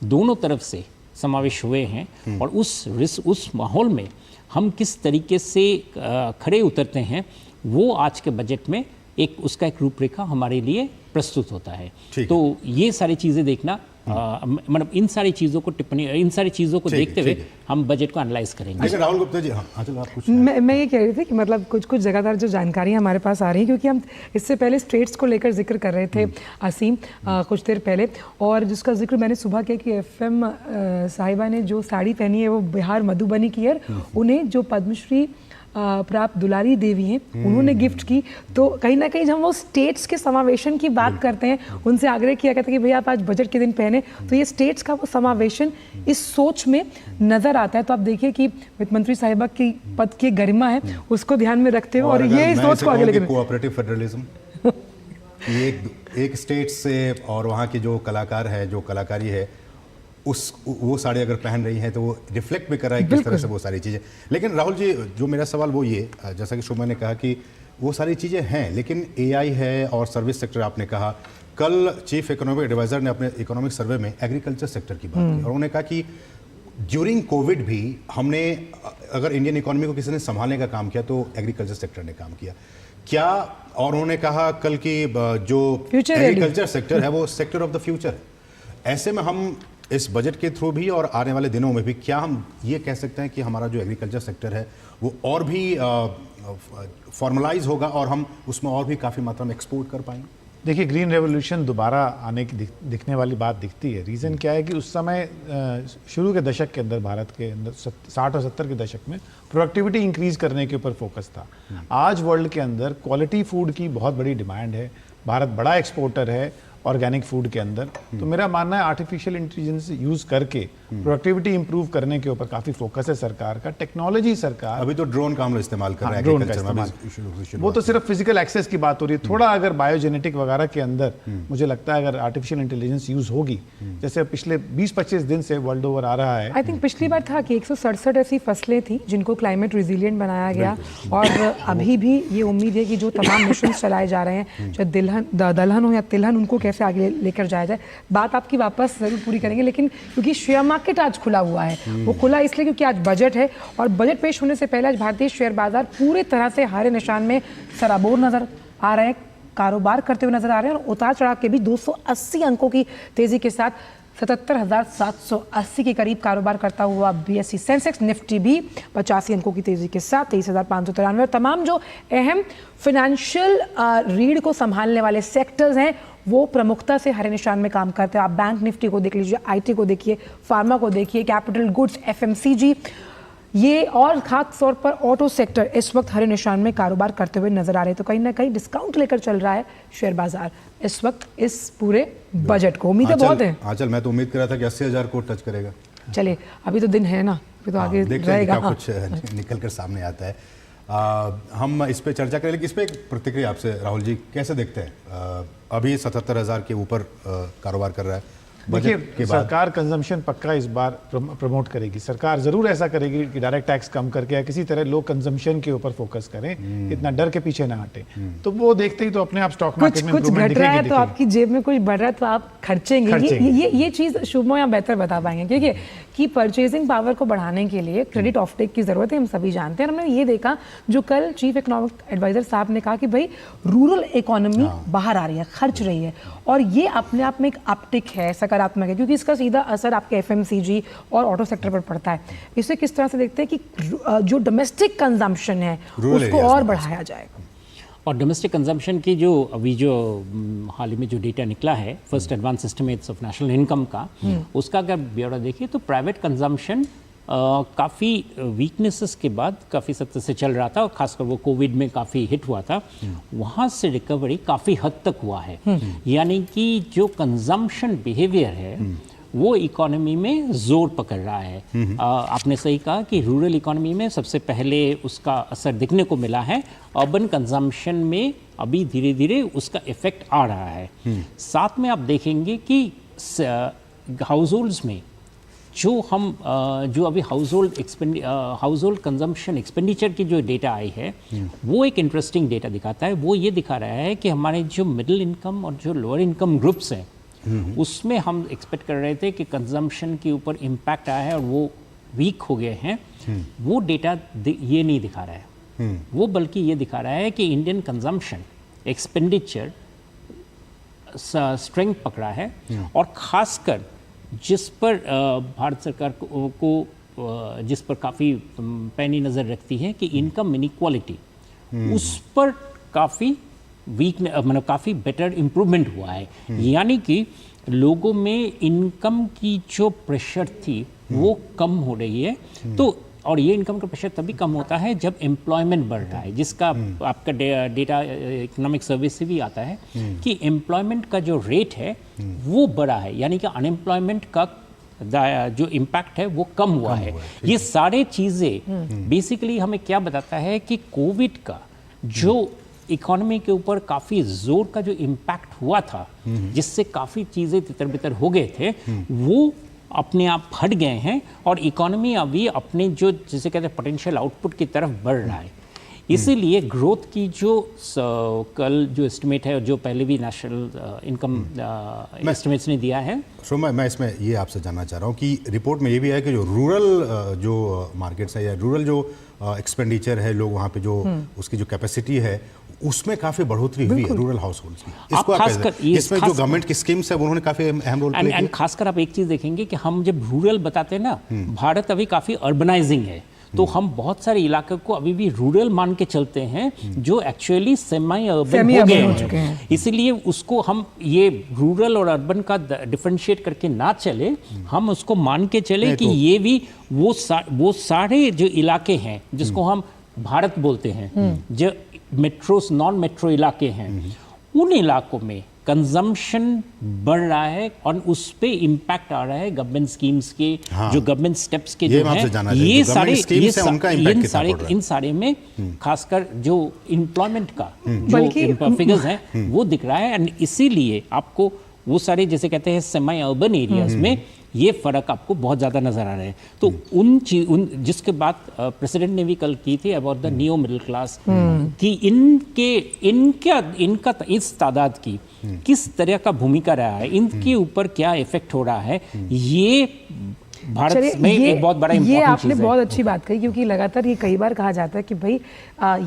दोनों तरफ से समावेश हुए हैं। और उस माहौल में हम किस तरीके से खड़े उतरते हैं, वो आज के बजट में उसका एक रूपरेखा हमारे लिए प्रस्तुत होता है। तो ये सारी चीज़ें देखना, मतलब इन सारी चीज़ों को देखते हुए हम बजट को एनालाइज करेंगे। राहुल गुप्ता जी, हाँ चलो आप कुछ। मैं ये कह रही थी कि मतलब कुछ जगहदार जो जानकारियाँ हमारे पास आ रही हैं, क्योंकि हम इससे पहले स्टेट्स को लेकर जिक्र कर रहे थे असीम कुछ देर पहले, और जिसका जिक्र मैंने सुबह किया कि एफएम साहिबा ने जो साड़ी पहनी है वो बिहार मधुबनी की है। उन्हें जो पद्मश्री प्राप्त दुलारी देवी हैं, उन्होंने गिफ्ट की। तो कहीं ना कहीं जब हम वो स्टेट्स के समावेशन की बात करते हैं, उनसे आग्रह किया गया था कि भैया आप आज बजट के दिन पहने, तो ये स्टेट्स का वो समावेशन इस सोच में नजर आता है। तो आप देखिए कि वित्त मंत्री साहिबा की पद की गरिमा है, उसको ध्यान में रखते हुए और ये सोच को आगे लेकर कोऑपरेटिव फेडरलिज्म एक स्टेट से और वहाँ की जो कलाकार है, जो कलाकारी है, वो साड़ी अगर पहन रही हैं तो वो रिफ्लेक्ट भी कर रहा है किस तरह से वो सारी चीज़ें। लेकिन राहुल जी, जो मेरा सवाल वो ये, जैसा कि शोभा ने कहा कि वो सारी चीज़ें हैं, लेकिन एआई है और सर्विस सेक्टर आपने कहा। कल चीफ इकोनॉमिक एडवाइज़र ने अपने इकोनॉमिक सर्वे में एग्रीकल्चर सेक्टर की बात की और उन्होंने कहा कि ड्यूरिंग कोविड भी हमने, अगर इंडियन इकोनॉमी को किसी ने संभालने का काम किया तो एग्रीकल्चर सेक्टर ने काम किया क्या। और उन्होंने कहा कल की जो एग्रीकल्चर सेक्टर है वो सेक्टर ऑफ द फ्यूचर। ऐसे में हम इस बजट के थ्रू भी और आने वाले दिनों में भी क्या हम ये कह सकते हैं कि हमारा जो एग्रीकल्चर सेक्टर है वो और भी फॉर्मलाइज होगा और हम उसमें और भी काफ़ी मात्रा में एक्सपोर्ट कर पाएंगे? देखिए, ग्रीन रेवोल्यूशन दोबारा आने की दिखने वाली बात दिखती है। रीज़न क्या है कि उस समय शुरू के दशक के अंदर, भारत के अंदर 60 और 70 के दशक में प्रोडक्टिविटी इंक्रीज़ करने के ऊपर फोकस था। आज वर्ल्ड के अंदर क्वालिटी फूड की बहुत बड़ी डिमांड है, भारत बड़ा एक्सपोर्टर है ऑर्गेनिक फूड के अंदर। तो मेरा मानना है आर्टिफिशियल इंटेलिजेंस यूज करके प्रोडक्टिविटी इंप्रूव करने के ऊपर काफी फोकस है सरकार का। टेक्नोलॉजी सरकार अभी तो ड्रोन का हम लोग इस्तेमाल कर रहे हैं ड्रोन का agriculture में इस्तेमाल, भी वो तो सिर्फ फिजिकल एक्सेस की बात हो रही है। थोड़ा अगर बायोजेनेटिक वगैरह के अंदर मुझे लगता है अगर आर्टिफिशियल इंटेलिजेंस यूज होगी, जैसे पिछले 20-25 दिन से वर्ल्ड ओवर आ रहा है। आई थिंक पिछली बार था कि 167 ऐसी फसलें थी जिनको क्लाइमेट रिजिलियंट बनाया गया, और अभी भी ये उम्मीद है कि जो तमाम मिशन चलाए जा रहे हैं, चाहे दलहन हो या तिलहन, उनको कैसे आगे लेकर जाया जाए। बात आपकी वापस जरूर पूरी करेंगे, लेकिन क्योंकि शेयर मार्केट आज खुला हुआ है, वो खुला इसलिए क्योंकि आज बजट है, और बजट पेश होने से पहले आज भारतीय शेयर बाजार पूरी तरह से हारे निशान में सराबोर नजर आ रहे हैं, कारोबार करते हुए नजर आ रहे हैं, और उतार चढ़ाव के भी 280 अंकों की तेजी के साथ 77,780 के करीब कारोबार करता हुआ BSE सेंसेक्स, निफ्टी भी 85 अंकों की तेजी के साथ 23,593, और तमाम जो अहम फाइनेंशियल रीढ़ को संभालने वाले सेक्टर्स हैं वो प्रमुखता से हरे निशान में काम करते हैं। आप बैंक निफ्टी को देख लीजिए, IT को देखिए, फार्मा को देखिए, कैपिटल गुड्स, FMCG, ये और खास तौर पर ऑटो सेक्टर इस वक्त हरे निशान में कारोबार करते हुए नजर आ रहे हैं। तो कहीं ना कहीं डिस्काउंट लेकर चल रहा है शेयर बाजार इस वक्त इस पूरे बजट को। उम्मीदें बहुत है। आंचल, मैं तो उम्मीद कर रहा था कि 80,000 को टच करेगा। चलिए, अभी तो दिन है ना, अभी तो आगे रहेगा। कुछ निकल कर सामने आता है। हम इस पे चर्चा करें, लेकिन इस पे एक प्रतिक्रिया आपसे राहुल जी, कैसे देखते हैं? अभी 77,000 के ऊपर कारोबार कर रहा है। देखिए, सरकार कंजम्पशन पक्का इस बार प्रमोट करेगी। सरकार जरूर ऐसा करेगी कि डायरेक्ट टैक्स कम करके या किसी तरह लोग कंजम्पशन के ऊपर फोकस करें, इतना डर के पीछे ना हटे। तो वो देखते ही तो अपने आप स्टॉक मार्केट में कुछ घट रहा है तो आपकी जेब में कुछ बढ़ रहा है तो आप खर्चेंगे। ये चीज शुभमो यहाँ बेहतर बता पाएंगे, क्योंकि कि परचेजिंग पावर को बढ़ाने के लिए क्रेडिट ऑफटेक की जरूरत है, हम सभी जानते हैं। हमने ये देखा जो कल चीफ इकोनॉमिक एडवाइजर साहब ने कहा कि भाई रूरल इकोनॉमी बाहर आ रही है, खर्च रही है, और ये अपने आप में एक अपटिक है, सकारात्मक है, क्योंकि इसका सीधा असर आपके FMCG और ऑटो सेक्टर पर पड़ता है। इसे किस तरह से देखते हैं कि जो डोमेस्टिक कंजम्पशन है उसको और बढ़ाया जाएगा? और डोमेस्टिक कंजम्पशन की जो अभी जो हाल ही में जो डेटा निकला है, first advance estimates of national income का, उसका अगर ब्यौरा देखिए तो प्राइवेट कंजम्पशन काफ़ी वीकनेसेस के बाद काफ़ी सख्त से चल रहा था, और खासकर वो कोविड में काफ़ी हिट हुआ था, वहाँ से रिकवरी काफ़ी हद तक हुआ है। यानी कि जो कंजम्पशन बिहेवियर है वो इकोनॉमी में जोर पकड़ रहा है। आपने सही कहा कि रूरल इकोनॉमी में सबसे पहले उसका असर दिखने को मिला है, अर्बन कंजम्पशन में अभी धीरे धीरे उसका इफेक्ट आ रहा है। साथ में आप देखेंगे कि हाउस होल्ड्स में जो अभी हाउस होल्ड कंजम्पशन एक्सपेंडिचर की जो डेटा आई है वो एक इंटरेस्टिंग डेटा दिखाता है। वो ये दिखा रहा है कि हमारे जो मिडिल इनकम और जो लोअर इनकम ग्रुप्स हैं उसमें हम एक्सपेक्ट कर रहे थे कि कंजम्पशन के ऊपर इम्पैक्ट आया है और वो वीक हो गए हैं। वो डेटा ये नहीं दिखा रहा है, वो बल्कि ये दिखा रहा है कि इंडियन कंजम्पशन एक्सपेंडिचर स्ट्रेंथ पकड़ा है, और ख़ासकर जिस पर भारत सरकार को जिस पर काफ़ी पैनी नज़र रखती है कि इनकम इनइक्वालिटी, उस पर काफ़ी मतलब काफ़ी बेटर इम्प्रूवमेंट हुआ है। यानी कि लोगों में इनकम की जो प्रेशर थी वो कम हो रही है। तो और ये इनकम का प्रेशर तभी कम होता है जब एम्प्लॉयमेंट बढ़ रहा है, जिसका आपका डेटा इकोनॉमिक सर्विस से भी आता है कि एम्प्लॉयमेंट का जो रेट है वो बढ़ा है, यानी कि अनएम्प्लॉयमेंट का जो इम्पैक्ट है वो कम हुआ है। ये सारे चीज़ें बेसिकली हमें क्या बताता है कि कोविड का जो इकोनॉमी के ऊपर काफ़ी जोर का जो इम्पैक्ट हुआ था, जिससे काफ़ी चीज़ें तितर बितर हो गए थे, वो अपने आप हट गए हैं और इकोनॉमी अभी अपने जो जिसे कहते हैं पोटेंशियल आउटपुट की तरफ बढ़ रहा है। इसीलिए ग्रोथ की जो कल जो एस्टिमेट है और जो पहले भी नेशनल इनकम एस्टिमेट्स ने दिया है, सो मैं इसमें ये आपसे जानना चाह रहा हूँ कि रिपोर्ट में ये भी है कि जो रूरल जो मार्केट्स है या रूरल जो एक्सपेंडिचर है, लोग वहाँ पे जो उसकी जो कैपेसिटी है उसमें काफी बढ़ोतरी हुई है रूरल हाउस होल्ड्स की। इसको आप इसमें जो गवर्नमेंट की स्कीम्स है उन्होंने काफी अहम रोल प्ले किया। खासकर आप एक चीज देखेंगे कि हम जब रूरल बताते हैं ना, भारत अभी काफी अर्बनाइजिंग है, तो हम बहुत सारे इलाके को अभी भी रूरल मान के चलते हैं जो एक्चुअली सेमी अर्बन हो गए हैं। इसीलिए उसको हम ये रूरल और अर्बन का डिफरेंशिएट करके ना चले, हम उसको मान के चले कि ये भी वो सारे जो इलाके हैं जिसको हम भारत बोलते हैं, जो मेट्रोस नॉन मेट्रो इलाके हैं, उन इलाकों में कंजम्पशन बढ़ रहा है और उस पे इम्पैक्ट आ रहा है गवर्नमेंट स्कीम्स के, जो गवर्नमेंट स्टेप्स के जो हैं, इन सारे में खासकर जो एम्प्लॉयमेंट का जो फिगर्स हैं वो दिख रहा है। एंड इसीलिए आपको वो सारे जैसे कहते हैं सेमी अर्बन एरियाज में ये फर्क आपको बहुत ज़्यादा नजर आ रहा है। तो उन जिसके बात प्रेसिडेंट ने भी कल की थी about the new middle class, कि इनका इस तादाद की किस तरह का भूमिका रहा है, इनके ऊपर क्या इफेक्ट हो रहा है, ये भारत में एक बहुत बड़ा ये आपने बहुत अच्छी बात कही, क्योंकि लगातार ये कई बार कहा जाता है कि भाई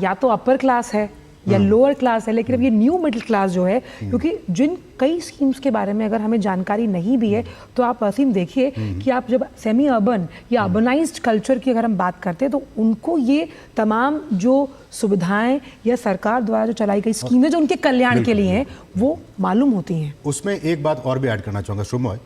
या तो अपर क्लास है या लोअर क्लास है, लेकिन अब ये न्यू मिडिल क्लास जो है, क्योंकि जिन कई स्कीम्स के बारे में अगर हमें जानकारी नहीं भी है, तो आप असीम देखिए कि आप जब सेमी अर्बन या अर्बनाइज्ड कल्चर की अगर हम बात करते हैं, तो उनको ये तमाम जो सुविधाएं या सरकार द्वारा जो चलाई गई स्कीमें जो उनके कल्याण के लिए हैं, वो मालूम होती हैं। उसमें एक बात और भी ऐड करना चाहूँगा शुभमय,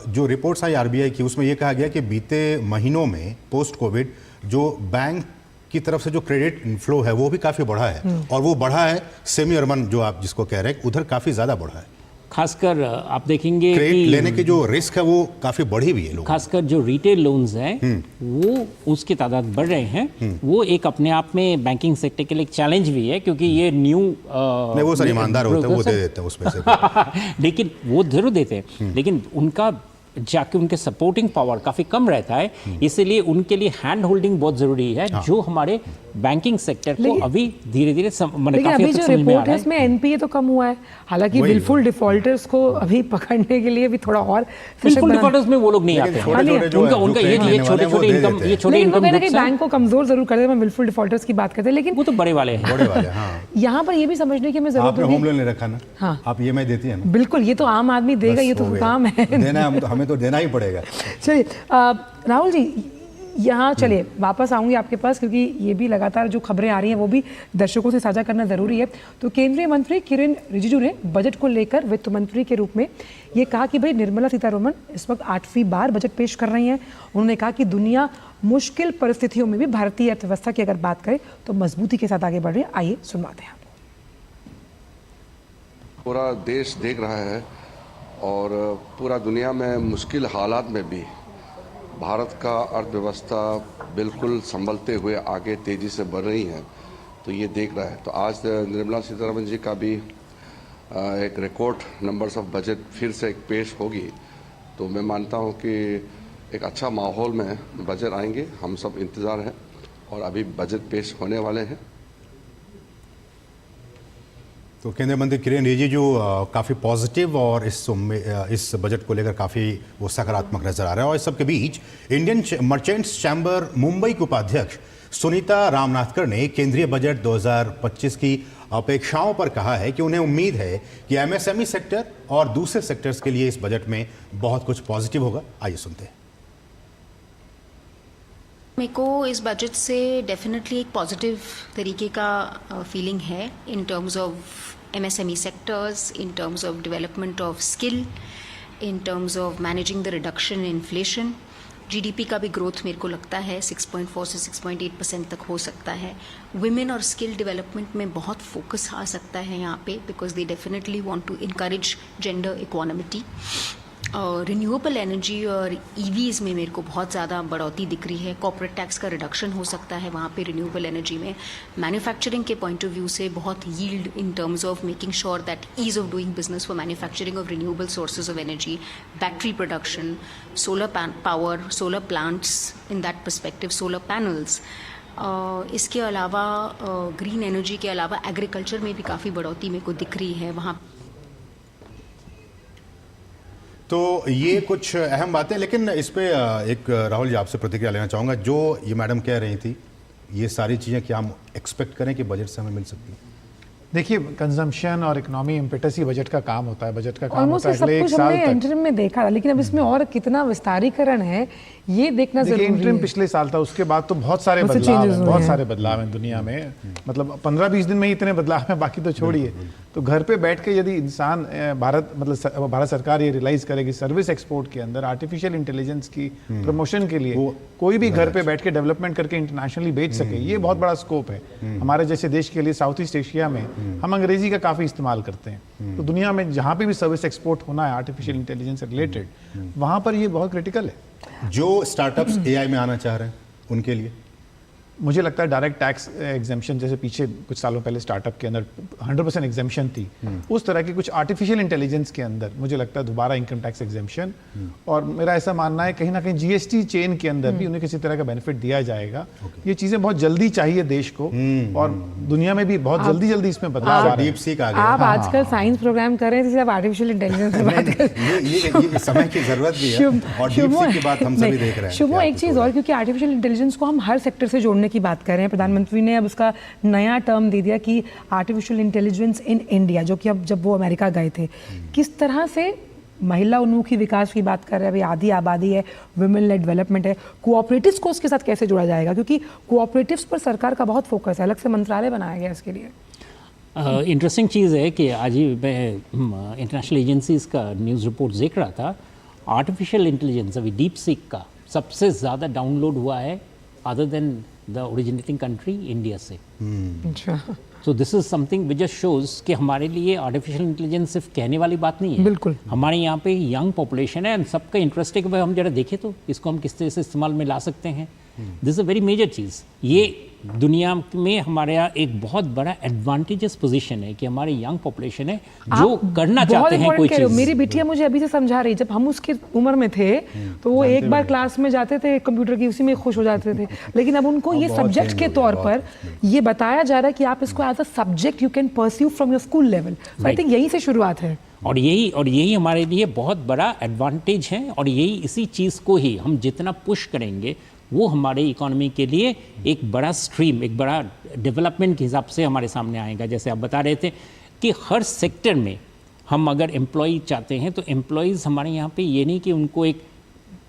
जो रिपोर्ट्स आई आरबीआई की, उसमें यह कहा गया कि बीते महीनों में पोस्ट कोविड जो बैंक की तरफ से जो क्रेडिट इनफ्लो है वो भी काफी बढ़ा है, और वो बढ़ा है सेमी अर्बन जो आप जिसको कह रहे हैं, उधर काफी ज्यादा बढ़ा है। खासकर आप देखेंगे क्रेडिट लेने की जो रिस्क है वो काफी बढ़ी हुई है। खासकर जो रिटेल लोन्स हैं वो उसकी तादाद बढ़ रहे हैं। वो एक अपने आप में बैंकिंग सेक्टर के लिए एक चैलेंज भी है, क्योंकि ये न्यू नहीं, वो सर ईमानदार होते हैं, वो दे देते हैं उसमें से लेकिन वो जरूर देते हैं, लेकिन उनका जाके उनके सपोर्टिंग पावर काफ़ी कम रहता है, इसीलिए उनके लिए हैंड होल्डिंग बहुत ज़रूरी है, जो हमारे बैंकिंग सेक्टर को अभी धीरे धीरे लेकिन अभी जो रिपोर्ट है उसमें एनपीए तो कम हुआ है, हालांकि विलफुल डिफॉल्टर्स को अभी पकड़ने के लिए भी थोड़ा और विलफुल डिफॉल्टर्स में वो लोग नहीं आते, उनका ये छोटे-छोटे इनकम बैंक को कमजोर जरूर कर देते हैं। विलफुल डिफॉल्टर्स की बात करते हैं, लेकिन वो तो बड़े वाले हैं। यहाँ पर ये भी समझने की हमें जरूरत है, होम लोन ले रखा ना, आप ईएमआई देती है ना, बिल्कुल, ये तो आम आदमी देगा, ये तो काम है, देना हमें तो देना ही पड़ेगा। चलिए राहुल जी, यहाँ चलिए वापस आऊंगी आपके पास, क्योंकि ये भी लगातार जो खबरें आ रही हैं वो भी दर्शकों से साझा करना ज़रूरी है। तो केंद्रीय मंत्री किरेन रिजिजू ने बजट को लेकर वित्त मंत्री के रूप में ये कहा कि भाई निर्मला सीतारमण इस वक्त 8वीं बार बजट पेश कर रही हैं। उन्होंने कहा कि दुनिया मुश्किल परिस्थितियों में भी भारतीय अर्थव्यवस्था की अगर बात करें तो मजबूती के साथ आगे बढ़ रही है। आइए सुनवाते हैं। पूरा देश देख रहा है और पूरा दुनिया में मुश्किल हालात में भी भारत का अर्थव्यवस्था बिल्कुल संभलते हुए आगे तेज़ी से बढ़ रही है, तो ये देख रहा है। तो आज निर्मला सीतारमण जी का भी एक रिकॉर्ड नंबर्स ऑफ बजट फिर से एक पेश होगी, तो मैं मानता हूँ कि एक अच्छा माहौल में बजट आएंगे। हम सब इंतज़ार हैं और अभी बजट पेश होने वाले हैं। तो केंद्रीय मंत्री किरेन रिजिजू काफ़ी पॉजिटिव और इस बजट को लेकर काफ़ी वो सकारात्मक नजर आ रहा है। और इस सब के बीच इंडियन मर्चेंट्स चैम्बर मुंबई के उपाध्यक्ष सुनीता रामनाथकर ने केंद्रीय बजट 2025 की अपेक्षाओं पर कहा है कि उन्हें उम्मीद है कि एमएसएमई सेक्टर और दूसरे सेक्टर्स के लिए इस बजट में बहुत कुछ पॉजिटिव होगा। आइए सुनते हैं। मेरे को इस बजट से डेफिनेटली एक पॉजिटिव तरीके का फीलिंग है इन terms of MSME sectors, in terms of development of skill, in terms of managing the reduction in inflation. GDP का भी ग्रोथ मेरे को लगता है 6.4 से 6.8% तक हो सकता है। Women और स्किल डेवलपमेंट में बहुत फोकस आ सकता है यहाँ पे, because they definitely want to encourage gender equity. Renewable energy और EVs में मेरे को बहुत ज़्यादा बढ़ोतरी दिख रही है। कॉर्पोरेट टैक्स का रिडक्शन हो सकता है वहाँ पे रिन्यूएबल एनर्जी में। मैन्युफैक्चरिंग के पॉइंट ऑफ व्यू से बहुत yield in terms of making sure that ease of doing business for manufacturing of renewable sources of energy, battery production, solar power, solar plants in that perspective, solar panels. इसके अलावा green energy के अलावा agriculture में भी काफ़ी बढ़ोतरी मेरे को दिख रही है वहाँ। तो ये कुछ अहम बातें, लेकिन इस पे एक राहुल जी आपसे प्रतिक्रिया लेना चाहूँगा। जो ये मैडम कह रही थी, ये सारी चीज़ें क्या हम एक्सपेक्ट करें कि बजट से हमें मिल सकती है? देखिए, कंजम्पशन और इकोनॉमी इम्पेटस ही बजट का काम होता है। बजट का काम होता है अगले 1 साल तक। इंटरिम में देखा, लेकिन अब इसमें और कितना विस्तारीकरण है ये देखना जरूरी है। इंटरिम पिछले साल था, उसके बाद तो बहुत सारे बदलाव हैं दुनिया में। मतलब 15-20 दिन में ही इतने बदलाव हैं, बाकी तो छोड़िए। तो घर पे बैठ के यदि इंसान भारत सरकार ये रियलाइज करे कि सर्विस एक्सपोर्ट के अंदर आर्टिफिशियल इंटेलिजेंस की प्रमोशन के लिए कोई भी घर पे बैठ के डेवलपमेंट करके इंटरनेशनली बेच सके, ये बहुत बड़ा स्कोप है हमारे जैसे देश के लिए। साउथ ईस्ट एशिया में हम अंग्रेजी का काफी इस्तेमाल करते हैं, तो दुनिया में जहाँ पे भी सर्विस एक्सपोर्ट होना है आर्टिफिशियल इंटेलिजेंस से रिलेटेड, वहां पर ये बहुत क्रिटिकल है। जो स्टार्टअप्स एआई में आना चाह रहे हैं उनके लिए मुझे लगता है डायरेक्ट टैक्स एग्जेम्पशन, जैसे पीछे कुछ सालों पहले स्टार्टअप के अंदर 100% एग्जेम्पशन थी, उस तरह की कुछ आर्टिफिशियल इंटेलिजेंस के अंदर मुझे लगता है दोबारा इनकम टैक्स एग्जेम्पशन, और मेरा ऐसा मानना है कहीं ना कहीं जीएसटी चेन के अंदर भी उन्हें किसी तरह का बेनिफिट दिया जाएगा। ये चीजें बहुत जल्दी चाहिए देश को, और दुनिया में भी बहुत जल्दी इसमें बदलाव आ रहा है। आप आजकल साइंस प्रोग्राम कर रहे हैं, आप आर्टिफिशियल इंटेलिजेंस की बात कर रहे हैं, ये समय की जरूरत भी है और डीप सीक की बात हम सभी देख रहे हैं। शुभो, एक चीज और, क्योंकि आर्टिफिशियल इंटेलिजेंस को हम हर सेक्टर से जोड़ने की बात कर रहे हैं, प्रधानमंत्री ने अब उसका नया टर्म दे दिया कि आर्टिफिशियल इंटेलिजेंस इन इंडिया, जो कि अब जब वो अमेरिका गए थे, किस तरह से महिला उन्मुखी विकास की बात कर रहे हैं, अभी आधी आबादी है, वुमेन लेड डेवलपमेंट है, कोऑपरेटिव्स को उसके साथ कैसे जोड़ा जाएगा, क्योंकि कोऑपरेटिव्स पर सरकार का बहुत फोकस है, अलग से मंत्रालय बनाया गया इसके लिए। इंटरेस्टिंग चीज़ है कि आज ही मैं इंटरनेशनल एजेंसीज़ का न्यूज़ रिपोर्ट देख रहा था, आर्टिफिशियल इंटेलिजेंस अभी डीप सीक का सबसे ज़्यादा डाउनलोड हुआ है other than the originating country India से। So this is something which just shows कि हमारे लिए आर्टिफिशियल इंटेलिजेंस सिर्फ कहने वाली बात नहीं है। बिल्कुल, हमारे यहाँ पे यंग पॉपुलेशन है, सबका इंटरेस्ट है कि भाई हम जरा देखें तो इसको हम किस तरह से इस्तेमाल में ला सकते हैं। This is a very major चीज़। ये दुनिया में हमारे यहाँ एक बहुत बड़ा एडवांटेजेस पोजीशन है कि हमारी यंग पॉपुलेशन है जो करना चाहते हैं कोई चीज़। मेरी बिटिया मुझे अभी से समझा रही, जब हम उसकी उम्र में थे तो वो एक बार क्लास में जाते थे कंप्यूटर की, उसी में खुश हो जाते थे, लेकिन अब उनको ये सब्जेक्ट के तौर पर ये बताया जा रहा है कि आप इसको as a subject you can pursue from your school level. I think यही से शुरुआत है, और यही हमारे लिए बहुत बड़ा एडवांटेज है, और यही इसी चीज़ को ही हम जितना पुश करेंगे वो हमारे इकोनॉमी के लिए एक बड़ा स्ट्रीम, एक बड़ा डेवलपमेंट के हिसाब से हमारे सामने आएगा। जैसे आप बता रहे थे कि हर सेक्टर में हम अगर एम्प्लॉय चाहते हैं तो एम्प्लॉयज़ हमारे यहाँ पे ये नहीं कि उनको एक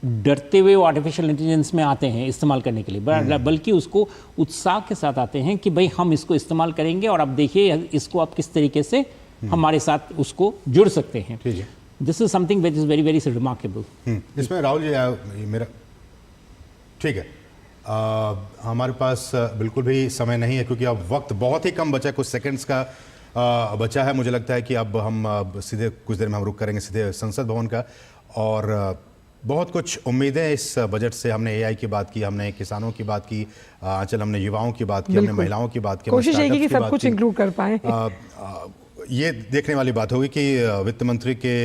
डरते हुए वो आर्टिफिशियल इंटेलिजेंस में आते हैं इस्तेमाल करने के लिए, बल्कि उसको उत्साह के साथ आते हैं कि भाई हम इसको इस्तेमाल करेंगे और अब देखिए इसको आप किस तरीके से हमारे साथ उसको जुड़ सकते हैं। This is something which is very very remarkable. इसमें राहुल जी मेरा ठीक है, हमारे पास बिल्कुल भी समय नहीं है क्योंकि अब वक्त बहुत ही कम बचा है, कुछ सेकंड्स का बचा है। मुझे लगता है कि अब हम सीधे कुछ देर में हम रुक करेंगे सीधे संसद भवन का, और बहुत कुछ उम्मीदें इस बजट से। हमने एआई की बात की, हमने किसानों की बात की, आंचल हमने युवाओं की बात की, हमने महिलाओं की बात की, कोशिश है कि सब कुछ इंक्लूड कर पाए। ये देखने वाली बात होगी कि वित्त मंत्री के